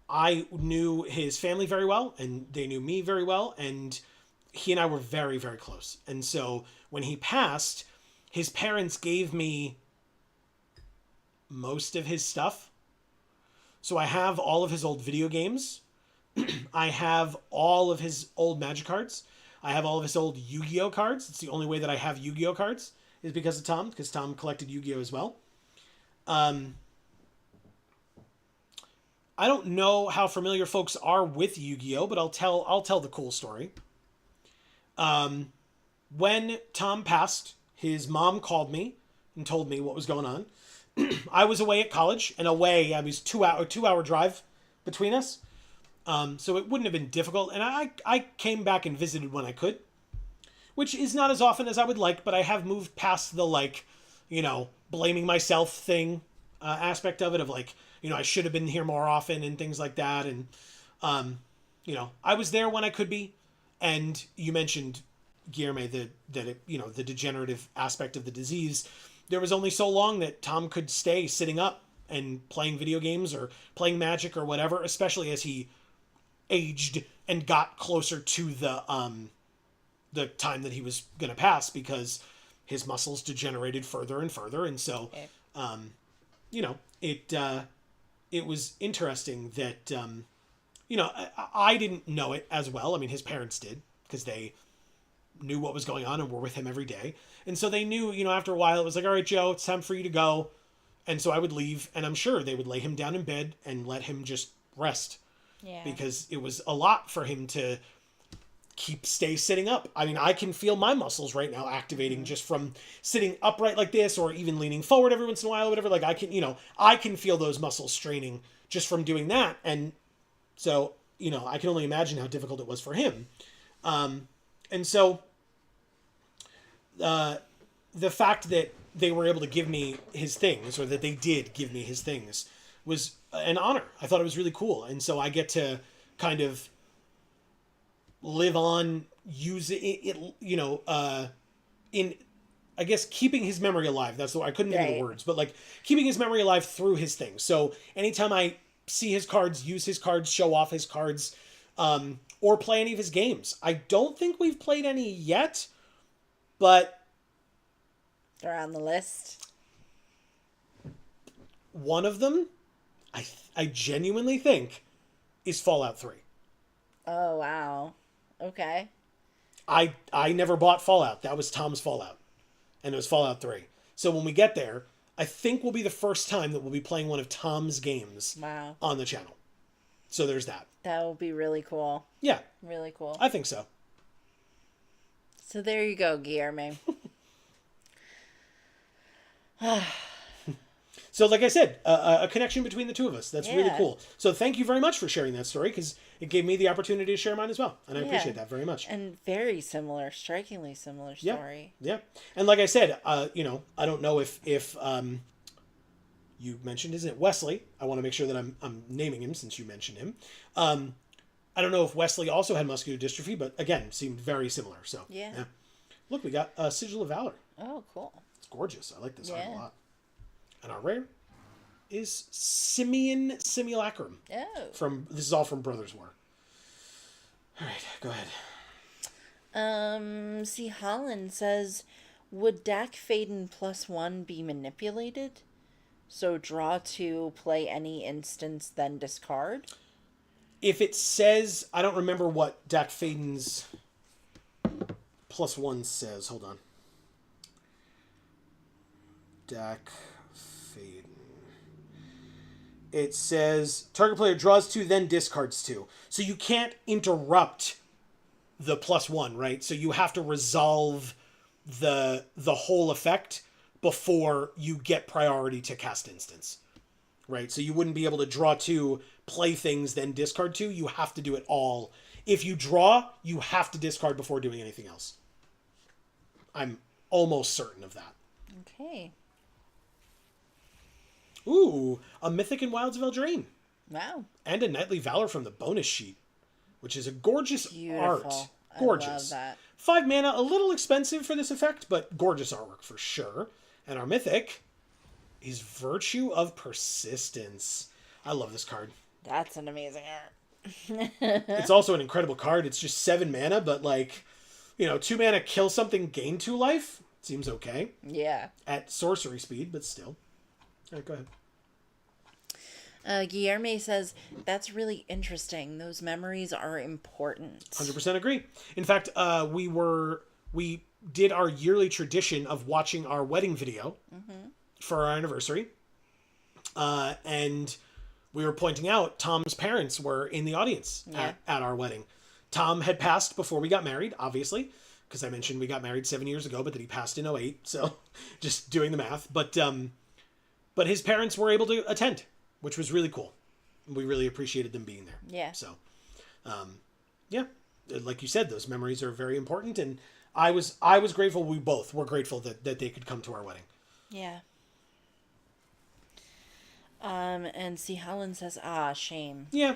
I knew his family very well, and they knew me very well, and he and I were very, very close. And so when he passed, his parents gave me most of his stuff. So I have all of his old video games. I have all of his old Magic cards. I have all of his old Yu-Gi-Oh cards. It's the only way that I have Yu-Gi-Oh cards is because of Tom, because Tom collected Yu-Gi-Oh as well. I don't know how familiar folks are with Yu-Gi-Oh, but I'll tell the cool story. When Tom passed, his mom called me and told me what was going on. I was away at college, and I was 2-hour drive between us. So it wouldn't have been difficult. And I came back and visited when I could, which is not as often as I would like, but I have moved past the, blaming myself thing, aspect of it, of I should have been here more often and things like that. And, I was there when I could be. And you mentioned, Guillerme, the degenerative aspect of the disease. There was only so long that Tom could stay sitting up and playing video games or playing Magic or whatever, especially as he aged and got closer to the time that he was going to pass, because his muscles degenerated further and further. And so, it was interesting that, I didn't know it as well. I mean, his parents did, because they knew what was going on and were with him every day. And so they knew, after a while, it was like, all right, Joe, it's time for you to go. And so I would leave, and I'm sure they would lay him down in bed and let him just rest. Yeah. Because it was a lot for him to stay sitting up. I mean, I can feel my muscles right now activating just from sitting upright like this, or even leaning forward every once in a while or whatever. Like I can feel those muscles straining just from doing that. And so, I can only imagine how difficult it was for him. And so, the fact that they were able to give me his things, or that they did give me his things, was an honor. I thought it was really cool. And so I get to kind of live on, use it in, I guess, keeping his memory alive. That's the way I couldn't think of the words, but keeping his memory alive through his things. So anytime I see his cards, use his cards, show off his cards, or play any of his games. I don't think we've played any yet, but they're on the list. One of them, I genuinely think, is Fallout 3. Oh, wow. Okay. I never bought Fallout. That was Tom's Fallout. And it was Fallout 3. So when we get there, I think will be the first time that we'll be playing one of Tom's games on the channel. So there's that. That will be really cool. Yeah. Really cool. I think so. So there you go, Guillerme. So like I said, a connection between the two of us. That's really cool. So thank you very much for sharing that story, because it gave me the opportunity to share mine as well. And I appreciate that very much. And very similar, strikingly similar story. Yeah. And like I said, I don't know if you mentioned, isn't it Wesley? I want to make sure that I'm naming him since you mentioned him. I don't know if Wesley also had muscular dystrophy, but again, seemed very similar. So yeah. Look, we got a Sigil of Valor. Oh, cool. It's gorgeous. I like this art a lot. And our rare is Simeon Simulacrum. Oh. This is all from Brothers War. All right, go ahead. See, Holland says, would Dak Faden +1 be manipulated? So draw 2, play any instance, then discard? If it says, I don't remember what Dak Faden's +1 says. Hold on. Dak Faden. It says target player draws 2, then discards 2. So you can't interrupt the +1, right? So you have to resolve the whole effect before you get priority to cast instance, right? So you wouldn't be able to draw 2, play things, then discard 2. You have to do it all. If you draw, you have to discard before doing anything else. I'm almost certain of that. Okay. Ooh, a Mythic and Wilds of Eldraine. Wow. And a Knightly Valor from the bonus sheet, which is a gorgeous Beautiful. art. Gorgeous. I love that. 5 mana, a little expensive for this effect, but gorgeous artwork for sure. And our Mythic is Virtue of Persistence. I love this card. That's an amazing art. It's also an incredible card. It's just 7 mana, but 2 mana, kill something, gain 2 life. Seems okay. Yeah. At sorcery speed, but still. All right, go ahead. Guillerme says, that's really interesting. Those memories are important. 100% agree. In fact, we did our yearly tradition of watching our wedding video for our anniversary. And we were pointing out Tom's parents were in the audience at our wedding. Tom had passed before we got married, obviously, because I mentioned we got married 7 years ago, but that he passed in 2008. So just doing the math. But his parents were able to attend, which was really cool. We really appreciated them being there. Yeah. So, yeah, like you said, those memories are very important. And I was grateful. We both were grateful that they could come to our wedding. Yeah. And see, Helen says, shame. Yeah.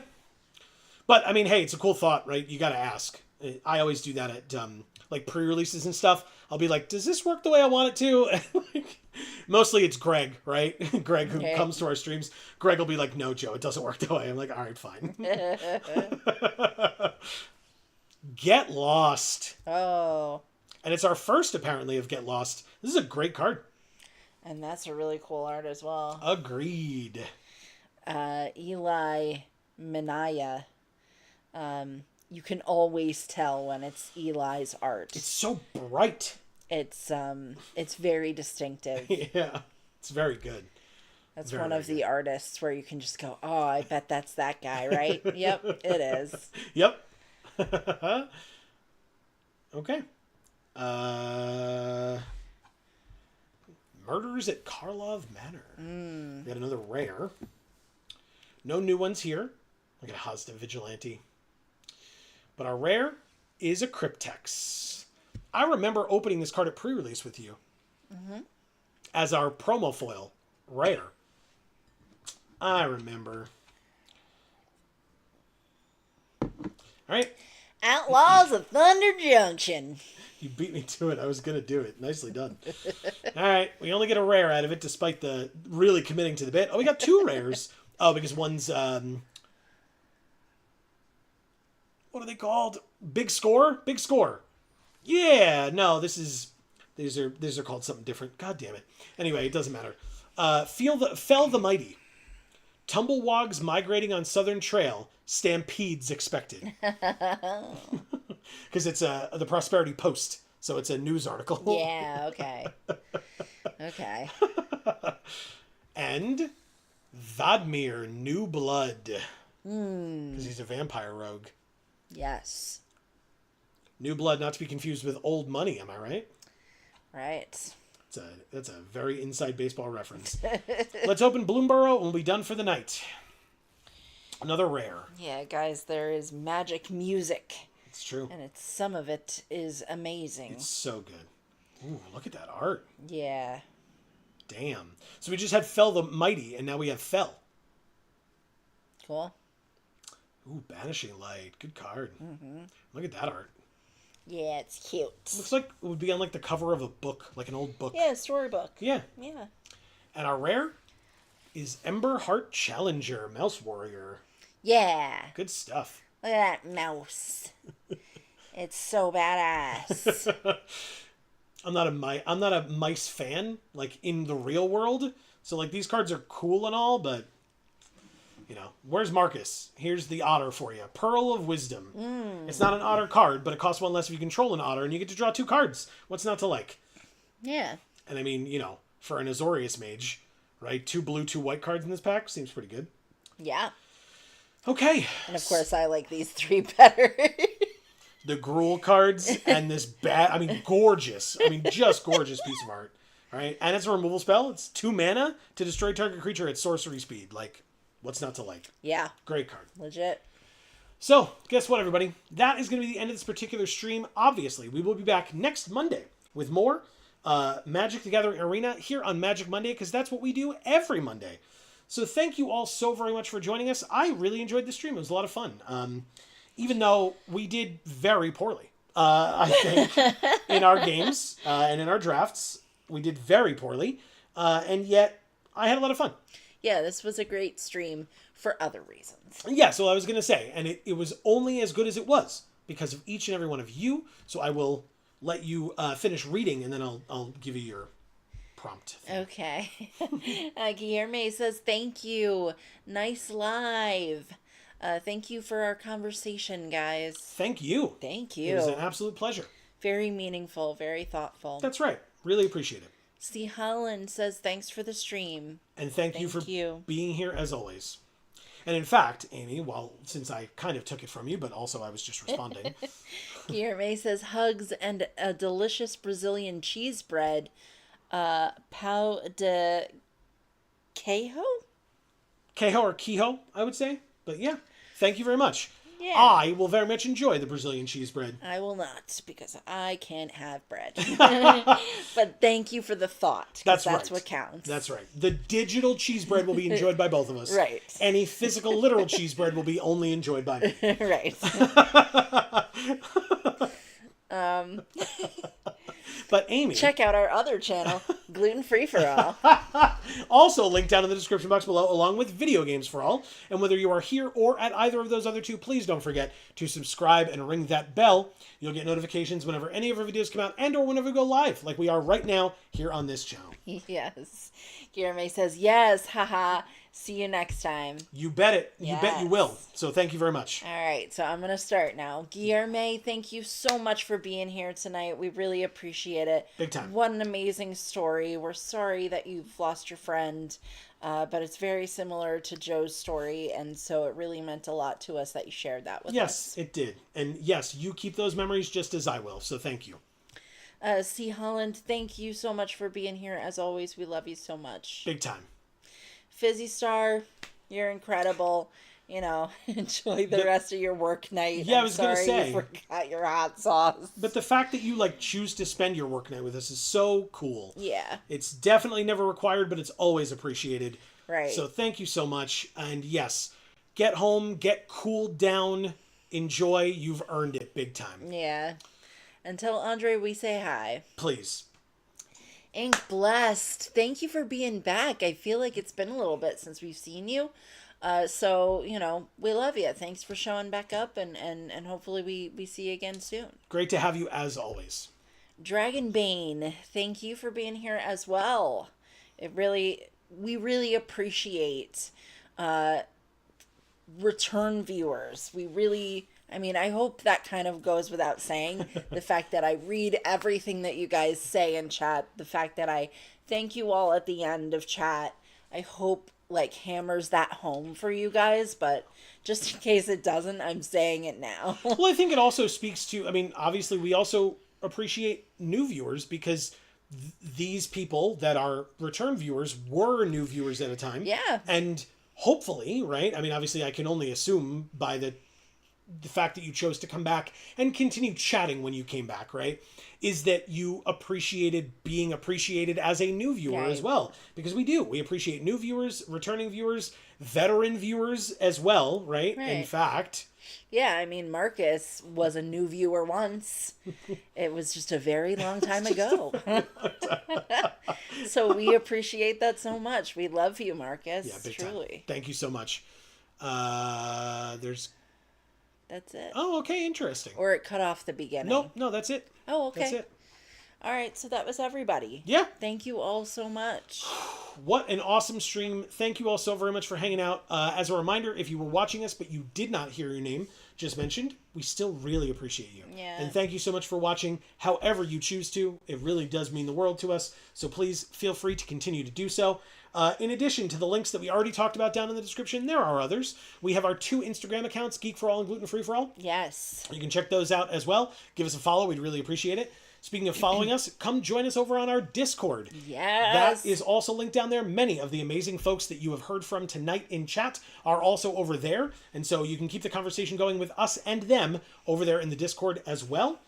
But I mean, hey, it's a cool thought, right? You got to ask. I always do that at pre-releases and stuff. I'll be like, does this work the way I want it to? Mostly it's Greg, right? Greg, who comes to our streams. Greg will be like, no, Joe, it doesn't work that way. I'm like, all right, fine. Get Lost. Oh. And it's our first, apparently, of Get Lost. This is a great card. And that's a really cool art as well. Agreed. Eli Minaya. You can always tell when it's Eli's art. It's so bright. It's very distinctive. Yeah. It's very good. That's very, one of the artists where you can just go, oh, I bet that's that guy, right? Yep, it is. Yep. Okay. Murders at Karlov Manor. We got another rare. No new ones here. Look at Hazda Vigilante. But our rare is a Cryptex. I remember opening this card at pre-release with you. As our promo foil. Rare. I remember. All right. Outlaws of Thunder Junction. You beat me to it. I was going to do it. Nicely done. All right. We only get a rare out of it, despite the really committing to the bit. Oh, we got 2 rares. Oh, because one's... what are they called? Big Score? Big Score. Yeah. No, these are called something different. God damn it. Anyway, it doesn't matter. Fell the Mighty. Tumblewogs migrating on Southern Trail. Stampedes expected. Because it's the Prosperity Post, so it's a news article. Yeah, okay. Okay. And Vadmir, New Blood. Because he's a vampire rogue. Yes. New Blood, not to be confused with Old Money, am I right? Right. That's a very inside baseball reference. Let's open Bloomborough and we'll be done for the night. Another rare. Yeah, guys, there is magic music. It's true. And some of it is amazing. It's so good. Ooh, look at that art. Yeah. Damn. So we just had Fell the Mighty, and now we have Fell. Cool. Ooh, Banishing Light. Good card. Look at that art. Yeah, it's cute. Looks like it would be on the cover of a book, like an old book. Yeah, storybook. Yeah. Yeah. And our rare is Ember Heart Challenger, Mouse Warrior. Yeah. Good stuff. Look at that mouse. It's so badass. I'm not a mice fan, like, in the real world. So, like, these cards are cool and all, but, you know, where's Marcus? Here's the otter for you. Pearl of Wisdom. It's not an otter card, but it costs one less if you control an otter, and you get to draw 2 cards. What's not to like? Yeah. And I mean, you know, for an Azorius mage, right? 2 blue, 2 white cards in this pack seems pretty good. Yeah. Okay. And of course, I like these 3 better. The Gruul cards and this gorgeous. I mean, just gorgeous piece of art. All right. And it's a removal spell. It's 2 mana to destroy target creature at sorcery speed. Like, what's not to like? Yeah. Great card. Legit. So, guess what, everybody? That is going to be the end of this particular stream. Obviously, we will be back next Monday with more Magic the Gathering Arena here on Magic Monday, because that's what we do every Monday. So thank you all so very much for joining us. I really enjoyed the stream. It was a lot of fun. Even though we did very poorly, I think, in our games and in our drafts. We did very poorly. And yet, I had a lot of fun. Yeah, this was a great stream for other reasons. Yeah, so I was going to say, and it was only as good as it was because of each and every one of you. So I will let you finish reading, and then I'll give you your prompt. Okay. Guillermo says, thank you. Nice live. Thank you for our conversation, guys. Thank you. Thank you. It was an absolute pleasure. Very meaningful, very thoughtful. That's right. Really appreciate it. C. Holland says, thanks for the stream. And thank you for being here as always. And in fact, Amy, since I kind of took it from you, but also I was just responding. Guillermo says, hugs and a delicious Brazilian cheese bread. Pau de queijo? Queijo or Quijo, I would say. But yeah, thank you very much. Yeah. I will very much enjoy the Brazilian cheese bread. I will not, because I can't have bread. But thank you for the thought. That's right. What counts. That's right. The digital cheese bread will be enjoyed by both of us. Right. Any physical, literal cheese bread will be only enjoyed by me. Right. But Amy... Check out our other channel, Gluten Free for All. Also linked down in the description box below, along with Video Games for All. And whether you are here or at either of those other two, please don't forget to subscribe and ring that bell. You'll get notifications whenever any of our videos come out and or whenever we go live, like we are right now here on this channel. Yes. Guillermo says, yes, haha. See you next time. You bet it. You bet you will. So thank you very much. All right, so I'm going to start now. Guillermo, thank you so much for being here tonight. We really appreciate it. Big time. What an amazing story. We're sorry that you've lost your friend, but it's very similar to Joe's story, and so it really meant a lot to us that you shared that with us. Yes, it did. And yes, you keep those memories just as I will, so thank you. C. Holland, thank you so much for being here. As always, we love you so much. Big time. Fizzy Star, you're incredible. You know, enjoy the rest of your work night. Yeah, I was going to say. You forgot your hot sauce. But the fact that you, choose to spend your work night with us is so cool. Yeah. It's definitely never required, but it's always appreciated. Right. So thank you so much. And yes, get home, get cooled down, enjoy. You've earned it big time. Yeah. Until Andre, we say hi. Please. Ink Blessed, thank you for being back. I feel like it's been a little bit since we've seen you. So, we love you. Thanks for showing back up, and hopefully we see you again soon. Great to have you as always. Dragonbane, thank you for being here as well. We really appreciate return viewers. I hope that kind of goes without saying. The fact that I read everything that you guys say in chat, the fact that I thank you all at the end of chat, I hope hammers that home for you guys, but just in case it doesn't, I'm saying it now. Well, I think it also speaks to, obviously we also appreciate new viewers because these people that are return viewers were new viewers at a time. Yeah. And hopefully, right? Obviously I can only assume by the fact that you chose to come back and continue chatting when you came back, right, is that you appreciated being appreciated as a new viewer as well. Because we do. We appreciate new viewers, returning viewers, veteran viewers as well, right? In fact. Yeah, Marcus was a new viewer once. It was just a very long time ago. So we appreciate that so much. We love you, Marcus. Yeah, big truly. Time. Thank you so much. There's That's it. Oh, okay, interesting. Or it cut off the beginning. Nope, no, that's it. Oh, okay. That's it. All right, so that was everybody. Yeah. Thank you all so much. What an awesome stream. Thank you all so very much for hanging out. As a reminder, if you were watching us but you did not hear your name just mentioned, we still really appreciate you. Yeah. And thank you so much for watching however you choose to. It really does mean the world to us. So please feel free to continue to do so. In addition to the links that we already talked about down in the description, there are others. We have our 2 Instagram accounts, Geek for All and Gluten Free for All. Yes. You can check those out as well. Give us a follow. We'd really appreciate it. Speaking of following us, come join us over on our Discord. Yes. That is also linked down there. Many of the amazing folks that you have heard from tonight in chat are also over there. And so you can keep the conversation going with us and them over there in the Discord as well.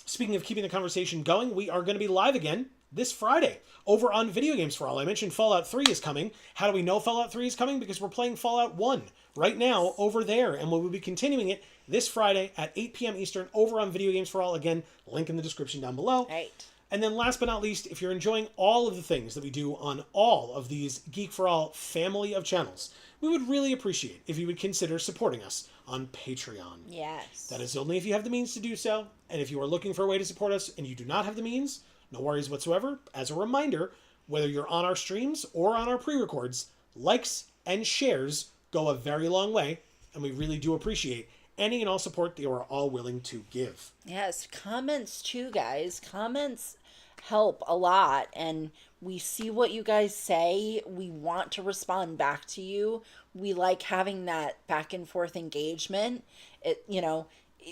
Speaking of keeping the conversation going, we are going to be live again this Friday over on Video Games for All. I mentioned Fallout 3 is coming. How do we know Fallout 3 is coming? Because we're playing Fallout 1 right now over there. And we will be continuing it this Friday at 8 p.m. Eastern over on Video Games for All. Again, link in the description down below. Right. And then last but not least, if you're enjoying all of the things that we do on all of these Geek for All family of channels, we would really appreciate if you would consider supporting us on Patreon. Yes. That is only if you have the means to do so. And if you are looking for a way to support us and you do not have the means, no worries whatsoever. As a reminder, whether you're on our streams or on our pre-records, likes and shares go a very long way, and we really do appreciate any and all support that you are all willing to give. Yes, comments too, guys. Comments help a lot, and we see what you guys say. We want to respond back to you. We like having that back and forth engagement.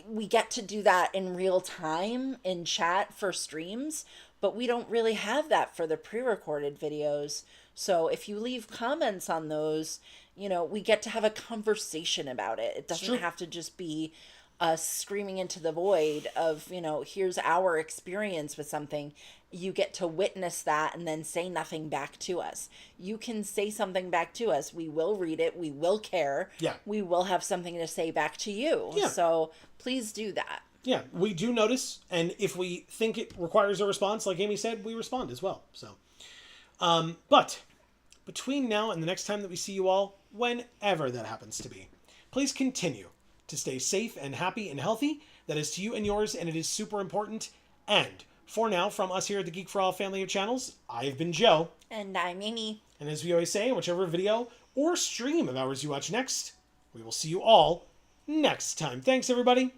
We get to do that in real time in chat for streams, but we don't really have that for the pre-recorded videos. So if you leave comments on those, we get to have a conversation about it. It doesn't have to just be us screaming into the void of, here's our experience with something. You get to witness that and then say nothing back to us. You can say something back to us. We will read it. We will care. Yeah. We will have something to say back to you. Yeah. So please do that. Yeah, we do notice, and if we think it requires a response, like Amy said, we respond as well. So, but between now and the next time that we see you all, whenever that happens to be, please continue to stay safe and happy and healthy. That is to you and yours, and it is super important. And for now, from us here at the Geek for All family of channels, I've been Joe. And I'm Amy. And as we always say, in whichever video or stream of ours you watch next, we will see you all next time. Thanks, everybody.